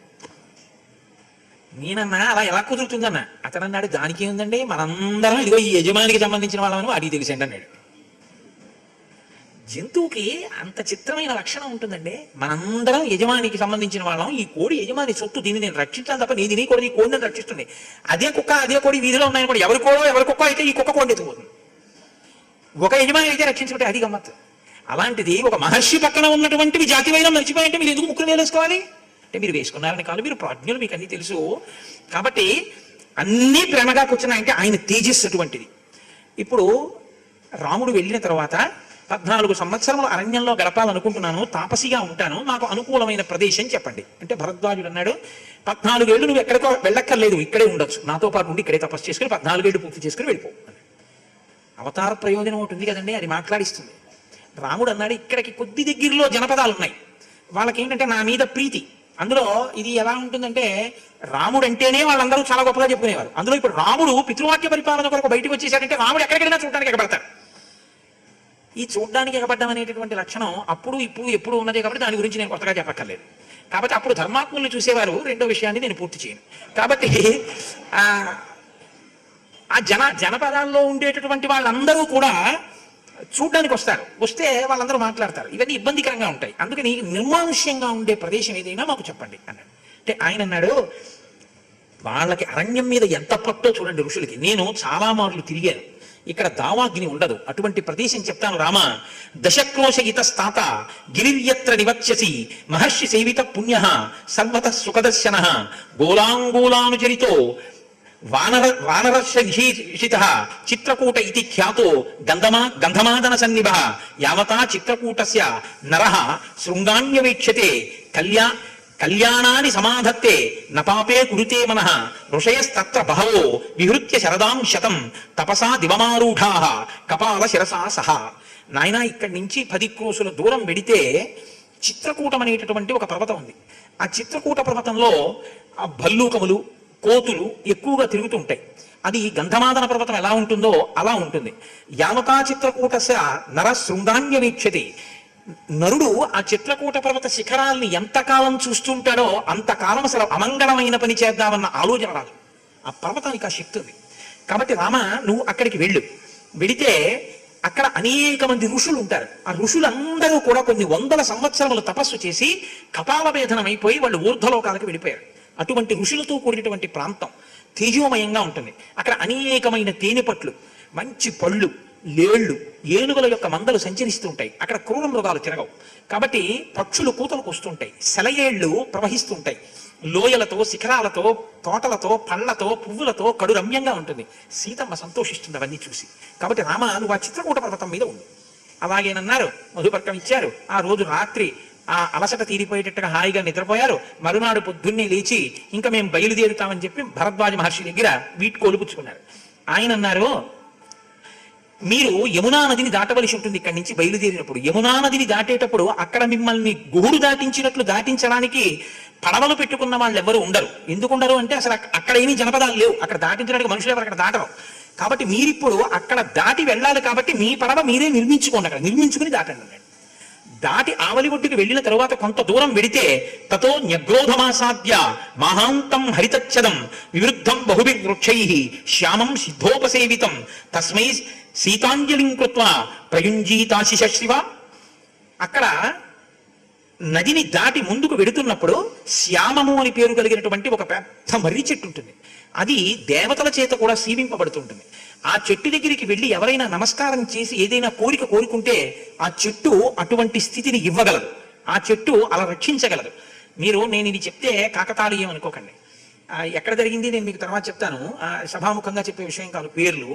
నేనన్నా అలా ఎలా కుదురుతుందన్నా. అతను అన్నాడు, దానికి ఏముందండి, మనందరం ఇదిగో ఈ యజమానికి సంబంధించిన వాళ్ళని అడిగి తెలిసండి అన్నాడు. జంతువుకి అంత చిత్రమైన లక్షణం ఉంటుందండి. మనందరం యజమానికి సంబంధించిన వాళ్ళం, ఈ కోడి యజమాని సొత్తు, దీన్ని నేను రక్షించాలి తప్ప నేను తినకూడదు, ఈ కోడిని రక్షిస్తుంది. అదే కుక్క అదే కోడి వీధిలో ఉన్నాయని కూడా ఎవరి కోడో ఎవరి కుక్క అయితే ఈ కుక్క కోడి ఎత్తుకుపోతుంది. ఒక యజమాని అయితే రక్షించుకుంటే అది గమ్మత్తు. అలాంటిది ఒక మహర్షి పక్కన ఉన్నటువంటివి జాతి వైరం మర్చిపోయంటే మీరు ఎందుకు ముక్కులు వేసుకోవాలి అంటే, మీరు వేసుకున్నారని కాదు, మీరు ప్రాజ్ఞులు, మీకు అన్నీ తెలుసు. కాబట్టి అన్నీ ప్రేమగా కూర్చున్నాయంటే ఆయన తేజస్సు అటువంటిది. ఇప్పుడు రాముడు వెళ్ళిన తర్వాత 14 సంవత్సరములు అరణ్యంలో గడపాలనుకుంటున్నాను, తాపసిగా ఉంటాను, నాకు అనుకూలమైన ప్రదేశం చెప్పండి అంటే భరద్వాజుడు అన్నాడు, 14 ఏళ్ళు నువ్వు ఎక్కడికో వెళ్ళక్కర్లేదు, ఇక్కడే ఉండొచ్చు, నాతో పాటు ఉండి ఇక్కడే తపస్సు చేసుకుని 14 ఏళ్ళు పూర్తి చేసుకుని వెళ్ళిపో. అవతార ప్రయోజనం ఒకటి ఉంది కదండి, అది మాట్లాడిస్తుంది. రాముడు అన్నాడు, ఇక్కడికి కొద్ది దగ్గరలో జనపదాలు ఉన్నాయి, వాళ్ళకి ఏంటంటే నా మీద ప్రీతి. అందులో ఇది ఎలా ఉంటుందంటే, రాముడు అంటేనే వాళ్ళందరూ చాలా గొప్పగా చెప్పుకునేవారు. అందులో ఇప్పుడు రాముడు పితృవాక్య పరిపాలన కొరకు బయటకు వచ్చేసాడంటే రాముడు ఎక్కడికైనా చూడడానికి ఎగబడతాడు. ఈ చూడ్డానికి ఎగబడ్డం అనేటటువంటి లక్షణం అప్పుడు ఇప్పుడు ఎప్పుడు ఉన్నదే కాబట్టి దాని గురించి నేను కొత్తగా చెప్పక్కర్లేదు. కాబట్టి అప్పుడు ధర్మాత్ముల్ని చూసేవారు. రెండో విషయాన్ని నేను పూర్తి చేయను. కాబట్టి ఆ జనపదాల్లో ఉండేటటువంటి వాళ్ళందరూ కూడా చూడ్డానికి వస్తారు. వస్తే వాళ్ళందరూ మాట్లాడతారు. ఇవన్నీ ఇబ్బందికరంగా ఉంటాయి. అందుకని నిర్మానుష్యంగా ఉండే ప్రదేశం ఏదైనా మాకు చెప్పండి అన్నాడు. అంటే ఆయన అన్నాడు, వాళ్ళకి అరణ్యం మీద ఎంత పట్టో చూడండి ఋషులకి. నేను చాలా మార్లు తిరిగాను, ఇక్కడ దావాగ్ని ఉండదు, అటువంటి ప్రదేశం చెప్తాను రామ. దశక్రోశయిత స్థాత గిరివ్యత్ర నివత్స్యసి మహర్షి సేవిత పుణ్య సర్వత సుఖదర్శన గోలాంగోలానుచరితో వానరస్య విశేషిత చిత్రకూట ఇది ఖ్యాతో గంధమాదన సన్నిభ యావతా చిత్రకూటస్య నరః శృంగాన్యవేక్ష్యతే కళ్యాణాన్ని సమాధత్తే నపాపే కురుతే మనః ఋషయస్తత్ర బహవో విహృత్య శరదాం శతం తపసా దివమారూఢాః కపాల శిరసా సహా. నాయన ఇక్కడి నుంచి 10 క్రోసుల దూరం వెడితే చిత్రకూటం అనేటటువంటి ఒక పర్వతం ఉంది. ఆ చిత్రకూట పర్వతంలో ఆ భల్లూకములు కోతులు ఎక్కువగా తిరుగుతుంటాయి. అది గంధమాదన పర్వతం ఎలా ఉంటుందో అలా ఉంటుంది. యావతా చిత్రకూటస్య నర శృంగాన్య వీక్షతి. నరుడు ఆ చిత్రకూట పర్వత శిఖరాల్ని ఎంతకాలం చూస్తుంటాడో అంతకాలం అసలు అమంగళమైన పని చేద్దామన్న ఆలోచన రాదు. ఆ పర్వతానికి ఆ శక్తి ఉంది. కాబట్టి రామ నువ్వు అక్కడికి వెళితే అక్కడ అనేక మంది ఋషులు ఉంటారు. ఆ ఋషులందరూ కూడా కొన్ని 100 సంవత్సరములు తపస్సు చేసి కపాలభేదనం అయిపోయి వాళ్ళు ఊర్ధ్వలోకాలకు వెళ్ళిపోయారు. అటువంటి ఋషులతో కూడినటువంటి ప్రాంతం తేజోమయంగా ఉంటుంది. అక్కడ అనేకమైన తేనెపట్లు, మంచి పళ్ళు, లేళ్ళు, ఏనుగుల యొక్క మందలు సంచరిస్తూ ఉంటాయి. అక్కడ క్రూర మృగాలు తిరగవు కాబట్టి పక్షులు కూతలకు వస్తుంటాయి. సెలయేళ్లు ప్రవహిస్తుంటాయి. లోయలతో, శిఖరాలతో, తోటలతో, పళ్ళతో, పువ్వులతో కడు రమ్యంగా ఉంటుంది. సీతమ్మ సంతోషిస్తుంది అవన్నీ చూసి. కాబట్టి రామ నువ్వు ఆ చిత్రకూట పర్వతం మీద ఉండు. అలాగేనన్నారు. మధుపర్కం ఇచ్చారు. ఆ రోజు రాత్రి ఆ అలసట తీరిపోయేటట్టుగా హాయిగా నిద్రపోయారు. మరునాడు పొద్దున్నే లేచి ఇంకా మేము బయలుదేరుతామని చెప్పి భరద్వాజ మహర్షి దగ్గర వీడ్కోలు పుచ్చుకున్నారు. ఆయన అన్నారు, మీరు యమునా నదిని దాటవలసి ఉంటుంది ఇక్కడి నుంచి బయలుదేరినప్పుడు. యమునా నదిని దాటేటప్పుడు అక్కడ మిమ్మల్ని గుహుడు దాటించినట్లు దాటించడానికి పడవలు పెట్టుకున్న వాళ్ళు ఎవరు ఉండరు. ఎందుకు ఉండరు అంటే అసలు అక్కడ ఏమీ జనపదాలు లేవు. అక్కడ దాటించడానికి మనుషులు ఎవరు అక్కడ దాటరు. కాబట్టి మీరిప్పుడు అక్కడ దాటి వెళ్ళాలి. కాబట్టి మీ పడవ మీరే నిర్మించుకోండి. అక్కడ నిర్మించుకుని దాటండి అన్నాడు. దాటి ఆవలి ఒడ్డుకి వెళ్ళిన తరువాత కొంత దూరం వెడితే తతో న్యగ్రోధమాసాద్య మహాంతం హరితచ్చదం వివృద్ధం బహుభి వృక్షై శ్యామం సిద్ధోపసేవితం తస్మై సీతాంజలిం కృత్వా ప్రయుంజీతాశిష శివ. అక్కడ నదిని దాటి ముందుకు వెడుతున్నప్పుడు శ్యామము అని పేరు కలిగినటువంటి ఒక పెద్ద మర్రి చెట్టు ఉంటుంది. అది దేవతల చేత కూడా సేవింపబడుతుంటుంది. ఆ చెట్టు దగ్గరికి వెళ్ళి ఎవరైనా నమస్కారం చేసి ఏదైనా కోరిక కోరుకుంటే ఆ చెట్టు అటువంటి స్థితిని ఇవ్వగలదు. ఆ చెట్టు అలా రక్షించగలదు. నేను ఇది చెప్తే కాకతాళీయం అనుకోకండి. ఎక్కడ జరిగింది నేను మీకు తర్వాత చెప్తాను. సభాముఖంగా చెప్పే విషయం కాదు. పేర్లు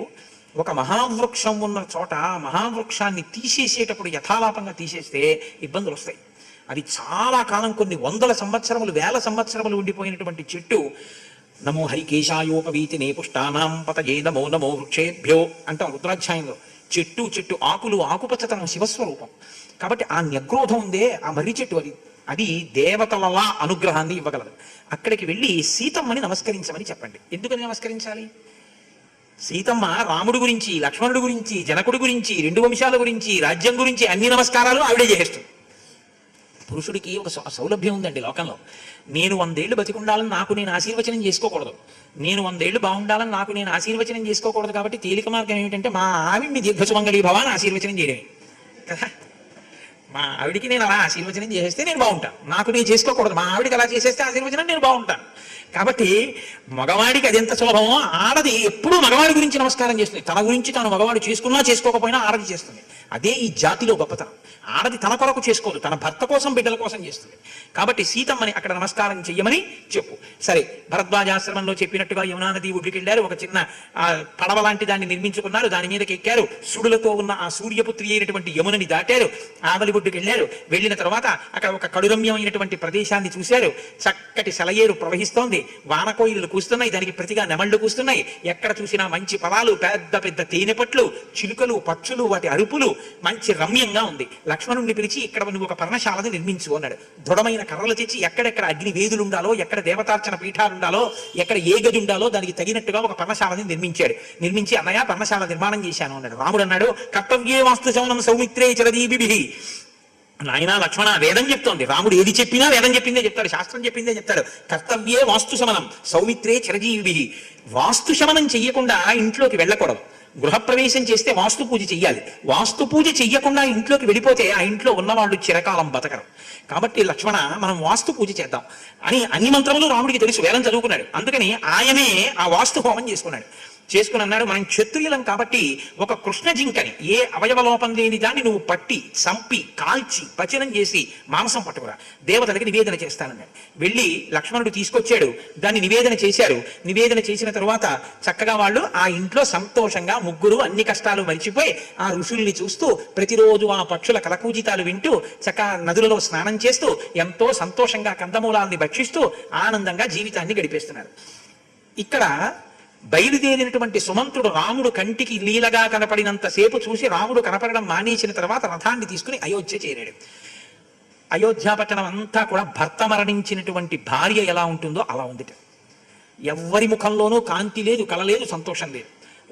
ఒక మహావృక్షం ఉన్న చోట మహావృక్షాన్ని తీసేసేటప్పుడు యథాలాపంగా తీసేస్తే ఇబ్బందులు వస్తాయి. అది చాలా కాలం, కొన్ని వందల సంవత్సరములు, వేల సంవత్సరములు ఉండిపోయినటువంటి చెట్టు. నమో హరికేశాయోపవీతినే పుష్టానాం పతయే నమో నమో వృక్షేభ్యో అంటాం రుద్రాధ్యాయంలో. చెట్టు ఆకులు, ఆకుపచ్చతనం శివస్వరూపం. కాబట్టి ఆ న్యగ్రోధం ఉందే, ఆ మర్రి చెట్టు అది దేవతలలా అనుగ్రహాన్ని ఇవ్వగలదు. అక్కడికి వెళ్ళి సీతమ్మని నమస్కరించమని చెప్పండి. ఎందుకని నమస్కరించాలి? సీతమ్మ రాముడి గురించి, లక్ష్మణుడి గురించి, జనకుడి గురించి, 2 వంశాల గురించి, రాజ్యం గురించి అన్ని నమస్కారాలు ఆవిడే చేస్తుంది. పురుషుడికి ఒక సౌలభ్యం ఉందండి లోకంలో. నేను 100 ఏళ్ళు బతికుండాలని నాకు నేను ఆశీర్వచనం చేసుకోకూడదు. నేను 100 ఏళ్ళు బాగుండాలని నాకు నేను ఆశీర్వచనం చేసుకోకూడదు. కాబట్టి తేలిక మార్గం ఏమిటంటే మా ఆవిడ్ని దీర్ఘసుమంగళీ భవాన్ని ఆశీర్వచనం చేయడమే కదా. మా ఆవిడికి నేను అలా ఆశీర్వచనం చేసేస్తే నేను బాగుంటాను. నాకు నేను చేసుకోకూడదు. మా ఆవిడికి అలా చేసేస్తే ఆశీర్వచనం నేను బాగుంటాను. కాబట్టి మగవాడికి అది ఎంత సులభమో, ఆడది ఎప్పుడూ మగవాడి గురించి నమస్కారం చేస్తుంది. తన గురించి తాను మగవాడు చేసుకున్నా చేసుకోకపోయినా ఆడది చేస్తుంది. అదే ఈ జాతిలో గొప్పతనం. ఆడది తన కొరకు చేసుకోదు, తన భర్త కోసం, బిడ్డల కోసం చేస్తుంది. కాబట్టి సీతమ్మని అక్కడ నమస్కారం చెయ్యమని చెప్పు. సరే, భరద్వాజాశ్రమంలో చెప్పినట్టుగా యమునా నది ఒడ్డుకి వెళ్ళారు. ఒక చిన్న పడవ లాంటి దాన్ని నిర్మించుకున్నారు. దాని మీదకి ఎక్కారు. సుడులతో ఉన్న ఆ సూర్యపుత్రి అయినటువంటి యమునని దాటారు. ఆవలి ఒడ్డుకి వెళ్ళారు. వెళ్ళిన తర్వాత అక్కడ ఒక కడురమ్యమైనటువంటి ప్రదేశాన్ని చూశారు. చక్కటి సెలయేరు ప్రవహిస్తోంది. వానకోయిలు కూస్తున్నాయి. దానికి ప్రతిగా నెమళ్ళు కూస్తున్నాయి. ఎక్కడ చూసినా మంచి పొలాలు, పెద్ద పెద్ద తేనెపట్లు, చిలుకలు, పక్షులు, వాటి అరుపులు, మంచి రమ్యంగా ఉంది. లక్ష్మణుడిని పిలిచి ఇక్కడ నువ్వు ఒక పర్ణశాలని నిర్మించు అన్నాడు. దృఢమైన కర్రలు తెచ్చి ఎక్కడెక్కడ అగ్ని వేదులు ఉండాలో, ఎక్కడ దేవతార్చన పీఠాలు ఉండాలో, ఎక్కడ ఏ గది ఉండాలో దానికి తగినట్టుగా ఒక పర్ణశాలని నిర్మించాడు. నిర్మించి అన్నయ్య పర్ణశాల నిర్మాణం చేశాను అన్నాడు. రాముడు అన్నాడు, కర్తవ్యే వాస్తు శవనం సౌమిత్రే చరదీభిః. నాయన లక్ష్మణ, వేదం చెప్తోంది. రాముడు ఏది చెప్పినా వేదం చెప్పిందే చెప్తాడు, శాస్త్రం చెప్పిందే చెప్తాడు. కర్తవ్యే వాస్తు శమనం సౌమిత్రే చిరజీవిభిః. వాస్తు శమనం చెయ్యకుండా ఇంట్లోకి వెళ్ళకూడదు. గృహప్రవేశం చేస్తే వాస్తు పూజ చెయ్యాలి. వాస్తు పూజ చెయ్యకుండా ఇంట్లోకి వెళ్ళిపోతే ఆ ఇంట్లో ఉన్నవాళ్ళు చిరకాలం బతకరు. కాబట్టి లక్ష్మణ, మనం వాస్తు పూజ చేద్దాం అని అన్ని మంత్రములు రాముడికి తెలుసు, వేదం చదువుకున్నాడు. అందుకని ఆయనే ఆ వాస్తు హోమం చేసుకుని అన్నాడు, మనం క్షత్రియులం కాబట్టి ఒక కృష్ణ జింకని, ఏ అవయవలోపం లేని దాన్ని నువ్వు పట్టి, చంపి, కాల్చి, పచనం చేసి మాంసం పట్టుకురా, దేవతలకి నివేదన చేస్తానన్నాడు. వెళ్ళి లక్ష్మణుడు తీసుకొచ్చాడు. దాన్ని నివేదన చేశారు. నివేదన చేసిన తరువాత చక్కగా వాళ్ళు ఆ ఇంట్లో సంతోషంగా ముగ్గురు అన్ని కష్టాలు మరిచిపోయి ఆ ఋషుల్ని చూస్తూ, ప్రతిరోజు ఆ పక్షుల కలకూజితాలు వింటూ, చక్కగా నదులలో స్నానం చేస్తూ, ఎంతో సంతోషంగా కందమూలాల్ని భక్షిస్తూ ఆనందంగా జీవితాన్ని గడిపేస్తున్నారు. ఇక్కడ బయలుదేరినటువంటి సుమంతుడు రాముడు కంటికి లీలగా కనపడినంతసేపు చూసి రాముడు కనపడడం మానేసిన తర్వాత రథాన్ని తీసుకుని అయోధ్య చేరాడు. అయోధ్యాపట్టణం అంతా కూడా భర్త మరణించినటువంటి భార్య ఎలా ఉంటుందో అలా ఉందిట. ఎవ్వరి ముఖంలోనూ కాంతి లేదు, కళ లేదు, సంతోషం లేదు.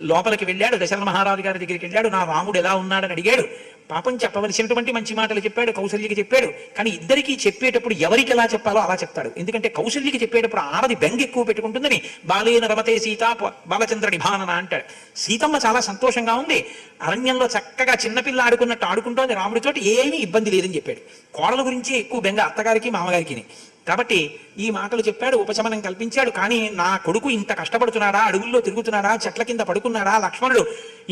లోపలికి వెళ్ళాడు. దశరథ మహారాజు గారి దగ్గరికి వెళ్ళాడు. నా రాముడు ఎలా ఉన్నాడని అడిగాడు. పాపం చెప్పవలసినటువంటి మంచి మాటలు చెప్పాడు. కౌసల్యకి చెప్పాడు. కానీ ఇద్దరికీ చెప్పేటప్పుడు ఎవరికి ఎలా చెప్పాలో అలా చెప్తాడు. ఎందుకంటే కౌసల్యకి చెప్పేటప్పుడు ఆడది బెంగ ఎక్కువ పెట్టుకుంటుందని బాలేన రమతే సీత బాలచంద్ర నిభానన అంటాడు. సీతమ్మ చాలా సంతోషంగా ఉంది. అరణ్యంలో చక్కగా చిన్నపిల్ల ఆడుకున్నట్టు ఆడుకుంటోంది. రాముడితోటి ఏమీ ఇబ్బంది లేదని చెప్పాడు. కోడల గురించి ఎక్కువ బెంగ అత్తగారికి, మామగారికి. కాబట్టి ఈ మాటలు చెప్పాడు, ఉపశమనం కల్పించాడు. కానీ నా కొడుకు ఇంత కష్టపడుతున్నాడా, అడవుల్లో తిరుగుతున్నాడా, చెట్ల కింద పడుకున్నాడా, లక్ష్మణుడు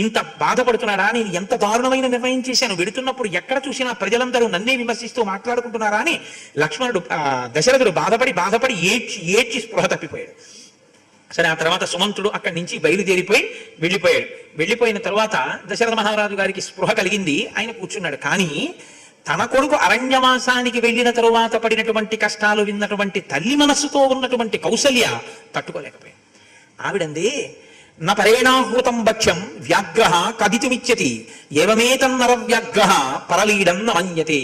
ఇంత బాధపడుతున్నాడా, నేను ఎంత దారుణమైన నిర్ణయం చేశాను, వెడుతున్నప్పుడు ఎక్కడ చూసినా ప్రజలందరూ నన్నే విమర్శిస్తూ మాట్లాడుకుంటున్నారా అని లక్ష్మణుడు దశరథుడు బాధపడి ఏడ్చి స్పృహ తప్పిపోయాడు. సరే, ఆ తర్వాత సుమంతుడు అక్కడి నుంచి బయలుదేరిపోయి వెళ్ళిపోయాడు. వెళ్ళిపోయిన తర్వాత దశరథ మహారాజు గారికి స్పృహ కలిగింది, ఆయన కూర్చున్నాడు. కానీ తన కొడుకు అరణ్యవాసానికి వెళ్ళిన తరువాత పడినటువంటి కష్టాలు విన్నటువంటి తల్లి మనస్సుతో ఉన్నటువంటి కౌసల్య తట్టుకోలేకపోయింది. ఆవిడంది, న పరేణాహృతం భక్ష్యం వ్యాఘ్రః కదితుమిచ్చతి ఏవమేతన్నర వ్యాఘ్రః పరలీడం న మన్యతే.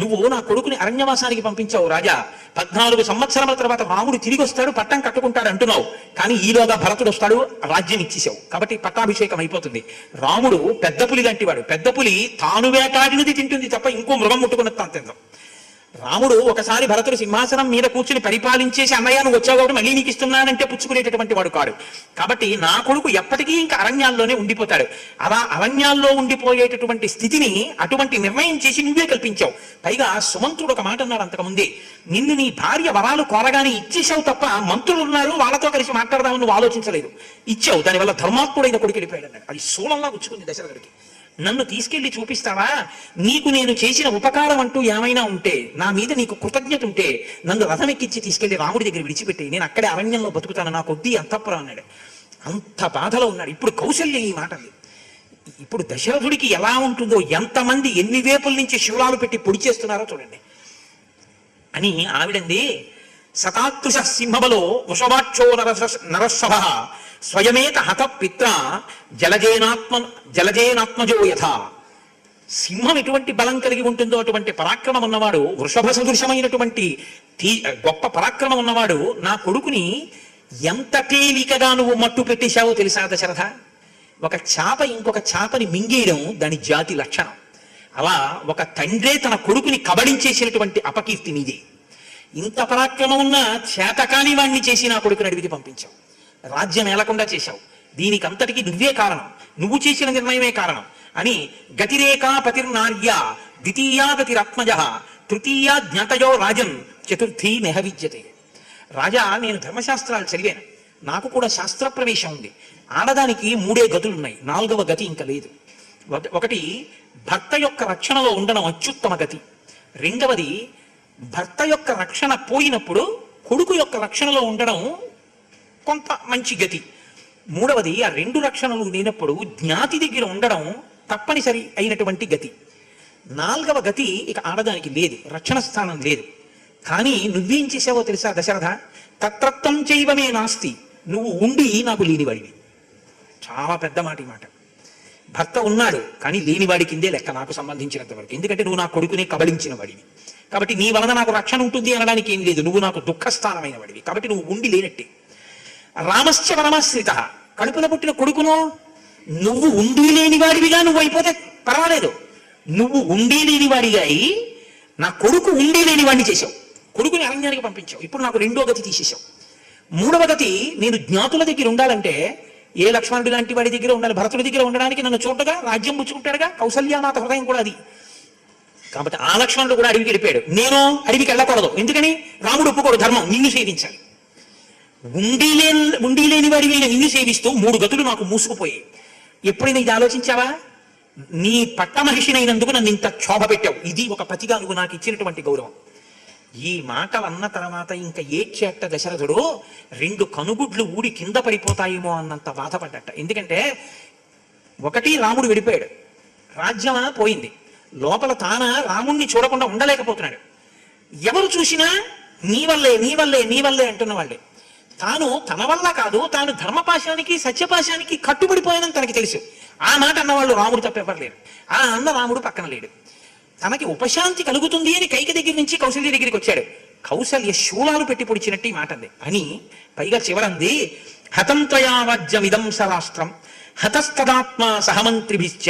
నువ్వు నా కొడుకుని అరణ్యవాసానికి పంపించావు రాజా, 14 సంవత్సరాల తర్వాత రాముడు తిరిగి వస్తాడు, పట్టం కట్టుకుంటాడు అంటున్నావు. కానీ ఈలోగా భరతుడు వస్తాడు, రాజ్యం ఇచ్చేసావు. కాబట్టి పట్టాభిషేకం అయిపోతుంది. రాముడు పెద్ద పులి లాంటి వాడు. పెద్ద పులి తాను వేటాడినది తింటుంది తప్ప ఇంకో మృగం ముట్టుకున్నది తాను తిందాం. రాముడు ఒకసారి భరతుడు సింహాసనం మీద కూర్చుని పరిపాలించేసి అన్నయ్య నువ్వు వచ్చావు కాబట్టి మళ్ళీ నీకు ఇస్తున్నానంటే పుచ్చుకునేటటువంటి వాడు కాడు. కాబట్టి నా కొడుకు ఎప్పటికీ ఇంకా అరణ్యాల్లోనే ఉండిపోతాడు. అలా అరణ్యాల్లో ఉండిపోయేటటువంటి స్థితిని అటువంటి నిర్ణయం చేసి నువ్వే కల్పించావు. పైగా సుమంత్రుడు ఒక మాట అన్నాడు అంతకుముందే, నిన్ను నీ భార్య వరాలు కోరగానే ఇచ్చేసావు తప్ప మంత్రులు ఉన్నారు వాళ్ళతో కలిసి మాట్లాడదామని నువ్వు ఆలోచించలేదు, ఇచ్చావు. దానివల్ల ధర్మాత్ముడైన కొడుకు వెళ్ళిపోయాడు అన్నాడు. అది శూలంలా గుచ్చుకుంది దశరథుడికి. నన్ను తీసుకెళ్లి చూపిస్తావా, నీకు నేను చేసిన ఉపకారం అంటూ ఏమైనా ఉంటే, నా మీద నీకు కృతజ్ఞత ఉంటే నన్ను రథం ఎక్కించి తీసుకెళ్లి రాముడి దగ్గర విడిచిపెట్టి నేను అక్కడే అరణ్యంలో బతుకుతాను, నాకు వద్ది అంతఃపురం అన్నాడు. అంత బాధలో ఉన్నాడు. ఇప్పుడు కౌశల్య ఈ మాటది. ఇప్పుడు దశరథుడికి ఎలా ఉంటుందో, ఎంతమంది ఎన్ని వేపుల నుంచి శూలాలు పెట్టి పొడి చేస్తున్నారో చూడండి అని ఆవిడంది. శతాకృశ సింహబలో వృషభాక్షో నరసభ స్వయమేత హత పిత్ర జలజేనాత్మజో యథ. సింహం ఎటువంటి బలం కలిగి ఉంటుందో అటువంటి పరాక్రమం ఉన్నవాడు, వృషభ సదృశమైనటువంటి గొప్ప పరాక్రమం ఉన్నవాడు నా కొడుకుని ఎంత తేలికగా నువ్వు మట్టు పెట్టేశావో తెలుసా దశరథ. ఒక చాప ఇంకొక చాపని మింగేయడం దాని జాతి లక్షణం. అలా ఒక తండ్రే తన కొడుకుని కబళించేసినటువంటి అపకీర్తి నీదే. ఇంత పరాక్రమం ఉన్న చేతకాని వాణ్ణి చేసి నా కొడుకుని అడిగితే పంపించావు, రాజ్యం ఏలకుండా చేశావు. దీనికి అంతటికి నువ్వే కారణం, నువ్వు చేసిన నిర్ణయమే కారణం అని గతిరేకా పతిర్నార్య ద్వితీయా గతిరాత్మజ తృతీయా జ్ఞాతయో రాజన్ చతుర్థీ నెహవిద్యతే. రాజా, నేను ధర్మశాస్త్రాలు చదివాను, నాకు కూడా శాస్త్ర ప్రవేశం ఉంది. ఆడదానికి 3 గతులు ఉన్నాయి, 4వ గతి ఇంకా లేదు. ఒకటి భర్త యొక్క రక్షణలో ఉండడం అత్యుత్తమ గతి. రెండవది భర్త యొక్క రక్షణ పోయినప్పుడు కొడుకు యొక్క రక్షణలో ఉండడం కొంత మంచి గతి. మూడవది ఆ 2 రక్షణలు లేనప్పుడు జ్ఞాతి దగ్గర ఉండడం తప్పనిసరి అయినటువంటి గతి. 4వ గతి ఇక ఆడదానికి లేదు, రక్షణ స్థానం లేదు. కానీ నువ్వేం చేసావో తెలుసా దశరథ, తత్రత్వం చైవమే నాస్తి, నువ్వు ఉండి నాకు లేనివాడివి. చాలా పెద్ద మాట ఈ మాట. భర్త ఉన్నాడు కానీ లేనివాడి కిందే లెక్క నాకు సంబంధించినంత వరకు. ఎందుకంటే నువ్వు నా కొడుకుని కబళించిన వాడివి. కాబట్టి నీ వలన నాకు రక్షణ ఉంటుంది అనడానికి ఏం లేదు, నువ్వు నాకు దుఃఖస్థానమైన వాడివి. కాబట్టి నువ్వు ఉండి లేనట్టే. రామశ్చ పరమాశ్రిత, కడుపున పుట్టిన కొడుకును నువ్వు ఉండి లేనివాడివిగా నువ్వు అయిపోతే పర్వాలేదు. నువ్వు ఉండి లేనివాడిగా అయి నా కొడుకు ఉండి లేనివాడిని చేశావు, కొడుకుని అరణ్యానికి పంపించావు. ఇప్పుడు నాకు 2వ గతి తీసేశావు. 3వ గతి, నేను జ్ఞాతుల దగ్గర ఉండాలంటే ఏ లక్ష్మణుడి లాంటి వాడి దగ్గర ఉండాలి, భరతుడి దగ్గర ఉండడానికి నన్ను చూడగా రాజ్యం పుచ్చుకుంటాడుగా, కౌసల్యామాత హృదయం కూడా అది. కాబట్టి ఆ లక్ష్మణుడు కూడా అడవికి వెళ్ళిపోయాడు. నేను అడవికి వెళ్ళకూడదు, ఎందుకని రాముడు ఒప్పుకోడు, ధర్మం నిన్ను సేవించాలి. ఉండి లేని వాడి నిన్ను సేవిస్తూ 3 గతులు నాకు మూసుకుపోయాయి. ఎప్పుడైనా ఇది ఆలోచించావా? నీ పట్టమహిషినైనందుకు నన్ను ఇంత క్షోభ పెట్టావు, ఇది ఒక పతిగా నువ్వు నాకు ఇచ్చినటువంటి గౌరవం. ఈ మాటలు అన్న తర్వాత ఇంకా ఏడ్చేట దశరథుడు 2 కనుగుడ్లు ఊడి కింద పడిపోతాయేమో అన్నంత బాధపడ్డట. ఎందుకంటే ఒకటి రాముడు వెళ్ళిపోయాడు, రాజ్యమా పోయింది, లోపల తాన రాముణ్ణి చూడకుండా ఉండలేకపోతున్నాడు. ఎవరు చూసినా నీ వల్లే నీ వల్లే నీ వల్లే అంటున్న వాళ్ళే. తాను తన వల్ల కాదు, తాను ధర్మపాశానికి సత్యపాశానికి కట్టుబడిపోయానని తనకి తెలుసు. ఆ మాట అన్నవాళ్ళు రాముడు తప్ప ఎవరు లేరు. ఆ అన్న రాముడు పక్కన లేడు. తనకి ఉపశాంతి కలుగుతుంది అని కైక దగ్గర నుంచి కౌశల్య దగ్గరికి వచ్చాడు. కౌశల్య శూలాలు పెట్టి పొడిచినట్టు ఈ మాట అంది అని పైగా చివరంది, హతం త్వయా వాజ్యమిదం సరాష్ట్రం హతస్తదాత్మ సహమంత్రిభిశ్చ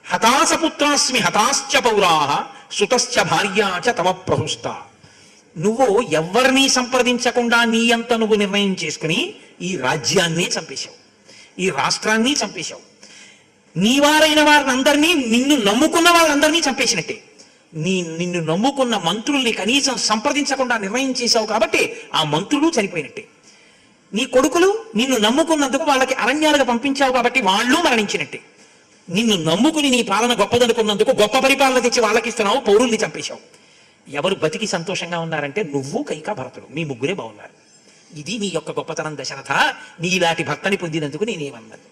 హతాసపుత్రాస్మి హతాశ్చ పౌరాః సుతశ్చ భార్యాచ తవ ప్రహృష్ట. నువ్వు ఎవరిని సంప్రదించకుండా నీ అంత నువ్వు నిర్ణయం చేసుకుని ఈ రాజ్యాన్ని చంపేశావు, ఈ రాష్ట్రాన్ని చంపేశావు. నీ వారైన వారిని అందరినీ, నిన్ను నమ్ముకున్న వాళ్ళందరినీ చంపేసినట్టే. నిన్ను నమ్ముకున్న మంత్రుల్ని కనీసం సంప్రదించకుండా నిర్ణయం చేశావు కాబట్టి ఆ మంత్రులు చనిపోయినట్టే. నీ కొడుకులు నిన్ను నమ్ముకున్నందుకు వాళ్ళకి అరణ్యాలుగా పంపించావు కాబట్టి వాళ్ళు మరణించినట్టే. నిన్ను నమ్ముకుని నీ పాలన గొప్పదనుకున్నందుకు గొప్ప పరిపాలన తెచ్చి వాళ్ళకి ఇస్తున్నావు, పౌరుల్ని చంపేశావు. ఎవరు బతికి సంతోషంగా ఉన్నారంటే నువ్వు, కైక, భరతుడు, మీ ముగ్గురే బాగున్నారు. ఇది నీ యొక్క గొప్పతనం దశరథ, నీ ఇలాంటి భర్తని పొందినందుకు నేనేమన్నది.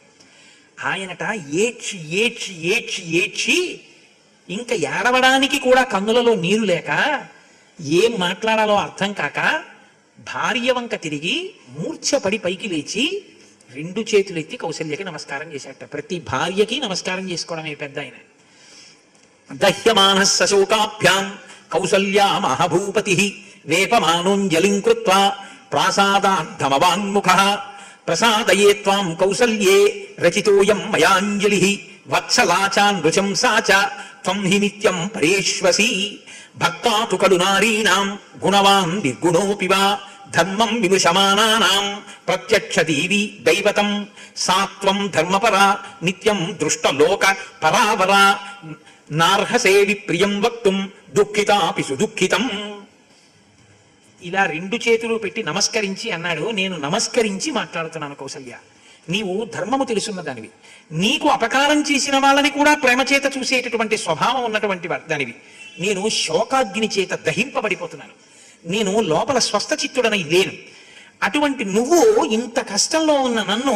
ఆయనట ఏడ్చి ఏడ్చి ఏడ్చి ఏడ్చి ఇంకా ఏడవడానికి కూడా కన్నులలో నీరు లేక ఏం మాట్లాడాలో అర్థం కాక భార్య వంక తిరిగి మూర్ఛపడి పైకి లేచి 2 చేతులు ఎత్తి కౌసల్యకి నమస్కారం చేశాట. ప్రతి భార్యకి నమస్కారం చేసుకోవడమే పెద్ద ఆయన. దహ్యమానః సశోకాభ్యాం కౌసల్యా మహాభూపతి వేపమానోంజలిం కృత్వా ప్రాసాదాద్ధమవాన్ముఖః ప్రసాదయే త్వాం కౌసల్యే రచితోయం మయాంజలి వత్సలాచాన్ రుచంసా చ త్వం హి నిత్యం పరేష్వసి భక్తాతు ఖలు నారీణాం గుణవాన్ నిర్గుణోపి వా ధర్మం విమృశమానానాం ప్రత్యక్ష దేవి దైవతం సాత్వం ధర్మపరా నిత్యం దృష్టలోక పరావరా నార్హసే విప్రియం వక్తుం దుఃఖితాపి సుదుఃఖితం. ఇలా 2 చేతులు పెట్టి నమస్కరించి అన్నాడు, నేను నమస్కరించి మాట్లాడుతున్నాను కౌసల్య, నీవు ధర్మము తెలుసున్న దానివి, నీకు అపకారం చేసిన వాళ్ళని కూడా ప్రేమ చేత చూసేటటువంటి స్వభావం ఉన్నటువంటి దానివి. నేను శోకాగ్ని చేత దహింపబడిపోతున్నాను, నేను లోపల స్వస్థచిత్తుడనై లేను. అటువంటి నువ్వు ఇంత కష్టంలో ఉన్న నన్ను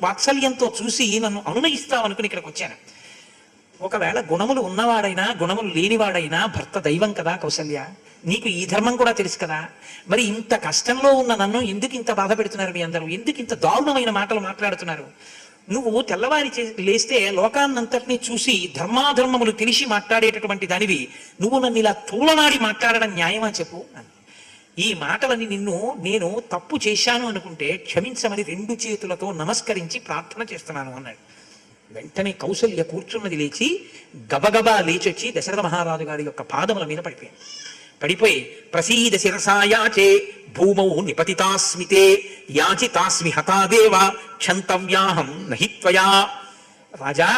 వాత్సల్యంతో చూసి నన్ను అనునయిస్తావనుకుని ఇక్కడికి వచ్చాను. ఒకవేళ గుణములు ఉన్నవాడైనా గుణములు లేనివాడైనా భర్త దైవం కదా కౌసల్య, నీకు ఈ ధర్మం కూడా తెలుసు కదా. మరి ఇంత కష్టంలో ఉన్న నన్ను ఎందుకు ఇంత బాధ పెడుతున్నారు మీ అందరూ? ఎందుకు ఇంత దారుణమైన మాటలు మాట్లాడుతున్నారు? నువ్వు తెల్లవారి లేస్తే లోకాన్నంతటినీ చూసి ధర్మాధర్మములు తెలిసి మాట్లాడేటటువంటి దానివి, నువ్వు నన్ను ఇలా తూలనాడి మాట్లాడడం న్యాయమా చెప్పు. ఈ మాటలని నేను తప్పు చేశాను అనుకుంటే క్షమించమని 2 చేతులతో నమస్కరించి ప్రార్థన చేస్తున్నాను అన్నాడు. వెంటనే కౌసల్య కూర్చున్నది లేచి గబగబా లేచొచ్చి దశరథ మహారాజు గారి యొక్క పాదముల మీద పడిపోయి ప్రసీద శిరసాయాచే భూమౌ నిపతితాస్మితే యాచితాస్మి హతాదేవ క్షంతవ్యాహం నహిత్వయా. రాజా,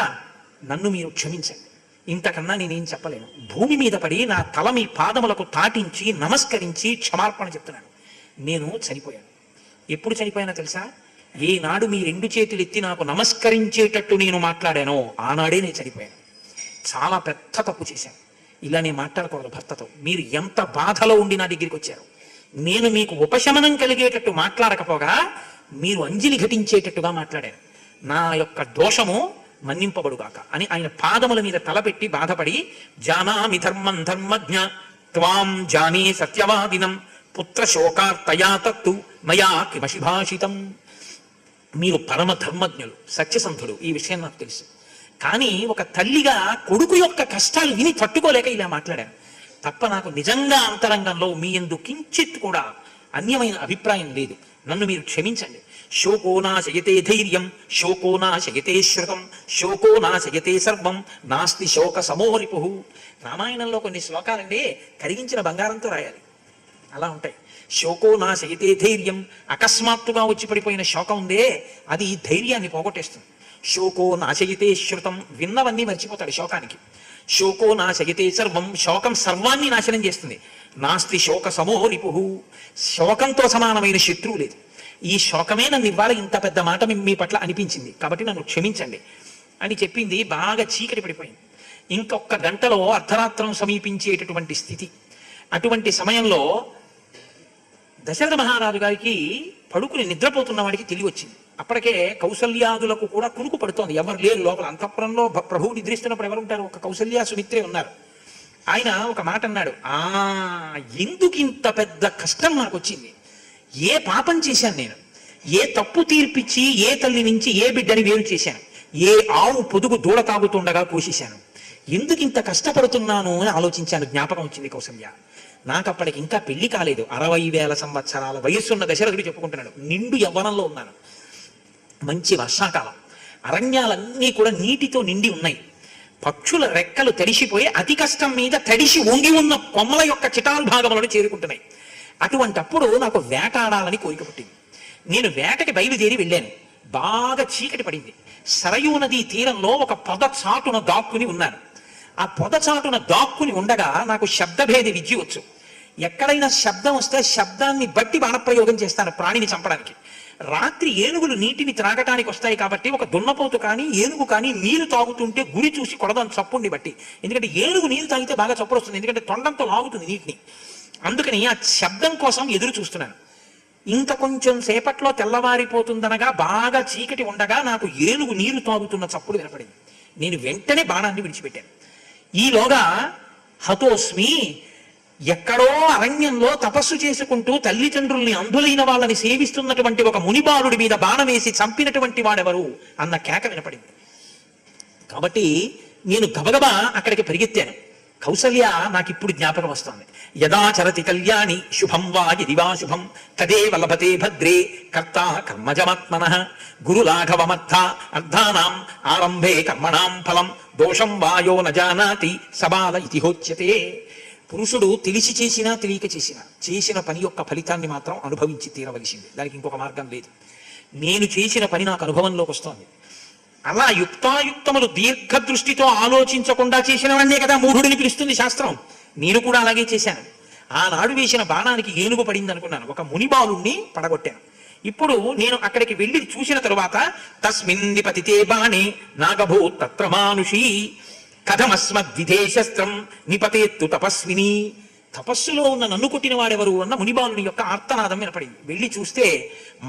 నన్ను మీరు క్షమించండి, ఇంతకన్నా నేనేం చెప్పలేను. భూమి మీద పడి నా తల మీ పాదములకు తాటించి నమస్కరించి క్షమార్పణ చెప్తున్నాను. నేను చనిపోయాను. ఎప్పుడు చనిపోయానో తెలుసా? ఏనాడు మీ 2 చేతులు ఎత్తి నాకు నమస్కరించేటట్టు నేను మాట్లాడానో ఆనాడే నేను చనిపోయాను. చాలా పెద్ద తప్పు చేశాను. ఇలా నేను మాట్లాడకూడదు భర్తతో. మీరు ఎంత బాధలో ఉండి నా దగ్గరికి వచ్చారు, నేను మీకు ఉపశమనం కలిగేటట్టు మాట్లాడకపోగా మీరు అంజలి ఘటించేటట్టుగా మాట్లాడాను. నా యొక్క దోషము మన్నింపబడుగాక అని ఆయన పాదముల మీద తలపెట్టి బాధపడి, జానామి ధర్మం ధర్మజ్ఞ త్వాం జానే సత్యవాదినం పుత్ర శోకార్తయా తత్తు మయా కిమషి భాషితం. మీరు పరమ ధర్మజ్ఞులు, సత్యసంధుడు, ఈ విషయం నాకు తెలుసు. కానీ ఒక తల్లిగా కొడుకు యొక్క కష్టాలు విని తట్టుకోలేక ఇలా మాట్లాడాను తప్ప నాకు నిజంగా అంతరంగంలో మీ యందు కించిత్ కూడా అన్యమైన అభిప్రాయం లేదు. నన్ను మీరు క్షమించండి. శోకో నాశయతే ధైర్యం శోకో నాశయతే శ్రుతం శోకో నాశయతే సర్వం నాస్తి శోక సమోరిపు. రామాయణంలో కొన్ని శ్లోకాలండి కరిగించిన బంగారంతో రాయాలి, అలా ఉంటాయి. శోకో నాశయతే ధైర్యం, అకస్మాత్తుగా వచ్చి పడిపోయిన శోకం ఉందే అది ధైర్యాన్ని పోగొట్టేస్తుంది. శోకో నాశయతే శ్రుతం, విన్నవన్నీ మర్చిపోతాడు శోకానికి. శోకో నాశయతే సర్వం, శోకం సర్వాన్ని నాశనం చేస్తుంది. నాస్తి శోక సమోరిపు, శోకంతో సమానమైన శత్రువు లేదు. ఈ శోకమే నన్ను ఇవాళ ఇంత పెద్ద మాట మీ పట్ల అనిపించింది కాబట్టి నన్ను క్షమించండి అని చెప్పింది. బాగా చీకటి పడిపోయింది. ఇంకొక గంటలో అర్ధరాత్రం సమీపించేటటువంటి స్థితి. అటువంటి సమయంలో దశరథ మహారాజు గారికి పడుకుని నిద్రపోతున్న వాడికి తెలివి వచ్చింది. అప్పటికే కౌసల్యాదులకు కూడా కునుకు పడుతోంది. ఎవరు లేరు లోపల. అంతఃపురంలో ప్రభువు నిద్రిస్తున్నప్పుడు ఎవరు ఉంటారు? ఒక కౌసల్య సుమిత్రే ఉన్నారు. ఆయన ఒక మాట అన్నాడు, ఎందుకు ఇంత పెద్ద కష్టం నాకు వచ్చింది? ఏ పాపం చేశాను నేను? ఏ తప్పు తీర్పిచ్చి ఏ తల్లి నుంచి ఏ బిడ్డని వేరు చేశాను? ఏ ఆవు పొదుగు దూడ తాగుతుండగా పోషిశాను? ఎందుకు ఇంత కష్టపడుతున్నాను అని ఆలోచించాను. జ్ఞాపకం వచ్చింది కౌసల్య. నాకు అప్పటికి ఇంకా పెళ్లి కాలేదు. 60,000 సంవత్సరాల వయస్సున్న దశరథుడు చెప్పుకుంటున్నాడు. నిండు యవ్వనంలో ఉన్నాను. మంచి వర్షాకాలం, అరణ్యాలన్నీ కూడా నీటితో నిండి ఉన్నాయి. పక్షుల రెక్కలు తడిసిపోయి అతి కష్టం మీద తడిసి వంగి ఉన్న కొమ్మల యొక్క చిటాల్భాగములను చేరుకుంటున్నాయి. అటువంటప్పుడు నాకు వేటాడాలని కోరిక పుట్టింది. నేను వేటకి బయలుదేరి వెళ్ళాను. బాగా చీకటి పడింది. సరయూ నదీ తీరంలో ఒక పొద చాటున దాక్కుని ఉన్నాను. ఆ పొదచాటున దాక్కుని ఉండగా నాకు శబ్దభేది విద్య వచ్చు. ఎక్కడైనా శబ్దం వస్తే శబ్దాన్ని బట్టి బాణప్రయోగం చేస్తాను ప్రాణిని చంపడానికి. రాత్రి ఏనుగులు నీటిని త్రాగటానికి వస్తాయి కాబట్టి ఒక దున్నపోతు కానీ ఏనుగు కానీ నీరు తాగుతుంటే గురి చూసి కొడదాం చప్పుడిని బట్టి. ఎందుకంటే ఏనుగు నీరు తాగితే బాగా చప్పుడు వస్తుంది, ఎందుకంటే తొండంతో లాగుతుంది నీటిని. అందుకని ఆ శబ్దం కోసం ఎదురు చూస్తున్నాను. ఇంత కొంచెం సేపట్లో తెల్లవారిపోతుందనగా బాగా చీకటి ఉండగా నాకు ఏనుగు నీరు తాగుతున్న చప్పుడు వినపడింది. నేను వెంటనే బాణాన్ని విడిచిపెట్టాను. ఈలోగా హతోస్మి, ఎక్కడో అరణ్యంలో తపస్సు చేసుకుంటూ తల్లిదండ్రుల్ని అంధులైన వాళ్ళని సేవిస్తున్నటువంటి ఒక మునిబాలుడి మీద బాణం వేసి చంపినటువంటి వాడెవరు అన్న కేక వినపడింది. కాబట్టి నేను గబగబా అక్కడికి పరిగెత్తాను. కౌసల్య నాకు ఇప్పుడు జ్ఞాపకం వస్తుంది. యదాచరతి కళ్యాణి శుభం వా యది వా శుభం తదేవ లభతే భద్రే కర్త కర్మజమాత్మనః గురులాఘవమర్థ అర్థానాం ఆరంభే కర్మణాం ఫలం దోషం వాయో న జానాతి సబాల ఇతి హోచ్యతే. పురుషుడు తెలిసి చేసినా తెలియక చేసిన పని యొక్క ఫలితాన్ని మాత్రం అనుభవించి తీరవలసింది, దానికి ఇంకొక మార్గం లేదు. నేను చేసిన పని నాకు అనుభవంలోకి వస్తోంది. అలా యుక్తాయుక్తములు దీర్ఘదృష్టితో ఆలోచించకుండా చేసినవన్నే కదా మూఢుడిని పిలుస్తుంది శాస్త్రం. నేను కూడా అలాగే చేశాను. ఆనాడు వేసిన బాణానికి ఏనుగు పడింది అనుకున్నాను, ఒక మునిబాలుణ్ణి పడగొట్టాను. ఇప్పుడు నేను అక్కడికి వెళ్ళి చూసిన తరువాత తస్మిన్ నిపతితే బాణే నాగభూత్ తత్ర మానుషీ కథమస్మద్విధేశస్త్రం నిపతేత్తు తపస్విని. తపస్సులో ఉన్న నన్ను కొట్టిన వాడెవరు అన్న మునిబాలుని యొక్క ఆర్తనాదం వినపడింది. వెళ్ళి చూస్తే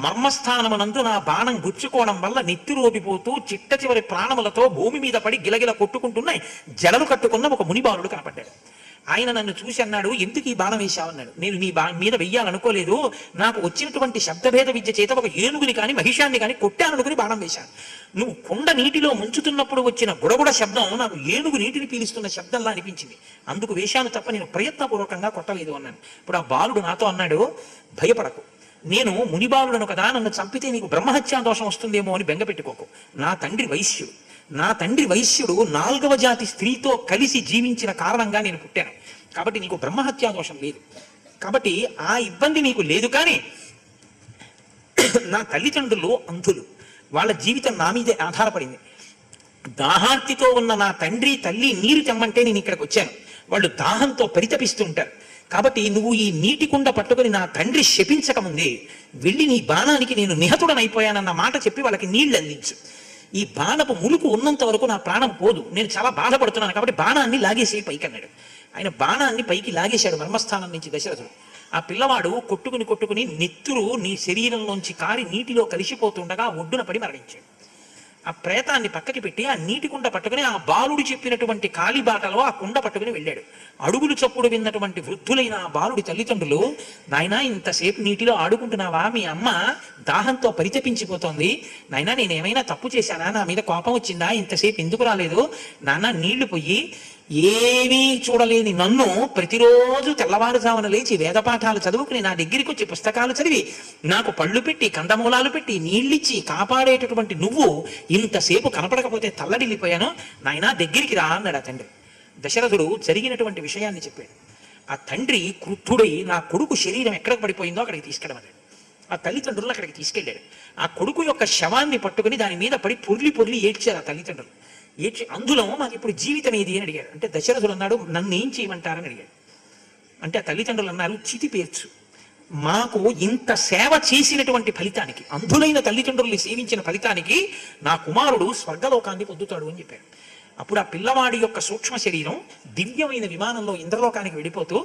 మర్మస్థానమునందు నా బాణం గుచ్చుకోవడం వల్ల నెత్తిరోపిపోతూ చిట్ట చివరి ప్రాణములతో భూమి మీద పడి గిలగిల కొట్టుకుంటున్నాయి జడలు కట్టుకున్న ఒక మునిబాలుడు కనపడ్డాడు. ఆయన నన్ను చూసి అన్నాడు, ఎందుకు ఈ బాణం వేశావన్నాడు. నేను నీ మీద వెయ్యాలనుకోలేదు, నాకు వచ్చినటువంటి శబ్దభేద విద్య చేత ఒక ఏనుగుని కానీ మహిషాన్ని కానీ కొట్టాననుకుని బాణం వేశాను. నువ్వు కొండ నీటిలో ముంచుతున్నప్పుడు వచ్చిన గుడగుడ శబ్దం నాకు ఏనుగు నీటిని పీలుస్తున్న శబ్దంలా అనిపించింది, అందుకు వేశాను తప్ప నేను ప్రయత్నపూర్వకంగా కొట్టలేదు అన్నాను. ఇప్పుడు ఆ బాలుడు నాతో అన్నాడు, భయపడకు, నేను మునిబాలుడను కదా, నన్ను చంపితే నీకు బ్రహ్మహత్యా దోషం వస్తుందేమో అని బెంగపెట్టుకోకు. నా తండ్రి వైశ్యుడు 4వ జాతి స్త్రీతో కలిసి జీవించిన కారణంగా నేను పుట్టాను, కాబట్టి నీకు బ్రహ్మహత్యా దోషం లేదు, కాబట్టి ఆ ఇబ్బంది నీకు లేదు. కానీ నా తల్లిదండ్రులు అంధులు, వాళ్ళ జీవితం నా మీదే ఆధారపడింది. దాహార్తితో ఉన్న నా తండ్రి తల్లి నీరు తెమ్మంటే నేను ఇక్కడికి వచ్చాను. వాళ్ళు దాహంతో పరితపిస్తుంటారు, కాబట్టి నువ్వు ఈ నీటి కుండ పట్టుకొని నా తండ్రి శపించకముందే వెళ్ళి నీ బాణానికి నేను నిహతుడనైపోయానన్న మాట చెప్పి వాళ్ళకి నీళ్లు అందించు. ఈ బాణపు ములుకు ఉన్నంత వరకు నా ప్రాణం పోదు, నేను చాలా బాధపడుతున్నాను, కాబట్టి బాణాన్ని లాగేసి పైకి అన్నాడు. ఆయన బాణాన్ని పైకి లాగేశాడు మర్మస్థానం నుంచి దశరథుడు. ఆ పిల్లవాడు కొట్టుకుని నెత్తురు నీ శరీరంలోంచి కారి నీటిలో కలిసిపోతుండగా ఒడ్డున పడి మరణించాడు. ఆ ప్రేతాన్ని పక్కకి పెట్టి ఆ నీటి కుండ పట్టుకుని ఆ బాలుడు చెప్పినటువంటి కాలిబాటలో ఆ కుండ పట్టుకుని వెళ్ళాడు. అడుగులు చప్పుడు విన్నటువంటి వృద్ధులైన ఆ బాలుడి తల్లిదండ్రులు, నాయనా ఇంతసేపు నీటిలో ఆడుకుంటున్నావా, మీ అమ్మ దాహంతో పరితపించిపోతోంది, నాయనా నేనేమైనా తప్పు చేశానా, నా మీద కోపం వచ్చిందా, ఇంతసేపు ఎందుకు రాలేదు, నాన్న నీళ్లు పొయ్యి. ఏమీ చూడలేని నన్ను ప్రతిరోజు తెల్లవారుజామున లేచి వేదపాఠాలు చదువుకుని నా దగ్గరికి వచ్చి పుస్తకాలు చదివి నాకు పళ్ళు పెట్టి కందమూలాలు పెట్టి నీళ్ళిచ్చి కాపాడేటటువంటి నువ్వు ఇంతసేపు కనపడకపోతే తల్లడిల్లిపోయాను, నాయనా దగ్గరికి రా అన్నాడు ఆ తండ్రి. దశరథుడు జరిగినటువంటి విషయాన్ని చెప్పాడు. ఆ తండ్రి క్రుద్ధుడై నా కొడుకు శరీరం ఎక్కడికి పడిపోయిందో అక్కడికి తీసుకెళ్ళమన్నాడు. ఆ తల్లిదండ్రులు అక్కడికి తీసుకెళ్ళాడు. ఆ కొడుకు యొక్క శవాన్ని పట్టుకుని దాని మీద పడి పొర్లి ఏడ్చారు ఆ తల్లిదండ్రులు. ఏడ్చి, అందులో మాకు ఇప్పుడు జీవితం ఏది అని అడిగాడు. అంటే దశరథుడు అన్నాడు, నన్ను ఏం చేయమంటారని అడిగాడు. అంటే ఆ తల్లిదండ్రులు అన్నారు, చితి పేర్చు. మాకు ఇంత సేవ చేసినటువంటి ఫలితానికి, అంధులైన తల్లిదండ్రుల్ని సేవించిన ఫలితానికి నా కుమారుడు స్వర్గలోకాన్ని పొందుతాడు అని చెప్పాడు. అప్పుడు ఆ పిల్లవాడి యొక్క సూక్ష్మ శరీరం దివ్యమైన విమానంలో ఇంద్రలోకానికి వెళ్ళిపోతూ,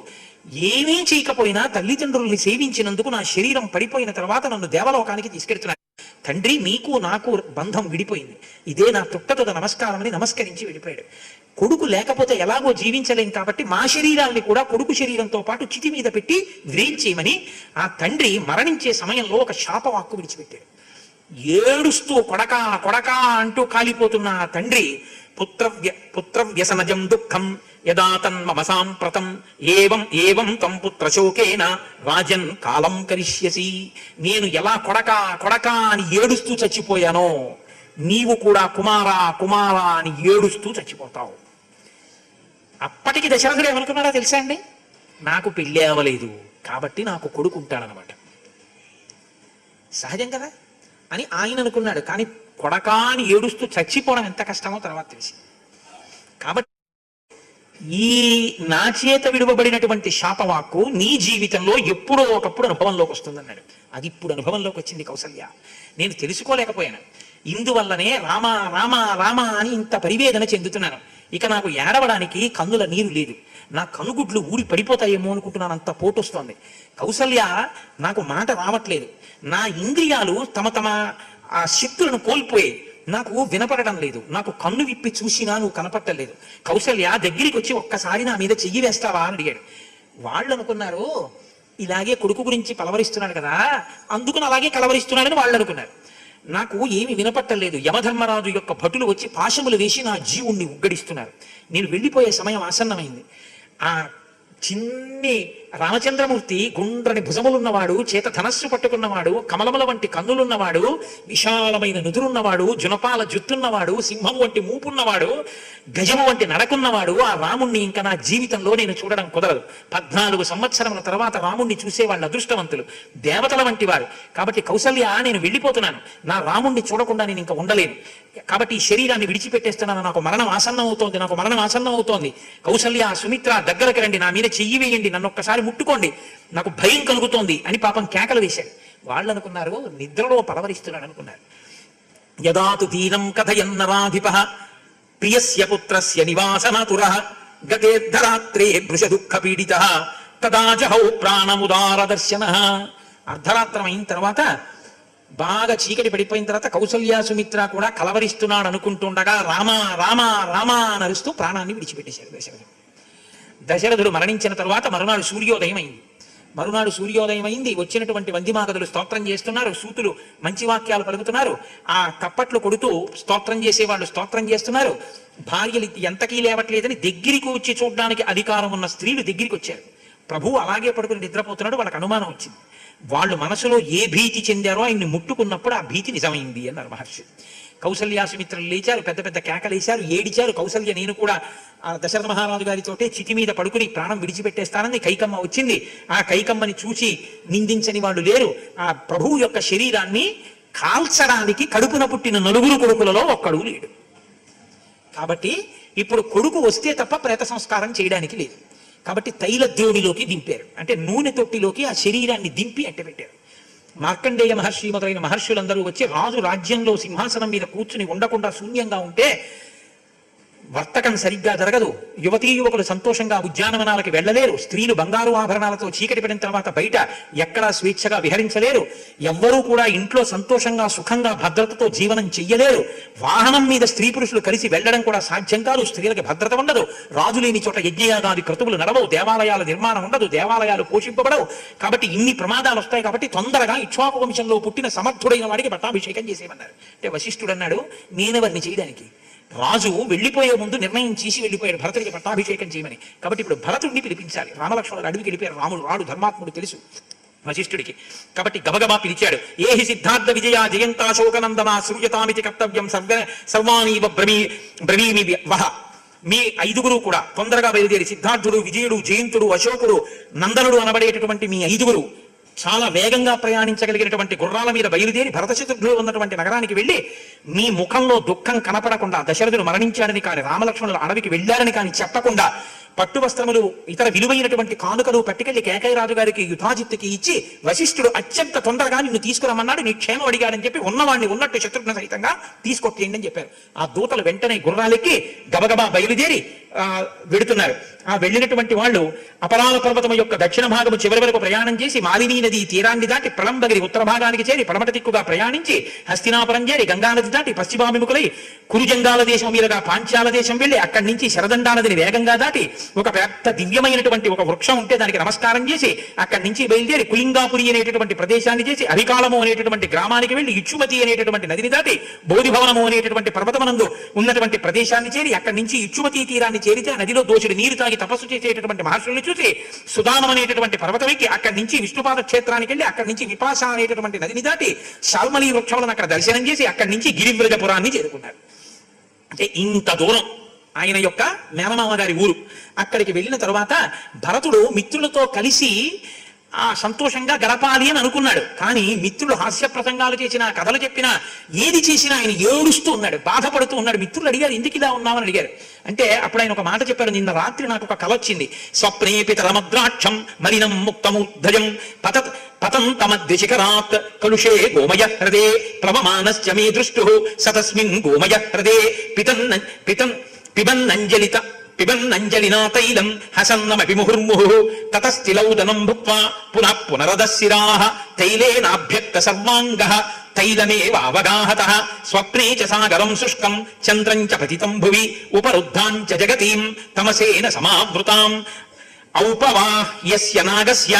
ఏమీ చేయకపోయినా తల్లిదండ్రుల్ని సేవించినందుకు నా శరీరం పడిపోయిన తర్వాత నన్ను దేవలోకానికి తీసుకెళ్తున్నాడు. తండ్రి, మీకు నాకు బంధం విడిపోయింది, ఇదే నా తుట్టతుద నమస్కారం అని నమస్కరించి వెళ్ళిపోయాడు. కొడుకు లేకపోతే ఎలాగో జీవించలేం కాబట్టి మా శరీరాల్ని కూడా కొడుకు శరీరంతో పాటు చితి మీద పెట్టి వేయించేయమని ఆ తండ్రి మరణించే సమయంలో ఒక శాపవాక్కు విడిచిపెట్టాడు. ఏడుస్తూ కొడకా కొడకా అంటూ కాలిపోతున్న ఆ తండ్రి, పుత్రవ్యసనజం దుఃఖం యదా తన్మమ సాంప్రతం ఏవం తం పుత్రశోకేన రాజన్ కాలం కరిష్యసి. నేను ఎలా కొడకా కొడకా అని ఏడుస్తూ చచ్చిపోయానో నీవు కూడా కుమారా కుమారా అని ఏడుస్తూ చచ్చిపోతావు. అప్పటికి దశరథుడు ఏమనుకున్నాడో తెలుసా అండి, నాకు పెళ్ళి అవ్వలేదు కాబట్టి నాకు కొడుకు ఉంటాడనమాట. సహజం కదా అని ఆయన అనుకున్నాడు. కానీ కొడకా అని ఏడుస్తూ చచ్చిపోవడం ఎంత కష్టమో తర్వాత తెలిసింది. కాబట్టి ఈ నా చేత విడువబడినటువంటి శాపవాక్కు నీ జీవితంలో ఎప్పుడో ఒకప్పుడు అనుభవంలోకి వస్తుందన్నాడు. అది ఇప్పుడు అనుభవంలోకి వచ్చింది కౌసల్య. నేను తెలుసుకోలేకపోయాను. ఇందువల్లనే రామ రామ రామ అని ఇంత పరివేదన చెందుతున్నాను. ఇక నాకు ఏడవడానికి కన్నుల నీరు లేదు. నా కనుగుడ్లు ఊడి పడిపోతాయేమో అనుకుంటున్నాను, అంత పోటొస్తోంది. కౌసల్య, నాకు మాట రావట్లేదు. నా ఇంద్రియాలు తమ తమ ఆ శక్తులను కోల్పోయి నాకు వినపడడం లేదు. నాకు కన్ను విప్పి చూసినా నువ్వు కనపట్టలేదు. కౌసల్య, దగ్గరికి వచ్చి ఒక్కసారి నా మీద చెయ్యి వేస్తావా అని అడిగాడు. వాళ్ళు అనుకున్నారు, ఇలాగే కొడుకు గురించి పలవరిస్తున్నాడు కదా, అందుకని అలాగే కలవరిస్తున్నాడని వాళ్ళు అనుకున్నారు. నాకు ఏమి వినపట్టలేదు. యమధర్మరాజు యొక్క భటులు వచ్చి పాశములు వేసి నా జీవుణ్ణి ఉగ్గడిస్తున్నారు. నేను వెళ్ళిపోయే సమయం ఆసన్నమైంది. ఆ చిన్ని రామచంద్రమూర్తి గుండ్రని భుజములున్నవాడు, చేత ధనస్సు పట్టుకున్నవాడు, కమలముల వంటి కన్నులున్నవాడు, విశాలమైన నుదురున్నవాడు, జునపాల జుత్తున్నవాడు, సింహము వంటి మూపున్నవాడు, గజము వంటి నడకున్నవాడు. ఆ రాముణ్ణి ఇంకా నా జీవితంలో నేను చూడడం కుదరదు. 14 సంవత్సరముల తర్వాత రాముణ్ణి చూసే వాళ్ళు అదృష్టవంతులు, దేవతల వంటి వారు. కాబట్టి కౌసల్య, నేను వెళ్ళిపోతున్నాను. నా రాముణ్ణి చూడకుండా నేను ఇంకా ఉండలేను. కాబట్టి ఈ శరీరాన్ని విడిచిపెట్టేస్తున్నాను. నాకు మరణం ఆసన్నం అవుతోంది, నాకు మరణం ఆసన్నం అవుతోంది. కౌసల్య, సుమిత్ర, దగ్గరకు రండి, నా మీద చెయ్యి వేయండి, నన్ను ఒక్కసారి ముట్టుకోండి, నాకు భయం కలుగుతోంది అని పాపం కేకలు వేశాడు. వాళ్ళు అనుకున్నారు నిద్రలో పలవరిస్తున్నాడు అనుకున్నారు. యదాతు తీరం కథయన్నరాధిప ప్రియస్య పుత్రస్య నివాసనాతురః గతేర్ధరాత్రే భృశ దుఃఖ పీడితః తదా జహౌ ప్రాణముదార దర్శనః. అర్ధరాత్రం అయిన తర్వాత, బాగా చీకటి పడిపోయిన తర్వాత కౌసల్య సుమిత్ర కూడా కలవరిస్తున్నాడు అనుకుంటుండగా రామ రామ రామ అని అరుస్తూ ప్రాణాన్ని విడిచిపెట్టేశాడు దశరథుడు. దశరథుడు మరణించిన తర్వాత మరునాడు సూర్యోదయం అయింది. వచ్చినటువంటి వందిమాగదులు స్తోత్రం చేస్తున్నారు, సూతులు మంచి వాక్యాలు పలుకుతున్నారు, ఆ కప్పట్లు కొడుతూ స్తోత్రం చేసేవాళ్ళు స్తోత్రం చేస్తున్నారు. భార్యలు ఎంతకీ లేవట్లేదని దగ్గరికి వచ్చి చూడడానికి అధికారం ఉన్న స్త్రీలు దగ్గరికి వచ్చారు. ప్రభువు అలాగే పడుకుని నిద్రపోతున్నాడు. వాళ్ళకి అనుమానం వచ్చింది. వాళ్ళు మనసులో ఏ భీతి చెందారో ఆయన్ని ముట్టుకున్నప్పుడు ఆ భీతి నిజమైంది అన్నారు మహర్షి. కౌసల్య సుమిత్రలు లేచారు, పెద్ద పెద్ద కేకలేశారు, ఏడిచారు. కౌసల్య, నేను కూడా ఆ దశరథ మహారాజు గారితోటే చితి మీద పడుకుని ప్రాణం విడిచిపెట్టేస్తానని కైకమ్మ వచ్చింది. ఆ కైకమ్మని చూసి నిందించని వాళ్ళు లేరు. ఆ ప్రభువు యొక్క శరీరాన్ని కాల్చడానికి కడుపున పుట్టిన 9 కొడుకులలో ఒక్కడు లేడు. కాబట్టి ఇప్పుడు కొడుకు వస్తే తప్ప ప్రేత సంస్కారం చేయడానికి లేదు. కాబట్టి తైల ద్రోణిలోకి దింపారు, అంటే నూనె తొట్టిలోకి ఆ శరీరాన్ని దింపి అట్టబెట్టారు. మార్కండేయ మహర్షి మొదలైన మహర్షులందరూ వచ్చి రాజు రాజ్యంలో సింహాసనం మీద కూర్చుని ఉండకుండా శూన్యంగా ఉంటే వర్తకం సరిగ్గా జరగదు. యువతీ యువకులు సంతోషంగా ఉద్యానవనాలకి వెళ్ళలేరు. స్త్రీలు బంగారు ఆభరణాలతో చీకటి పడిన తర్వాత బయట ఎక్కడా స్వేచ్ఛగా విహరించలేరు. ఎవ్వరూ కూడా ఇంట్లో సంతోషంగా సుఖంగా భద్రతతో జీవనం చెయ్యలేరు. వాహనం మీద స్త్రీ పురుషులు కలిసి వెళ్ళడం కూడా సాధ్యం కాదు. స్త్రీలకు భద్రత ఉండదు. రాజు లేని చోట యజ్ఞయాగాది క్రతువులు నడవవు. దేవాలయాల నిర్మాణం ఉండదు. దేవాలయాలు పోషింపబడవు. కాబట్టి ఇన్ని ప్రమాదాలు వస్తాయి. కాబట్టి తొందరగా ఇక్ష్వాకు వంశంలో పుట్టిన సమర్థుడైన వాడికి పట్టాభిషేకం చేసేయమన్నారు. అంటే వశిష్ఠుడు అన్నాడు, నేనెవరిని చేయడానికి? రాజు వెళ్ళిపోయే ముందు నిర్ణయం చేసి వెళ్ళిపోయాడు భరతుడికి పట్టాభిషేకం చేయమని. కాబట్టి ఇప్పుడు భరతుడిని పిలిపించాలి. రామలక్ష్మణుడు అడవికి వెళ్ళిపోయారు. రాముడు రాడు, ధర్మాత్ముడు తెలుసు వశిష్ఠుడికి. కాబట్టి గబగబా పిలిచాడు. ఏహి సిద్ధార్థ విజయ జయంతాశోకనందనా సృజతామితి కర్తవ్యం సర్వాణీవ బ్రవీమి వహ. మీ 5గురు కూడా తొందరగా బయలుదేరి, సిద్ధార్థుడు, విజయుడు, జయంతుడు, అశోకుడు, నందనుడు అనబడేటటువంటి మీ 5గురు చాలా వేగంగా ప్రయాణించగలిగినటువంటి గుర్రాల మీద బయలుదేరి భరతశత్రుఘ్నులు ఉన్నటువంటి నగరానికి వెళ్ళి, మీ ముఖంలో దుఃఖం కనపడకుండా, దశరథుడు మరణించాడని కానీ రామలక్ష్మణులు అడవికి వెళ్ళారని కానీ చెప్పకుండా, పట్టు వస్త్రములు ఇతర విలువైనటువంటి కానుకలు పట్టుకెళ్లి కేకయ్య రాజు గారికి యుధాజిత్తుకి ఇచ్చి, వశిష్ఠుడు అత్యంత తొందరగా నిన్ను తీసుకురమ్మన్నాడు, నీ క్షేమం అడిగాడని చెప్పి ఉన్నవాడిని ఉన్నట్టు శత్రుఘ్న సహితంగా తీసుకొచ్చేయండి అని చెప్పారు. ఆ దూతలు వెంటనే గుర్రాలెక్కి గబగబా బయలుదేరి వెడుతున్నారు. ఆ వెళ్ళినటువంటి వాళ్ళు అపరాల పర్వతము యొక్క దక్షిణ భాగము చివరి వరకు ప్రయాణం చేసి మాలినీ నది తీరాన్ని దాటి ప్రళంబగిరి ఉత్తర భాగానికి చేరి పడమట దిక్కుగా ప్రయాణించి హస్తినాపురం చేరి గంగానది దాటి పశ్చిమాభిముఖులై కురుజంగాల దేశం మీదుగా పాంచాల దేశం వెళ్ళి అక్కడి నుంచి శరదండా నదిని వేగంగా దాటి ఒక పెద్ద దివ్యమైనటువంటి ఒక వృక్షం ఉంటే దానికి నమస్కారం చేసి అక్కడి నుంచి బయలుదేరి కులింగాపురి అనేటటువంటి ప్రదేశాన్ని చేసి అభికాలము అనేటటువంటి గ్రామానికి వెళ్ళి ఇచ్చుమతి అనేటటువంటి నదిని దాటి బోధిభవనము అనేటటువంటి పర్వతమనందు ఉన్నటువంటి ప్రదేశాన్ని చేరి అక్కడి నుంచి ఇచ్చుమతి తీరాన్ని చేరితే ఆ నదిలో దోచుడు నీరు తాగి తపస్సు చేసేటటువంటి మహర్షుల్ని చూసి సుదానం అనేటటువంటి పర్వతం ఎక్కి అక్కడి నుంచి విష్ణుపాద క్షేత్రానికి వెళ్ళి అక్కడి నుంచి విపాస అనేటటువంటి నదిని దాటి శాల్మలి వృక్షములను అక్కడ దర్శనం చేసి అక్కడి నుంచి గిరివ్రజపురాన్ని చేరుకున్నారు. అంటే ఇంత దూరం ఆయన యొక్క మేనమామ గారి ఊరు. అక్కడికి వెళ్ళిన తరువాత భరతుడు మిత్రులతో కలిసి ఆ సంతోషంగా గడపాలి అని అనుకున్నాడు. కానీ మిత్రులు హాస్య ప్రసంగాలు చేసినా, కథలు చెప్పినా, ఏది చేసినా ఆయన ఏడుస్తూ ఉన్నాడు, బాధపడుతూ ఉన్నాడు. మిత్రులు అడిగారు, ఎందుకు ఇలా ఉన్నామని అడిగారు. అంటే అప్పుడు ఆయన ఒక మాట చెప్పారు, నిన్న రాత్రి నాకు ఒక కల వచ్చింది. స్వప్నే పితరమద్రాక్షం మలినం ముక్తముద్ధయం పతంతమద్విశిఖరాత్ కలుషే గోమయ హృదే ప్లవమానశ్చ మే దృష్టు సతస్మిన్ గోమయ హృదే పిబన్నంజలినా తైలం హసన్నమపి ముహుర్ముహు తతస్థిలౌదనం భుక్త్వా పునః పునరదశిరాః తైలేనాభ్యక్త సర్వాంగః తైలమేవావగాహతః స్వప్నే చ సాగరం శుష్కం చంద్రం చ పతితం భువి ఉపరుద్ధాం చ జగతీం తమసేన సమావృతాం ఔపవాహ్యస్య నాగస్య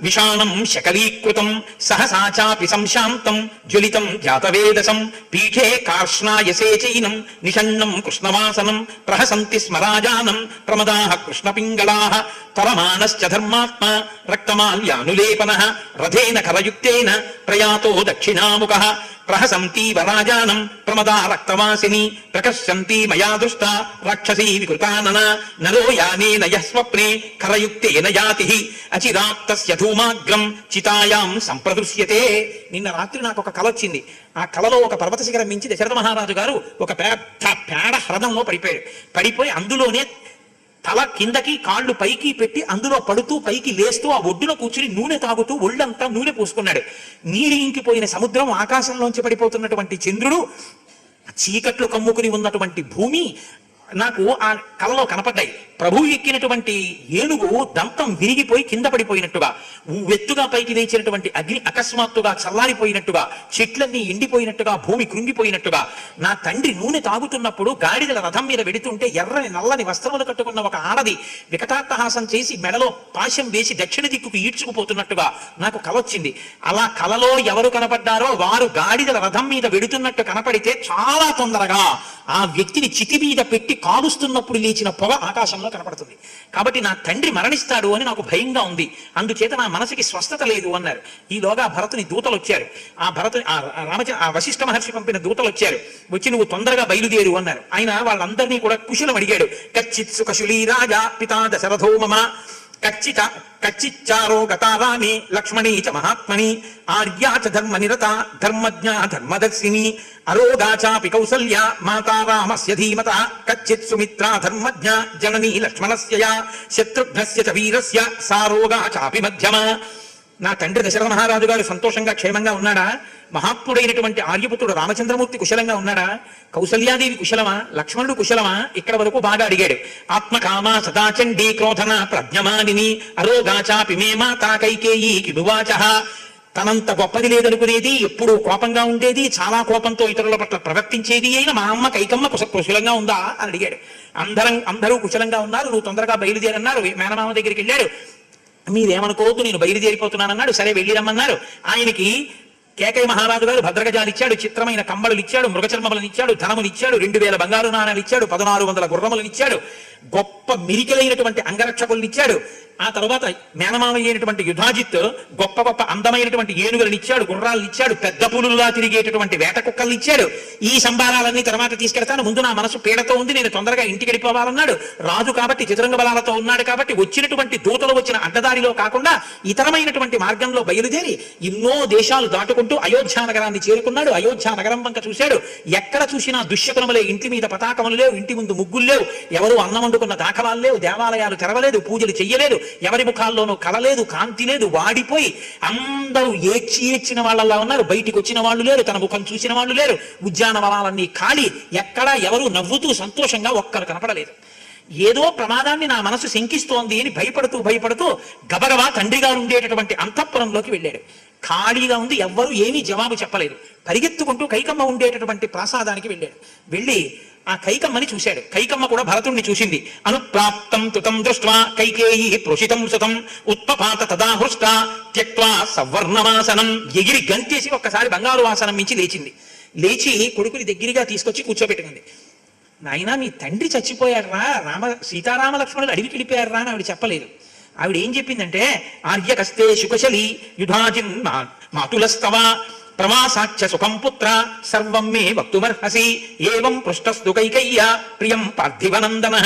విషాణం శకలీకృతం సహసా చాపి సంశాంతం జ్వలితం జాతవేదసం పీఠే కార్ష్ణాయసే చైనం నిషణ్ణం కృష్ణవాసనం ప్రహసంతి స్మరాజానం ప్రమదాః కృష్ణపింగళాః తరమానశ్చ ధర్మాత్మా రక్తమాల్యానులేపనః రథేన కరయుక్తేన ప్రయాతో దక్షిణాముఖః ప్రహసంతీవ రాజానం ప్రమదా రక్తవాసిని ప్రకర్షంతి మయా దృష్టా రాక్షసీ వికృతానన నరో యానేన యః స్వప్నే కరయుక్తేన యాతి అచిరాత్తస్య ధూమాగ్రం చితాయాం సంప్రదృశ్యతే. నిన్న రాత్రి నాకు ఒక కల వచ్చింది. ఆ కలలో ఒక పర్వత శిఖరం మించి దశరథ మహారాజు గారు ఒక పెద్ద పేడ హ్రదంలో పడిపోయి అందులోనే తల కిందకి కాళ్ళు పైకి పెట్టి అందులో పడుతూ పైకి లేస్తూ ఆ ఒడ్డున కూర్చుని నూనె తాగుతూ ఒళ్ళంతా నూనె పోసుకున్నాడు. నీరు ఇంకిపోయిన సముద్రం, ఆకాశంలోంచి పడిపోతున్నటువంటి చంద్రుడు, చీకట్లు కమ్ముకుని ఉన్నటువంటి భూమి నాకు ఆ కలలో కనపడ్డాయి. ప్రభువు ఎక్కినటువంటి ఏనుగు దంతం విరిగిపోయి కింద పడిపోయినట్టుగా, వెత్తుగా పైకి లేచినటువంటి అగ్ని అకస్మాత్తుగా చల్లారిపోయినట్టుగా, చెట్లన్నీ ఎండిపోయినట్టుగా, భూమి కృంగిపోయినట్టుగా, నా తండ్రి నూనె తాగుతున్నప్పుడు గాడిదల రథం మీద వెడుతుంటే ఎర్రని నల్లని వస్త్రములు కట్టుకున్న ఒక ఆడది వికటాట్టహాసం చేసి మెడలో పాశం వేసి దక్షిణ దిక్కుకు ఈడ్చుకుపోతున్నట్టుగా నాకు కల వచ్చింది. అలా కలలో ఎవరు కనపడ్డారో వారు గాడిదల రథం మీద వెడుతున్నట్టు కనపడితే చాలా తొందరగా ఆ వ్యక్తిని చితి మీద పెట్టి కాలుస్తున్నప్పుడు లేచిన పొగ ఆకాశంలో కనపడుతుంది. కాబట్టి నా తండ్రి మరణిస్తాడు అని నాకు భయంగా ఉంది, అందుచేత నా మనసుకి స్వస్థత లేదు అన్నారు. ఈలోగా భరతుని దూతలు వచ్చారు. ఆ వశిష్ఠ మహర్షి పంపిన దూతలు వచ్చారు. వచ్చి నువ్వు తొందరగా బయలుదేరు అన్నారు. ఆయన వాళ్ళందరినీ కూడా కుశలం అడిగాడు. కచ్చిత్సు కశులీ రాజా పితా దశరథో మమ కచ్చిచ్చారో గతారాణి లక్ష్మణీ చ మహాత్మని ఆర్యా చ ధర్మ నిరత ధర్మజ్ఞా ధర్మదర్శిని అరోగా చాపి కౌసల్య మాతా రామస్య ధీమత కచ్చిత్ సుమిత్రా ధర్మజ్ఞ జననీ లక్ష్మణస్య శత్రుఘ్నస్య చ వీరస్య సారోగా చాపి మధ్యమ. నా తండ్రి దశరథ మహారాజు గారు సంతోషంగా క్షేమంగా ఉన్నాడా? మహాత్ముడైనటువంటి ఆర్యపుత్రుడు రామచంద్రమూర్తి కుశలంగా ఉన్నాడా? కౌసల్యాదేవి కుశలమా? లక్ష్మణుడు కుశలమా? ఇక్కడ వరకు బాగా అడిగాడు. ఆత్మకామా సదాచండీ క్రోధన ప్రజ్ఞమానిని అరోగాచాపి మే మాతా కైకేయీ కిడువాచః. తనంత గొప్పది లేదనుకునేది, ఎప్పుడు కోపంగా ఉండేది, చాలా కోపంతో ఇతరుల పట్ల ప్రవర్తించేది అయిన మా అమ్మ కైకమ్మ కుశలంగా ఉందా అని అడిగాడు. అందరూ కుశలంగా ఉన్నారు, నువ్వు తొందరగా బయలుదేరన్నారు. మేనమామ దగ్గరికి వెళ్ళాడు. మీరేమనుకోవద్దు, నేను బయలుదేరిపోతున్నానన్నాడు. సరే వెళ్ళి రమ్మన్నారు. ఆయనకి కేకయ్య మహారాజు గారు భద్రగజాలు ఇచ్చాడు, చిత్రమైన కంబళులు ఇచ్చాడు, మృగచర్మములను ఇచ్చాడు, ధనములు ఇచ్చాడు, 2000 బంగారు నాణాలు ఇచ్చాడు, 1600 గుర్రములను ఇచ్చాడు, గొప్ప మిరికలైనటువంటి అంగరక్షకులను ఇచ్చాడు. ఆ తర్వాత మేనమామ అయినటువంటి యుధాజిత్ గొప్ప గొప్ప అందమైనటువంటి ఏనుగులను ఇచ్చాడు, గుర్రాలను ఇచ్చాడు, పెద్ద పులులుగా తిరిగేటటువంటి వేట కుక్కలను ఇచ్చాడు. ఈ సంబారాలన్నీ తర్వాత తీసుకెళ్తాను, ముందు నా మనసు పీడతో ఉంది, నేను తొందరగా ఇంటికి వెళ్ళిపోవాలన్నాడు. రాజు కాబట్టి చతురంగ బలాలతో ఉన్నాడు కాబట్టి వచ్చినటువంటి దూతలు వచ్చిన అడ్డదారిలో కాకుండా ఇతరమైనటువంటి మార్గంలో బయలుదేరి ఎన్నో దేశాలు దాటుకుంటూ అయోధ్యా నగరాన్ని చేరుకున్నాడు. అయోధ్యా నగరం వంక చూశాడు. ఎక్కడ చూసినా దుశ్శకునములే, ఇంటి మీద పతాకములు లేవు, ఇంటి ముందు ముగ్గులు లేవు, ఎవరు అన్నం వండుకున్న దాఖలాలు లేవు, దేవాలయాలు తెరవలేదు, పూజలు చెయ్యలేదు, ఎవరి ముఖాల్లోనూ కలలేదు, కాంతి లేదు, వాడిపోయి అందరూ ఏడ్చిన వాళ్ళలా ఉన్నారు. బయటికి వచ్చిన వాళ్ళు లేరు, తన ముఖం చూసిన వాళ్ళు లేరు. ఉద్యానవనాలన్నీ ఖాళీ, ఎక్కడా ఎవరు నవ్వుతూ సంతోషంగా ఒక్కరు కనపడలేదు. ఏదో ప్రమాదాన్ని నా మనసు శంకిస్తోంది అని భయపడుతూ గబగబా తండ్రి గారు ఉండేటటువంటి అంతఃపురంలోకి వెళ్ళాడు. ఖాళీగా ఉంది, ఎవ్వరూ ఏమీ జవాబు చెప్పలేదు. పరిగెత్తుకుంటూ కైకమ్మ ఉండేటటువంటి ప్రాసాదానికి వెళ్ళాడు. వెళ్ళి ఆ కైకమ్మని చూశాడు. కైకమ్మ కూడా భరతుణ్ణి చూసింది. అనుప్రాప్తం తుతం దృష్ట్వా కైకేయీ ప్రోషితం సుతం ఉత్పపాత తదాహృష్ట త్యక్త్వా సవర్ణమాసనం. ఎగిరి గంతేసి ఒక్కసారి బంగారు వాసనం మించి లేచి కొడుకుని దగ్గరగా తీసుకొచ్చి కూర్చోబెట్టుకుంది. నాయనా, మీ తండ్రి చచ్చిపోయారా, సీతారామ లక్ష్మణులు అడవికి వెళ్ళిపోయారా అని ఆవిడ చెప్పలేదు. ఆవిడ ఏం చెప్పిందంటే, ఆర్యకస్తే శుకశలి యుధాజిన్ మాతులస్తవ ప్రవాసాఖ్య సుఖం పుత్ర సర్వం మే వక్తుమర్హసి ఏవం పృష్టస్తు కైకయ్య ప్రియం పార్థివనందన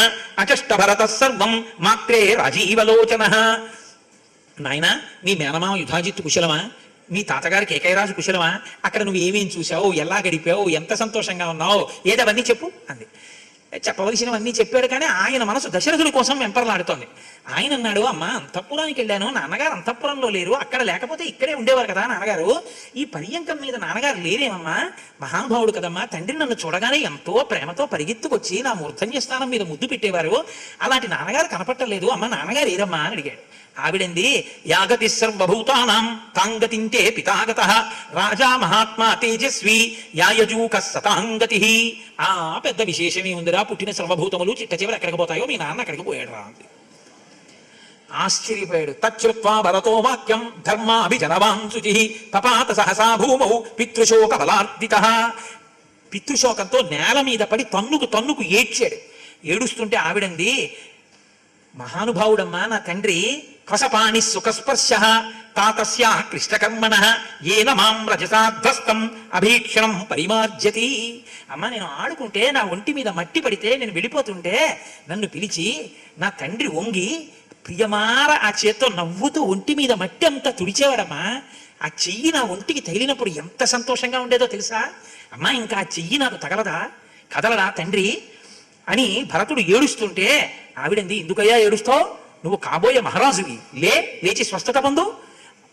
అచష్ట భరత సర్వం మాత్రే రాజీవలోచన. నాయన నీ మేనమామ యుధాజిత్తు కుశలమా, మీ తాతగారికి ఏకైరాజు కుశలమా, అక్కడ నువ్వు ఏమేం చూసావు, ఎలా గడిపావు, ఎంత సంతోషంగా ఉన్నావు, ఏదవన్నీ చెప్పు అంది. చెప్పవలసినవన్నీ చెప్పాడు. కానీ ఆయన మనసు దశరథుడి కోసం వెంపర్లాడుతోంది. ఆయన అన్నాడు, అమ్మ అంతఃపురానికి వెళ్ళాను, నాన్నగారు అంతఃపురంలో లేరు, అక్కడ లేకపోతే ఇక్కడే ఉండేవారు కదా నాన్నగారు, ఈ పర్యంకం మీద నాన్నగారు లేరేమమ్మా, మహానుభావుడు కదమ్మా, తండ్రి నన్ను చూడగానే ఎంతో ప్రేమతో పరిగెత్తుకొచ్చి నా మూర్ధన్య స్థానం మీద ముద్దు పెట్టేవారు, అలాంటి నాన్నగారు కనపట్టలేదు, అమ్మ నాన్నగారు ఏరమ్మా అని అడిగాడు. ఆవిడంది, యాగతి సర్వభూతానాం తాంగతింటే పితాగత రాజా మహాత్మా తేజస్వి యాయజూక సతాంగతి. ఆ పెద్ద విశేషమే ఉందిరా, పుట్టిన సర్వభూతములు చిట్ట చివరి ఎక్కడికి పోతాయో మీ నాన్న అక్కడికి పోయాడు రా అంది. ఆశ్చర్యపోయాడు. తచ్చుత్వా భరతో వాక్యం ధర్మాభిజనవాం శుచి పపాత సహసా భూమౌ పితృశోక బలార్దిత. పితృశోకంతో నేల మీద పడి తన్నుకు ఏడ్చాడు. ఏడుస్తుంటే ఆవిడంది, మహానుభావుడమ్మా నా తండ్రి, కసపాణి సుఖస్పర్శ తాతస్యా క్లిష్టకర్మణ ఏన మాం రజసాధ్వస్తం అభీక్షణం పరిమార్జతి. అమ్మ నేను ఆడుకుంటే నా ఒంటి మీద మట్టి పడితే నేను వెళ్ళిపోతుంటే నన్ను పిలిచి నా తండ్రి వంగి ప్రియమార ఆ చేత్తో నవ్వుతూ ఒంటి మీద మట్టి అంతా తుడిచేవాడమ్మా. ఆ చెయ్యి నా ఒంటికి తగిలినప్పుడు ఎంత సంతోషంగా ఉండేదో తెలుసా అమ్మా, ఇంకా ఆ చెయ్యి నాకు తగలదా, కదలడా తండ్రి అని భరతుడు ఏడుస్తుంటే ఆవిడంది, ఎందుకయ్యా ఏడుస్తావు, నువ్వు కాబోయే మహారాజువి, లేచి స్వస్థత పొందు,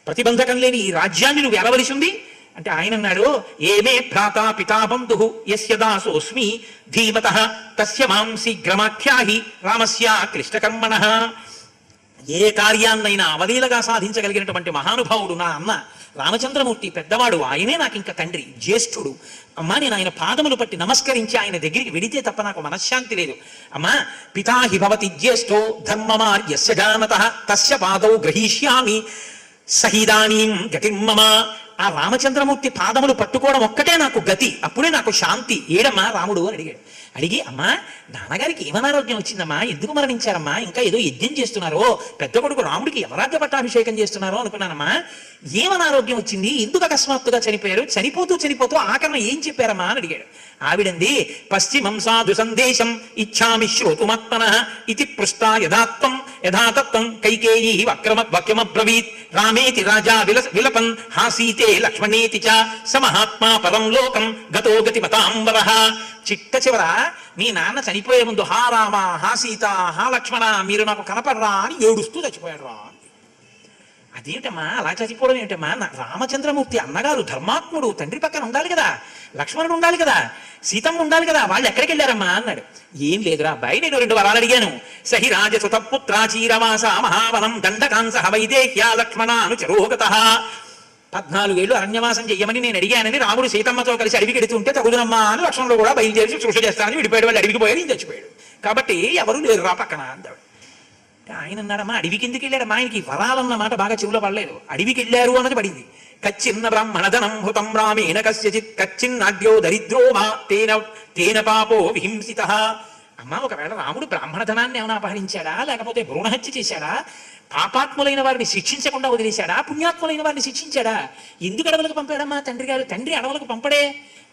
ప్రతిబంధకం లేని ఈ రాజ్యాన్ని నువ్వు ఎలవలసి ఉంది అంటే ఆయన అన్నాడు, ఏమే భ్రాతా పితా బంధు యస్య దాసోస్మి ధీమతః తస్య మాం శీఘ్రమాఖ్యాహి రామస్య క్లిష్టకర్మణ. ఏ కార్యాన్నైనా అవలీలగా సాధించగలిగినటువంటి మహానుభావుడు నా అన్న రామచంద్రమూర్తి, పెద్దవాడు, ఆయనే నాకు ఇంకా తండ్రి, జ్యేష్ఠుడు. అమ్మా నేను ఆయన పాదములు పట్టి నమస్కరించి ఆయన దగ్గరికి వెడితే తప్ప నాకు మనశ్శాంతి లేదు. అమ్మా పితా హి భవతి జ్యేష్ఠో ధర్మమార్యస్య జానతః తస్య పాదౌ గ్రహీష్యామి సహిదానీం గతిర్మమ. ఆ రామచంద్రమూర్తి పాదములు పట్టుకోవడం ఒక్కటే నాకు గతి, అప్పుడే నాకు శాంతి. ఏడమ్మా రాముడు అని అడిగాడు. అడిగి, అమ్మా నాన్నగారికి ఏమనారోగ్యం వచ్చిందమ్మా, ఎందుకు మరణించారమ్మా, ఇంకా ఏదో యజ్ఞం చేస్తున్నారో, పెద్ద కొడుకు రాముడికి యవరాజ్య పట్టాభిషేకం చేస్తున్నారో అనుకున్నానమ్మా, ఏమనారోగ్యం వచ్చింది, ఎందుకు అకస్మాత్తుగా చనిపోయారు, చనిపోతూ ఆకరణ ఏం చెప్పారమ్మా అని అడిగాడు. ఆవిడంది, పశ్చిమం సాధు సందేశం ఇచ్చామి శ్రోతుమాత్మనః ఇది పృష్టా యథాతత్వం కైకేయీ వాక్యమబ్రవీత్ రామేతి రాజా విలపన్ హాసీతే లక్ష్మణేతి చ స మహాత్మా పరం లోకం గతో గతిమతాంబరః. చిట్ట చివర మీ నాన్న చనిపోయే ముందు హా రామ, హా సీత, హా లక్ష్మణ మీరు నాకు కనపడరా అని ఏడుస్తూ చచ్చిపోయాడు రా. అదేమిటమ్మా అలా చచ్చిపోవడం ఏమిటమ్మా, రామచంద్రమూర్తి అన్నగారు ధర్మాత్ముడు, తండ్రి పక్కన ఉండాలి కదా, లక్ష్మణుడు ఉండాలి కదా, సీతమ్మ ఉండాలి కదా, వాళ్ళు ఎక్కడికి వెళ్ళారమ్మా అన్నాడు. ఏం లేదురా అబ్బాయి, నేను 2 వరాలు అడిగాను. సహి రాజసుతపుత్రాచీరవాస మహావనం దండకాంస వైదేహ్యా లక్ష్మణ అనుచరోగతః. 14 ఏళ్ళు అరణ్యవాసం చెయ్యమని నేను అడిగానని రాముడు సీతమ్మతో కలిసి అడవికి ఎడుతుంటే తగుదనమ్మా అని లక్ష్మణుడు కూడా బయలుదేరి కృషి చేస్తానని విడిపోయాడు. వాళ్ళు అడవికి పోయారు, ఈయన చచ్చిపోయాడు, కాబట్టి ఎవరు లేరు రా పక్కన అందాడు. ఆయన అన్నాడమ్మా అడవికి ఎందుకు వెళ్ళాడమ్మా, ఆయనకి వరాలన్న మాట బాగా చెవులో పడలేదు, అడవికి వెళ్ళారు అన్నది పడింది. కచ్చిన్న బ్రాహ్మణధనం హృతం రామేణ కస్యచిత్ కచ్చిన్నాడ్యో దరిద్రో మా తేన పాపో విహింసితః. అమ్మా ఒకవేళ రాముడు బ్రాహ్మణ ధనాన్ని ఏమైనా అపహరించాడా, లేకపోతే భ్రూణహత్య చేశాడా, పాపాత్ములైన వారిని శిక్షించకుండా వదిలేశాడా, పుణ్యాత్ములైన వారిని శిక్షించాడా, ఎందుకు అడవులకు పంపాడమ్మా తండ్రి గారు, తండ్రి అడవులకు పంపడే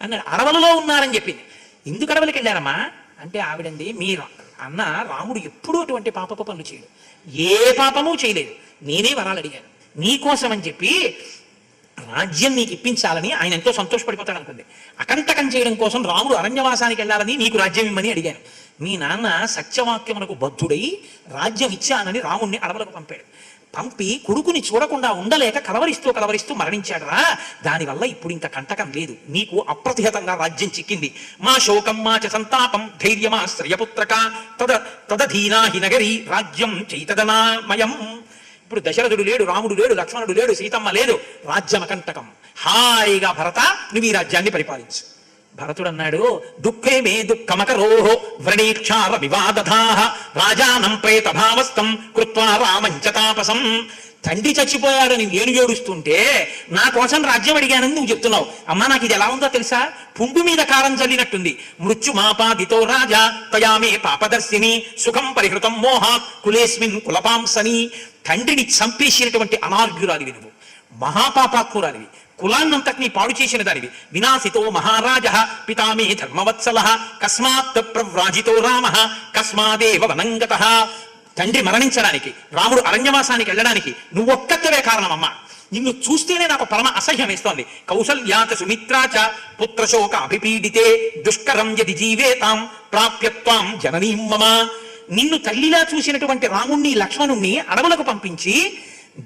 అన్నాడు. అడవులలో ఉన్నారని చెప్పింది. ఎందుకు అడవులకు వెళ్ళారమ్మా అంటే ఆవిడంది, మీరు అన్న రాముడు ఎప్పుడూ అటువంటి పాపపు పనులు చేయడు, ఏ పాపము చేయలేదు, నేనే వరాలు అడిగాను నీకోసం అని చెప్పి రాజ్యం నీకు ఇప్పించాలని ఆయన ఎంతో సంతోషపడిపోతాడు అనుకుంది. అకంటకం చేయడం కోసం రాముడు అరణ్యవాసానికి వెళ్ళాలని నీకు రాజ్యం ఇమ్మని అడిగాను. మీ నాన్న సత్యవాక్యమునకు బద్ధుడై రాజ్యం ఇచ్చానని రాముణ్ణి అడవులకు పంపాడు. పంపి కొడుకుని చూడకుండా ఉండలేక కలవరిస్తూ మరణించాడు రా. దానివల్ల ఇప్పుడు ఇంకా కంటకం లేదు, నీకు అప్రతిహతంగా రాజ్యం చిక్కింది. మా శోకం మా చ సంతాపం ధైర్యమా శ్రియపుత్రక తదధీనాహి నగరి రాజ్యం చైతదనామయం. ఇప్పుడు దశరథుడు లేడు, రాముడు లేడు, లక్ష్మణుడు లేడు, సీతమ్మ లేదు, రాజ్యం అకంటకం. హాయిగా భరత నువ్వు ఈ రాజ్యాన్ని పరిపాలించు. భరతుడు అన్నాడు, దుఃఖే మే దుఃఖమకరోః వ్రణీక్షార వివాదధాః రాజానం ప్రేత భావస్థం కృత్వా రామంచ తాపసం. తండ్రి చచ్చిపోయాడని నేను ఏడుస్తుంటే నా కోసం రాజ్యం అడిగానని నువ్వు చెప్తున్నావు. అమ్మా నాకు ఇది ఎలా ఉందో తెలుసా, పుండు మీద కారం చల్లినట్టుంది. మృత్యుమాపాదితో రాజా తయామే పాపదర్శిని సుఖం పరిహృతం మోహాత్ కులేస్మిన్ కులపాంసని. తండ్రిని చంపేసినటువంటి అనార్ఘ్యురాలివి నువ్వు, మహాపాపాత్మురాలివి, కులాన్నంతటినీ పాడు చేసిన దానివి. వినాశితో మహారాజ పితామే ధర్మవత్సల కస్మాత్ ప్రవ్రాజితో రామ కస్మాదేవ వనంగతః. తండ్రి మరణించడానికి, రాముడు అరణ్యవాసానికి వెళ్ళడానికి నువ్వొక్కవే కారణమమ్మా. నిన్ను చూస్తేనే నాకు పరమ అసహ్యం వేస్తోంది. కౌసల్యాచ సుమిత్రాచ పుత్రశోక అభిపీడితే దుష్కరం యది జీవేతాం ప్రాప్యత్వాం జననీం మమ. నిన్ను తల్లిలా చూసినటువంటి రాముణ్ణి లక్ష్మణుణ్ణి అడవులకు పంపించి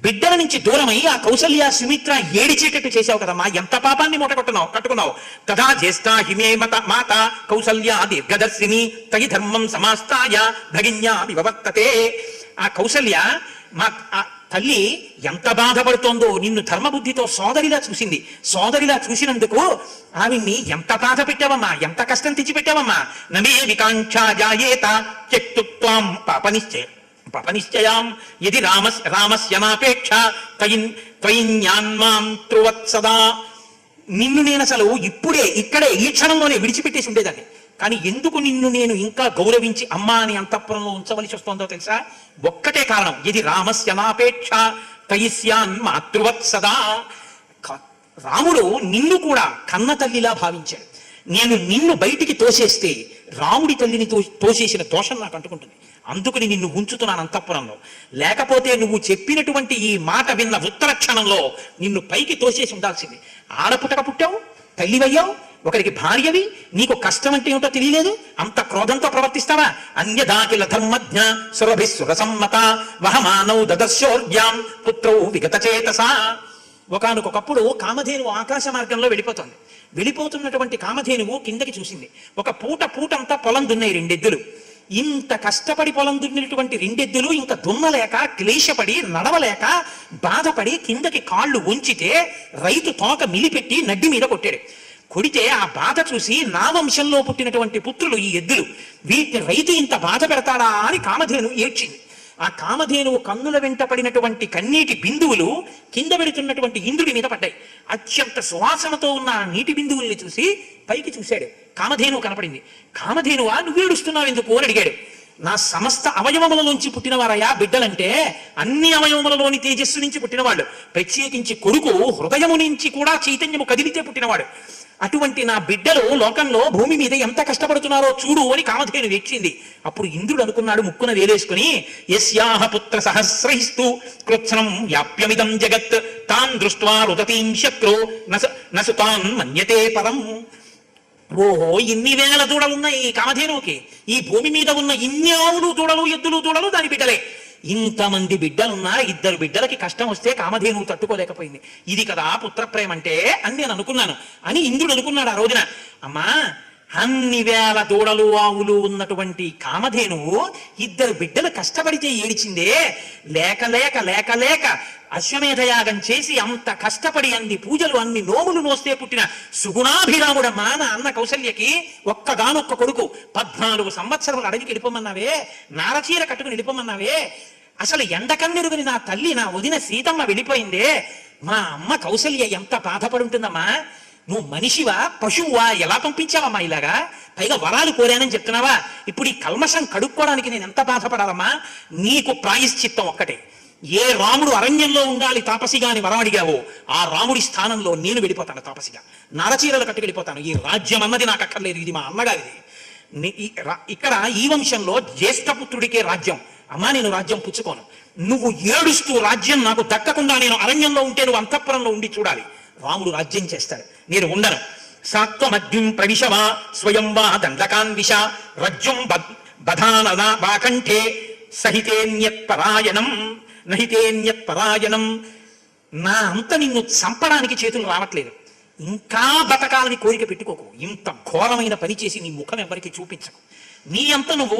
బిడ్డల నుంచి దూరమై ఆ కౌసల్య సుమిత్ర ఏడిచేటట్టు చేశావు కదమ్మా. ఎంత పాపాన్ని కట్టుకున్నావు. తథా జ్యేష్ఠా హిమే మాత కౌసల్య దీర్ఘదర్శిని తయి ధర్మం సమాస్తాయ భగిన్యా వివర్తతే. ఆ కౌసల్య మా తల్లి ఎంత బాధపడుతోందో నిన్ను ధర్మబుద్ధితో సోదరిలా చూసింది. సోదరిలా చూసినందుకు ఆవిడ్ని ఎంత బాధ పెట్టావమ్మా, ఎంత కష్టం తెచ్చిపెట్టావమ్మా. నమే వికాంక్షా జాయేత త్యక్తుత్వాం పాపనిశ్చయాం యది రామస్యనాపేక్ష త్వయిన్యాన్మాం త్రువత్సదా. నిన్ను నేను అసలు ఇప్పుడే ఇక్కడే ఈ క్షణంలోనే విడిచిపెట్టేసి ఉండేదాన్ని. కానీ ఎందుకు నిన్ను నేను ఇంకా గౌరవించి అమ్మా అని అంతఃపురంలో ఉంచవలసి వస్తుందో తెలుసా? ఒక్కటే కారణం, ఇది రామస్యనాపేక్ష తయిస్యాన్ మాతృవత్సదా. రాముడు నిన్ను కూడా కన్న తల్లిలా భావించాడు. నేను నిన్ను బయటికి తోసేస్తే రాముడి తల్లిని తోసేసిన దోషం నాకు అంటుకుంటుంది. అందుకని నిన్ను ఉంచుతున్నాను అంతఃపురంలో. లేకపోతే నువ్వు చెప్పినటువంటి ఈ మాట విన్న ఉత్తర క్షణంలో నిన్ను పైకి తోసేసి ఉండాల్సింది. ఆడపుట్టక పుట్టావు, తల్లివయ్యావు, ఒకరికి భార్యవి, నీకు కష్టం అంటే ఏమిటో తెలియలేదు, అంత క్రోధంతో ప్రవర్తిస్తావా? అన్యదాకిల ధర్మజ్ఞ సురభి సురసమ్మత వహమానౌ దదర్శోర్యాం పుత్రౌ విగత చేతసా. ఒకనకొకప్పుడు కామధేనువు ఆకాశ మార్గంలో వెళ్ళిపోతున్నటువంటి కామధేనువు కిందకి చూసింది. ఒక పూటంతా పొలం దున్నాయి రెండెద్దులు. ఇంత కష్టపడి పొలం దున్నినటువంటి రెండెద్దులు ఇంకా దున్నలేక క్లేశపడి నడవలేక బాధపడి కిందకి కాళ్ళు ఉంచితే రైతు తోక మిలిపెట్టి నడ్డి మీద కొట్టాడు. కొడితే ఆ బాధ చూసి నా వంశంలో పుట్టినటువంటి పుత్రులు ఈ ఎద్దులు, వీటి రైతు ఇంత బాధ పెడతాడా అని కామధేను ఏడ్చింది. ఆ కామధేనువు కన్నుల వెంట పడినటువంటి కన్నీటి బిందువులు కింద పెడుతున్నటువంటి ఇంద్రుడి మీద పడ్డాయి. అత్యంత సువాసనతో ఉన్న ఆ నీటి బిందువుల్ని చూసి పైకి చూశాడు. కామధేనువు కనపడింది. కామధేనువా నువ్వేడుస్తున్నావు ఎందుకు అని అడిగాడు. నా సమస్త అవయవములలోంచి పుట్టినవారయ్యా బిడ్డలంటే, అన్ని అవయవములలోని తేజస్సు నుంచి పుట్టినవాళ్ళు, ప్రత్యేకించి కొడుకు హృదయము నుంచి కూడా చైతన్యము కదిలితే పుట్టినవాడు. అటువంటి నా బిడ్డలు లోకంలో భూమి మీద ఎంత కష్టపడుతున్నారో చూడు అని కామధేను వీక్షింది. అప్పుడు ఇంద్రుడు అనుకున్నాడు ముక్కున వేలేసుకుని, యస్యాహ పుత్ర సహస్రైస్తు కృత్స్నం వ్యాప్యమిదం జగత్ తాన్ దృష్ట్వా రుదతీం శక్రో నసుతాన్ మన్యతే పరం. ఓహో, ఇన్ని వేల దూడలున్నాయి ఈ కామధేనువుకి. ఈ భూమి మీద ఉన్న ఇన్ని ఆవులు దూడలు ఎద్దులు దూడలు దాని బిడ్డలే. ఇంతమంది బిడ్డలున్నా 2 బిడ్డలకి కష్టం వస్తే కామధేనువు తట్టుకోలేకపోయింది. ఇది కదా పుత్రప్రేమ అంటే అని నేను అనుకున్నాను అని ఇంద్రుడు అనుకున్నాడు ఆ రోజున. అమ్మా, అన్ని వేల దూడలు ఆవులు ఉన్నటువంటి కామధేనువు 2 బిడ్డలు కష్టపడితే ఏడిచిందే. లేక లేక లేక లేక అశ్వమేధయాగం చేసి అంత కష్టపడి అన్ని పూజలు అన్ని నోములు నోస్తే పుట్టిన సుగుణాభిరాముడమ్మా నా అన్న కౌసల్యకి ఒక్కగానొక్క కొడుకు. 14 సంవత్సరములు అడవికి వెళ్ళిపోమన్నావే, నారచీర కట్టుకుని వెళ్ళిపోమన్నావే. అసలు ఎండకన్నెరుగని నా తల్లి నా వదిన సీతమ్మ వెళ్ళిపోయిందే. మా అమ్మ కౌసల్య ఎంత బాధపడుంటుందమ్మా. నువ్వు మనిషివా పశువువా? ఎలా పంపించావమ్మా ఇలాగా? పైగా వరాలు కోరానని చెప్తున్నావా? ఇప్పుడు ఈ కల్మషం కడుక్కోవడానికి నేను ఎంత బాధపడాలమ్మా? నీకు ప్రాయశ్చిత్తం ఒక్కటే. ఏ రాముడు అరణ్యంలో ఉండాలి తాపసిగా అని వరం అడిగావో ఆ రాముడి స్థానంలో నేను వెళ్ళిపోతాను తాపసిగా. నరచీరలు కట్టుకెళ్ళిపోతాను. ఈ రాజ్యం అన్నది నాకు అక్కర్లేదు, ఇది మా అమ్మగారిది. ఇక్కడ ఈ వంశంలో జ్యేష్ఠపుత్రుడికే రాజ్యం. అమ్మా, నేను రాజ్యం పుచ్చుకోను. నువ్వు ఏడుస్తూ రాజ్యం నాకు దక్కకుండా నేను అరణ్యంలో ఉంటే నువ్వు అంతఃపురంలో ఉండి చూడాలి. రాముడు రాజ్యం చేస్తాడు, నేను ఉండను. సాత్వమగ్నిం ప్రవిశవా స్వయం వా దండకాన్విష రజ్జుం బధాననా వాకంఠే సహితేన్యత్పరాయణం నహితేన్యత్పరాయణం. నా అంత నిన్ను చంపడానికి చేతులు రావట్లేదు. ఇంకా బతకాలని కోరిక పెట్టుకోకు. ఇంత ఘోరమైన పని చేసి నీ ముఖం ఎవరికి చూపించకు. నీ అంత నువ్వు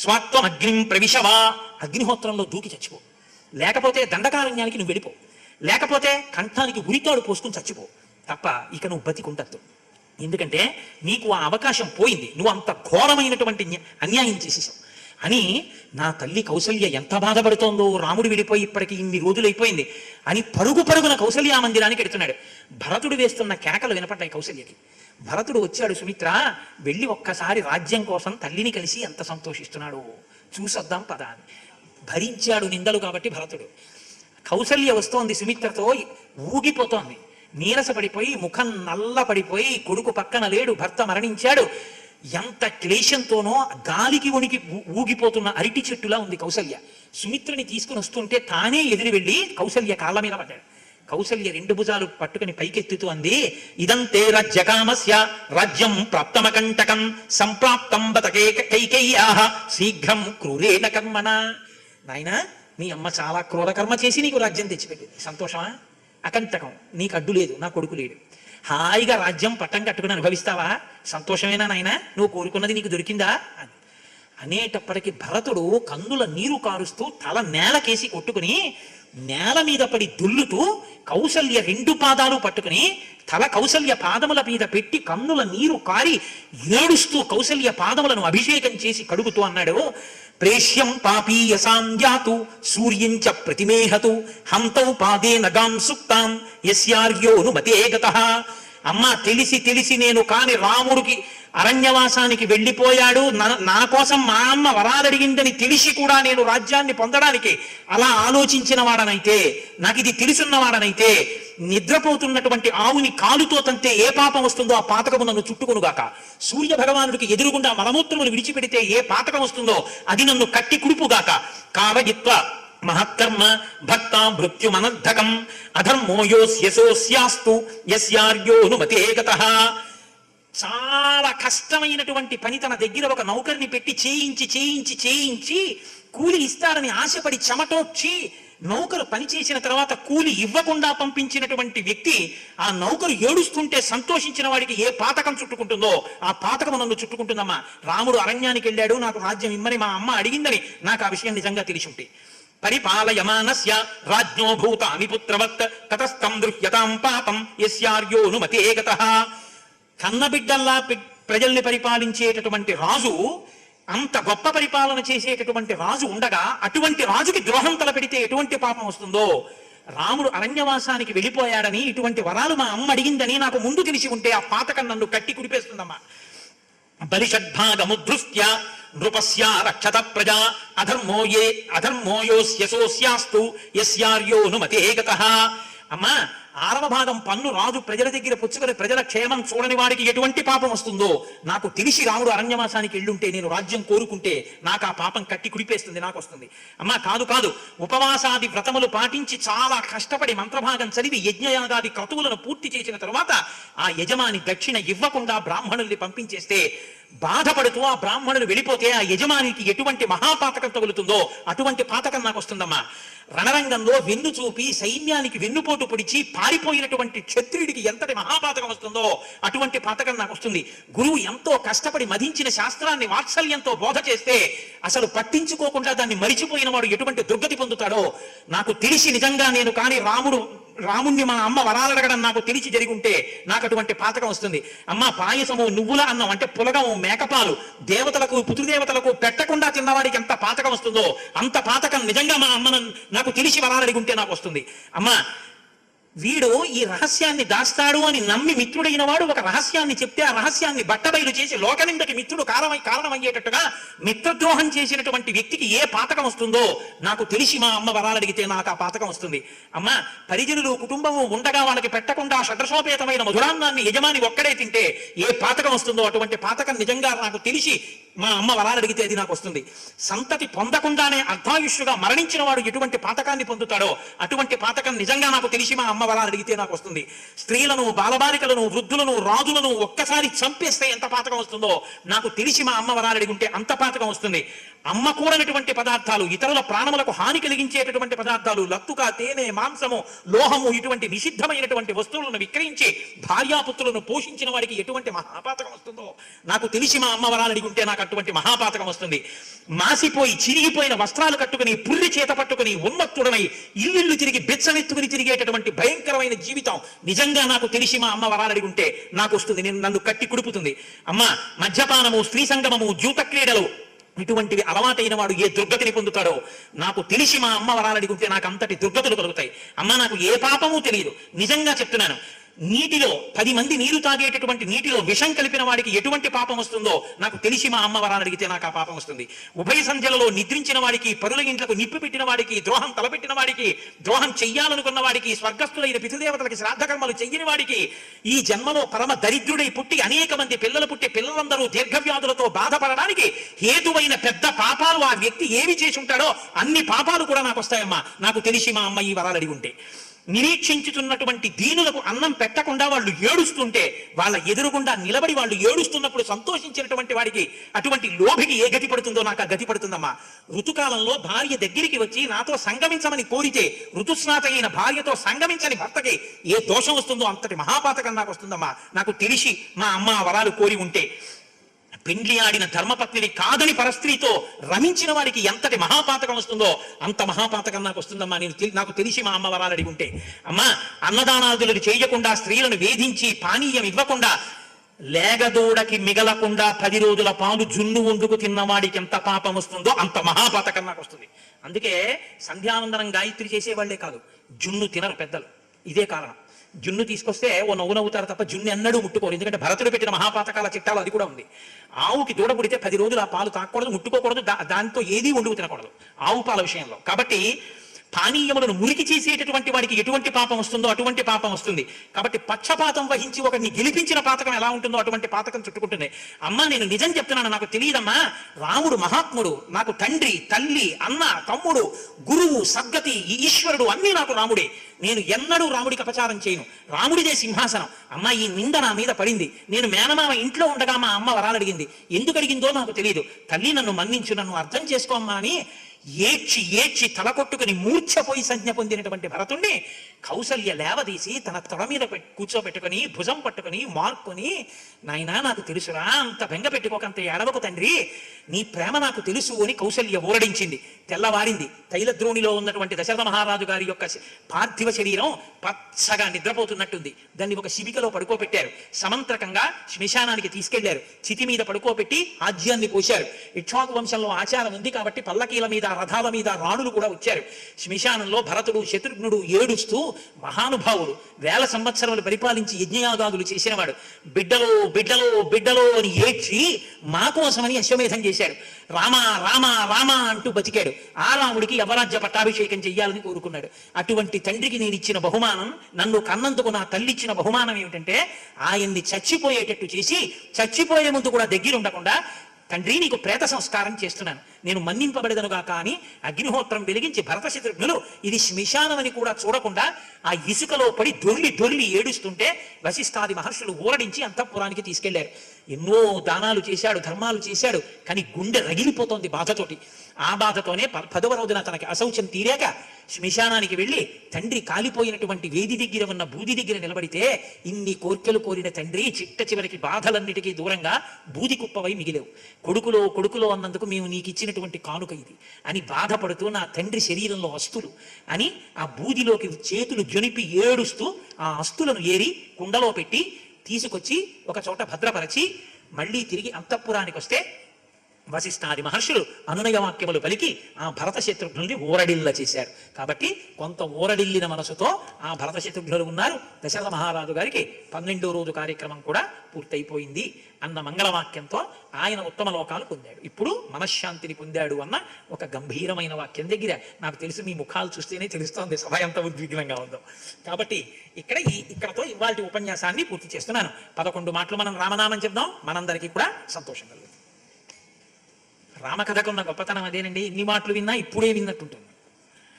స్వాత్వమగ్నిం ప్రవిశవా, అగ్నిహోత్రంలో దూకి చచ్చిపో. లేకపోతే దండకారణ్యానికి నువ్వు వెళ్ళిపో. లేకపోతే కంఠానికి ఉరితాడు పోసుకుని చచ్చిపో తప్ప ఇక నువ్వు బతికుండద్దు. ఎందుకంటే నీకు ఆ అవకాశం పోయింది. నువ్వు అంత ఘోరమైనటువంటి అన్యాయం చేసేసావు అని నా తల్లి కౌసల్య ఎంత బాధపడుతోందో. రాముడు విడిపోయి ఇప్పటికి ఇన్ని రోజులు అయిపోయింది అని పరుగున కౌసల్యా మందిరానికి ఎడుతున్నాడు. భరతుడు వేస్తున్న కేకలు వినపడ్డాయి కౌసల్యకి. భరతుడు వచ్చాడు. సుమిత్ర, వెళ్ళి ఒక్కసారి రాజ్యం కోసం తల్లిని కలిసి ఎంత సంతోషిస్తున్నాడు చూసొద్దాం పద అని. భరించాడు నిందలు కాబట్టి భరతుడు. కౌసల్య వస్తోంది సుమిత్రతో, ఊగిపోతోంది. నీరసపడిపోయి ముఖం నల్లపడిపోయి, కొడుకు పక్కన లేడు, భర్త మరణించాడు. ఎంత క్లేశంతోనో గాలికి వణికి ఊగిపోతున్న అరటి చెట్టులా ఉంది కౌసల్య. సుమిత్రని తీసుకుని వస్తుంటే తానే ఎదురు వెళ్ళి కౌసల్య కాళ్ళ మీద పడ్డాడు. కౌసల్య రెండు భుజాలు పట్టుకుని పైకెత్తుతూ అంది, ఇదంతే రాజ్యకామస్య రాజ్యం ప్రాప్తమకంటకం సంప్రాప్తం బత కైకేయ్యాః శీఘ్రం క్రూరేణ కర్మణ. నాయన, నీ అమ్మ చాలా క్రూర కర్మ చేసి నీకు రాజ్యం తెచ్చిపెట్టింది. సంతోషమా? అకంటకం, నీకు అడ్డు లేదు, నా కొడుకు లేడు. హాయిగా రాజ్యం పట్టం కట్టుకుని అనుభవిస్తావా? సంతోషమేనా నాయన? నువ్వు కోరుకున్నది నీకు దొరికిందా అని అనేటప్పటికీ భరతుడు కన్నుల నీరు కారుస్తూ తల నేలకేసి కొట్టుకుని నేల మీద పడి దుల్లుతూ కౌసల్య రెండు పాదాలు పట్టుకుని తల కౌసల్య పాదముల మీద పెట్టి కన్నుల నీరు కారి ఏడుస్తూ కౌసల్య పాదములను అభిషేకం చేసి కడుగుతూ అన్నాడు, ప్రేష్యం పాపీయసాం జాతు సూర్యంచ ప్రతిమేహతు హంతౌ పాదే నగాం సుక్తాం యస్యార్యోనుమతే గతః. అమ్మ, తెలిసి తెలిసి నేను కాని రాముడికి అరణ్యవాసానికి వెళ్ళిపోయాడు, నా కోసం మా అమ్మ వరాలడిగిందని తెలిసి కూడా నేను రాజ్యాన్ని పొందడానికి అలా ఆలోచించిన వాడనైతే, నాకు ఇది తెలుసున్నవాడనైతే, నిద్రపోతున్నటువంటి ఆవుని కాలుతో తంతే ఏ పాపం వస్తుందో ఆ పాతకము నన్ను చుట్టుకొనుగాక. సూర్య భగవానుడికి ఎదురుగుండా మలమూత్రములు విడిచిపెడితే ఏ పాతకం వస్తుందో అది నన్ను కట్టి కుడుపుగాక. కావజిత్వ మహత్కర్మ భక్త మృత్యుమనద్ధకం అధర్మోయోస్యసోస్యాస్తు యస్యార్యోనుమతే గతః. చాలా కష్టమైనటువంటి పని తన దగ్గర ఒక నౌకర్ని పెట్టి చేయించి చేయించి చేయించి కూలి ఇస్తారని ఆశపడి చెమటోడ్చి నౌకరు పని చేసిన తర్వాత కూలి ఇవ్వకుండా పంపించినటువంటి వ్యక్తి ఆ నౌకరు ఏడుస్తుంటే సంతోషించిన వాడికి ఏ పాతకం చుట్టుకుంటుందో ఆ పాతకం నన్ను చుట్టుకుంటుందమ్మా. రాముడు అరణ్యానికి వెళ్ళాడు, నాకు రాజ్యం ఇమ్మని మా అమ్మ అడిగిందని నాకు ఆ విషయం నిజంగా తెలిసి ఉంటే, పరిపాలయమానస్య రాజ్ఞో భూతాని పుత్రవత్ తతస్థం దృహ్యతాం పాపం యస్యార్యోనుమతే గతః. కన్నబిడ్డల్లా ప్రజల్ని పరిపాలించేటటువంటి రాజు, అంత గొప్ప పరిపాలన చేసేటటువంటి రాజు ఉండగా అటువంటి రాజుకి ద్రోహం తలపెడితే ఎటువంటి పాపం వస్తుందో, రాముడు అరణ్యవాసానికి వెళ్ళిపోయాడని ఇటువంటి వరాలు మా అమ్మ అడిగిందని నాకు ముందు తెలిసి ఉంటే ఆ పాతకం నన్ను కట్టి కుడిపేస్తుందమ్మా. బలిషడ్భాగముద్ధృత్య నృపస్య రక్షత ప్రజా అధర్మోయోస్యసోస్యాస్తు యస్యార్యోనుమతే గతః. అమ్మా, 6వ భాగం పన్ను రాజు ప్రజల దగ్గర పుచ్చుకొని ప్రజల క్షేమం చూడని వాడికి ఎటువంటి పాపం వస్తుందో నాకు తెలిసి రాముడు అరణ్యవాసానికి వెళ్ళుంటే, నేను రాజ్యం కోరుకుంటే నాకు ఆ పాపం కట్టి కుడిపేస్తుంది, నాకు వస్తుంది. అమ్మా, కాదు కాదు, ఉపవాసాది వ్రతములు పాటించి చాలా కష్టపడి మంత్రభాగం చదివి యజ్ఞయాగాది క్రతువులను పూర్తి చేసిన తరువాత ఆ యజమాని దక్షిణ ఇవ్వకుండా బ్రాహ్మణుల్ని పంపించేస్తే బాధపడుతూ ఆ బ్రాహ్మణులు వెళ్ళిపోతే ఆ యజమానికి ఎటువంటి మహాపాతకం తగులుతుందో అటువంటి పాతకం నాకు వస్తుందమ్మా. రణరంగంలో వెన్ను చూపి సైన్యానికి వెన్నుపోటు పొడిచి పారిపోయినటువంటి క్షత్రియుడికి ఎంతటి మహాపాతకం వస్తుందో అటువంటి పాతకం నాకు వస్తుంది. గురువు ఎంతో కష్టపడి మధించిన శాస్త్రాన్ని వాత్సల్యంతో బోధ చేస్తే అసలు పట్టించుకోకుండా దాన్ని మరిచిపోయిన వాడు ఎటువంటి దుర్గతి పొందుతాడో నాకు తెలిసి, నిజంగా నేను కానీ రాముణ్ణి మా అమ్మ వరాలడగడం నాకు తెలిసి జరిగి ఉంటే నాకు అటువంటి పాతకం వస్తుంది. అమ్మ, పాయసము నువ్వుల అన్నం అంటే పులగము మేకపాలు దేవతలకు పితృదేవతలకు పెట్టకుండా తిన్నవాడికి ఎంత పాతకం వస్తుందో అంత పాతకం నిజంగా మా అమ్మను నాకు తెలిసి వరాలడిగి ఉంటే నాకు వస్తుంది. అమ్మ, వీడు ఈ రహస్యాన్ని దాస్తాడు అని నమ్మి మిత్రుడైన వాడు ఒక రహస్యాన్ని చెప్తే ఆ రహస్యాన్ని బట్టబయలు చేసి లోకనిందకి మిత్రుడు కారణమయ్యేటట్టుగా మిత్రద్రోహం చేసినటువంటి వ్యక్తికి ఏ పాతకం వస్తుందో నాకు తెలిసి మా అమ్మ వరాలడిగితే నాకు ఆ పాతకం వస్తుంది. అమ్మ, పరిజనులు కుటుంబము ఉండగా వాళ్ళకి పెట్టకుండా షడ్రసోపేతమైన మధురాన్నాన్ని యజమాని ఒక్కడే తింటే ఏ పాతకం వస్తుందో అటువంటి పాతకం నిజంగా నాకు తెలిసి మా అమ్మ వరాలడిగితే అది నాకు వస్తుంది. సంతతి పొందకుండానే అర్ధాయుష్యుగా మరణించిన వాడు ఎటువంటి పాతకాన్ని పొందుతాడో అటువంటి పాతకం నిజంగా నాకు తెలిసి మా అమ్మ వరాలడిగితే నాకు వస్తుంది. స్త్రీలను, బాలబాలికలను, వృద్ధులను, రాజులను ఒక్కసారి చంపేస్తే ఎంత పాతకం వస్తుందో నాకు తెలిసి మా అమ్మ వరాలడిగి ఉంటే అంత పాతకం వస్తుంది. అమ్మ కూడనటువంటి పదార్థాలు, ఇతరుల ప్రాణములకు హాని కలిగించేటటువంటి పదార్థాలు, లత్తుక, తేనె, మాంసము, లోహము ఇటువంటి నిషిద్ధమైనటువంటి వస్తువులను విక్రయించి భార్యాపుత్రులను పోషించిన వాడికి ఎటువంటి మహాపాతకం వస్తుందో నాకు తెలిసి మా అమ్మ వరాలడిగి ఉంటే నాకు అటువంటి మహాపాతకం వస్తుంది. మాసిపోయి చిరిగిపోయిన వస్త్రాలు కట్టుకుని పుర్రి చేత పట్టుకుని ఉన్మత్తుడనై ఇల్లు తిరిగి బెచ్చమెత్తుకుని తిరిగేటటువంటి భయంకరమైన జీవితం నిజంగా నాకు తెలిసి మా అమ్మ వరాలడిగి ఉంటే నాకు వస్తుంది. నన్ను కట్టి కుడుపుతుంది. అమ్మ, మద్యపానము, స్త్రీ సంగమము, జూత క్రీడలు ఇటువంటివి అలవాటైన వాడు ఏ దుర్గతిని పొందుతాడో నాకు తెలిసి మా అమ్మ వరాలడిగి ఉంటే నాకు అంతటి దుర్గతులు కలుగుతాయి. అమ్మ, నాకు ఏ పాపము తెలియదు, నిజంగా చెప్తున్నాను. నీటిలో 10 మంది నీరు తాగేటటువంటి నీటిలో విషం కలిపిన వాడికి ఎటువంటి పాపం వస్తుందో నాకు తెలిసి మా అమ్మ వరాన్ని అడిగితే నాకు ఆ పాపం వస్తుంది. ఉభయ సంధ్యలలో నిద్రించిన వాడికి, పరుల ఇంట్లకు నిప్పు పెట్టిన వాడికి, ద్రోహం తలపెట్టిన వాడికి, ద్రోహం చెయ్యాలనుకున్న వాడికి, స్వర్గస్థులైన పితృదేవతలకి శ్రాద్ధకర్మలు చెయ్యని వాడికి, ఈ జన్మలో పరమ దరిద్రుడై పుట్టి అనేక మంది పిల్లలు పుట్టి పిల్లలందరూ దీర్ఘవ్యాధులతో బాధపడడానికి హేతువైన పెద్ద పాపాలు ఆ వ్యక్తి ఏమి చేసి ఉంటాడో అన్ని పాపాలు కూడా నాకు వస్తాయమ్మా, నాకు తెలిసి మా అమ్మ ఈ వరాలు అడిగి ఉంటే. నిరీక్షించుతున్నటువంటి దీనులకు అన్నం పెట్టకుండా వాళ్ళు ఏడుస్తుంటే వాళ్ళ ఎదురుగుండా నిలబడి వాళ్ళు ఏడుస్తున్నప్పుడు సంతోషించినటువంటి వాడికి, అటువంటి లోభికి ఏ గతి పడుతుందో నాకు ఆ గతి పడుతుందమ్మా. ఋతుకాలంలో భార్య దగ్గరికి వచ్చి నాతో సంగమించమని కోరితే ఋతుస్నాత అయిన భార్యతో సంగమించని భర్తకి ఏ దోషం వస్తుందో అంతటి మహాపాతకం నాకు వస్తుందమ్మా, నాకు తెలిసి మా అమ్మ వరాలు కోరి ఉంటే. పెండ్లి ఆడిన ధర్మపత్నిని కాదని పరస్త్రీతో రమించిన వాడికి ఎంతటి మహాపాతకం వస్తుందో అంత మహాపాతకం నాకు వస్తుందమ్మా, నాకు తెలిసి మా అమ్మ వరాలు అడిగి ఉంటే. అమ్మా, అన్నదానాదులు చేయకుండా, స్త్రీలను వేధించి పానీయం ఇవ్వకుండా, లేగదూడకి మిగలకుండా 10 రోజుల పాలు జున్ను వండుకు తిన్నవాడికి ఎంత పాపం వస్తుందో అంత మహాపాతకం నాకు వస్తుంది. అందుకే సంధ్యావందనం గాయత్రి చేసేవాళ్లే కాదు, జున్ను తినరు పెద్దలు. ఇదే కారణం. జున్ను తీసుకొస్తే ఓ నవ్వు నవ్వుతారు తప్ప జున్ను ఎన్నడూ ముట్టుకోరు. ఎందుకంటే భరతుడు పెట్టిన మహాపాతకాల చిట్టాలు అది కూడా ఉంది. ఆవుకి దూడ పుడితే 10 రోజులు ఆ పాలు తాకూడదు, ముట్టుకోకూడదు, దాంతో ఏదీ వండుకు తినకూడదు ఆవు పాల విషయంలో. కాబట్టి పానీయములను మురికి చేసేటటువంటి వాడికి ఎటువంటి పాపం వస్తుందో అటువంటి పాపం వస్తుంది. కాబట్టి పక్షపాతం వహించి ఒకరిని గెలిపించిన పాతకం ఎలా ఉంటుందో అటువంటి పాతకం చుట్టుకుంటుంది. అమ్మ, నేను నిజం చెప్తున్నాను, నాకు తెలియదమ్మా. రాముడు మహాత్ముడు, నాకు తండ్రి, తల్లి, అన్న, తమ్ముడు, గురువు, సద్గతి, ఈశ్వరుడు అన్నీ నాకు రాముడే. నేను ఎన్నడూ రాముడికి అపచారం చేయను. రాముడిదే సింహాసనం. అమ్మ, ఈ నింద నా మీద పడింది. నేను మేనమామ ఇంట్లో ఉండగా మా అమ్మ వరాలు అడిగింది. ఎందుకు అడిగిందో నాకు తెలియదు. తల్లి, నన్ను మన్నించు, నన్ను అర్థం చేసుకోమ్మా అని ఏడ్చి ఏడ్చి తలకొట్టుకుని మూర్ఛపోయి సంజ్ఞ పొందినటువంటి భరతుణ్ణి కౌసల్య లేవదీసి తన తొడ మీద కూర్చోబెట్టుకుని భుజం పట్టుకుని మార్కొని, నాయనా, నాకు తెలుసురా, అంత బెంగ పెట్టుకోకంత ఏడవకు తండ్రి, నీ ప్రేమ నాకు తెలుసు అని కౌసల్య ఊరడించింది. తెల్లవారింది. తైలద్రోణిలో ఉన్నటువంటి దశరథ మహారాజు గారి యొక్క పార్థివ శరీరం పచ్చగా నిద్రపోతున్నట్టుంది. దాన్ని ఒక శిబికలో పడుకోబెట్టారు. సమంత్రకంగా శ్మశానానికి తీసుకెళ్లారు. చితి మీద పడుకోబెట్టి ఆజ్యాన్ని పోశారు. ఇక్ష్వాకు వంశంలో ఆచారం ఉంది కాబట్టి పల్లకీల మీద, రథాల మీద రాణులు కూడా వచ్చారు. శ్మశానంలో భరతుడు, శత్రుఘ్నుడు ఏడుస్తూ, మహానుభావుడు, 1000 సంవత్సరములు పరిపాలించి యజ్ఞయాగాదులు చేసినవాడు, బిడ్డలో బిడ్డలో బిడ్డలో అని ఏడ్చి మా కోసమని అశ్వమేధం చేశాడు. రామ రామ రామ అంటూ బతికాడు. ఆ రాముడికి యవరాజ్య పట్టాభిషేకం చెయ్యాలని కోరుకున్నాడు. అటువంటి తండ్రికి నేను ఇచ్చిన బహుమానం, నన్ను కన్నందుకు నా తల్లి ఇచ్చిన బహుమానం ఏమిటంటే, ఆయన్ని చచ్చిపోయేటట్టు చేసి, చచ్చిపోయే ముందు కూడా దగ్గర ఉండకుండా, తండ్రి, నీకు ప్రేత సంస్కారం చేస్తున్నాను, నేను మన్నింపబడదనుగా కానీ అగ్నిహోత్రం వెలిగించి భరత శత్రుఘ్నులు ఇది శ్మశానమని కూడా చూడకుండా ఆ ఇసుకలో పడి దొర్లి దొర్లి ఏడుస్తుంటే వశిష్ఠాది మహర్షులు ఊరడించి అంతఃపురానికి తీసుకెళ్లారు. ఎన్నో దానాలు చేశాడు, ధర్మాలు చేశాడు, కానీ గుండె రగిలిపోతోంది బాధతోటి. ఆ బాధతోనే 10వ రోజున తనకి అశౌచం తీరాక శ్మశానానికి వెళ్ళి తండ్రి కాలిపోయినటువంటి వేది దగ్గర ఉన్న బూది దగ్గర నిలబడితే, ఇన్ని కోర్కెలు కోరిన తండ్రి చిట్ట చివరికి బాధలన్నిటికీ దూరంగా బూది కుప్పవై మిగిలేవు, కొడుకులో కొడుకులో అన్నందుకు మేము నీకు ఇచ్చినటువంటి కానుక ఇది అని బాధపడుతూ, నా తండ్రి శరీరంలో అస్తులు అని ఆ బూదిలోకి చేతులు జొనిపి ఏడుస్తూ ఆ అస్తులను ఏరి కుండలో పెట్టి తీసుకొచ్చి ఒక చోట భద్రపరచి మళ్ళీ తిరిగి అంతఃపురానికి వస్తే వశిష్ఠాది మహర్షులు అనునయ వాక్యములు పలికి ఆ భరత శత్రుఘ్నుల్ని ఊరడిల్ల చేశారు. కాబట్టి కొంత ఊరడిల్లిన మనసుతో ఆ భరత శత్రుఘ్నులు ఉన్నారు. దశరథ మహారాజు గారికి 12వ రోజు కార్యక్రమం కూడా పూర్తయిపోయింది అన్న మంగళవాక్యంతో ఆయన ఉత్తమ లోకాలు పొందాడు. ఇప్పుడు మనశ్శాంతిని పొందాడు అన్న ఒక గంభీరమైన వాక్యం దగ్గర నాకు తెలుసు, మీ ముఖాలు చూస్తేనే తెలుస్తోంది సభ ఎంత ఉద్విగ్నంగా ఉందో. కాబట్టి ఇక్కడతో ఇవాళ ఉపన్యాసాన్ని పూర్తి చేస్తున్నాను. 11 మాటలు మనం రామనామం చెప్దాం, మనందరికీ కూడా సంతోషం కలుగుతుంది. రామకథకు ఉన్న గొప్పతనం అదేనండి, ఇన్ని మాటలు విన్నా ఇప్పుడే విన్నట్టుంటుంది.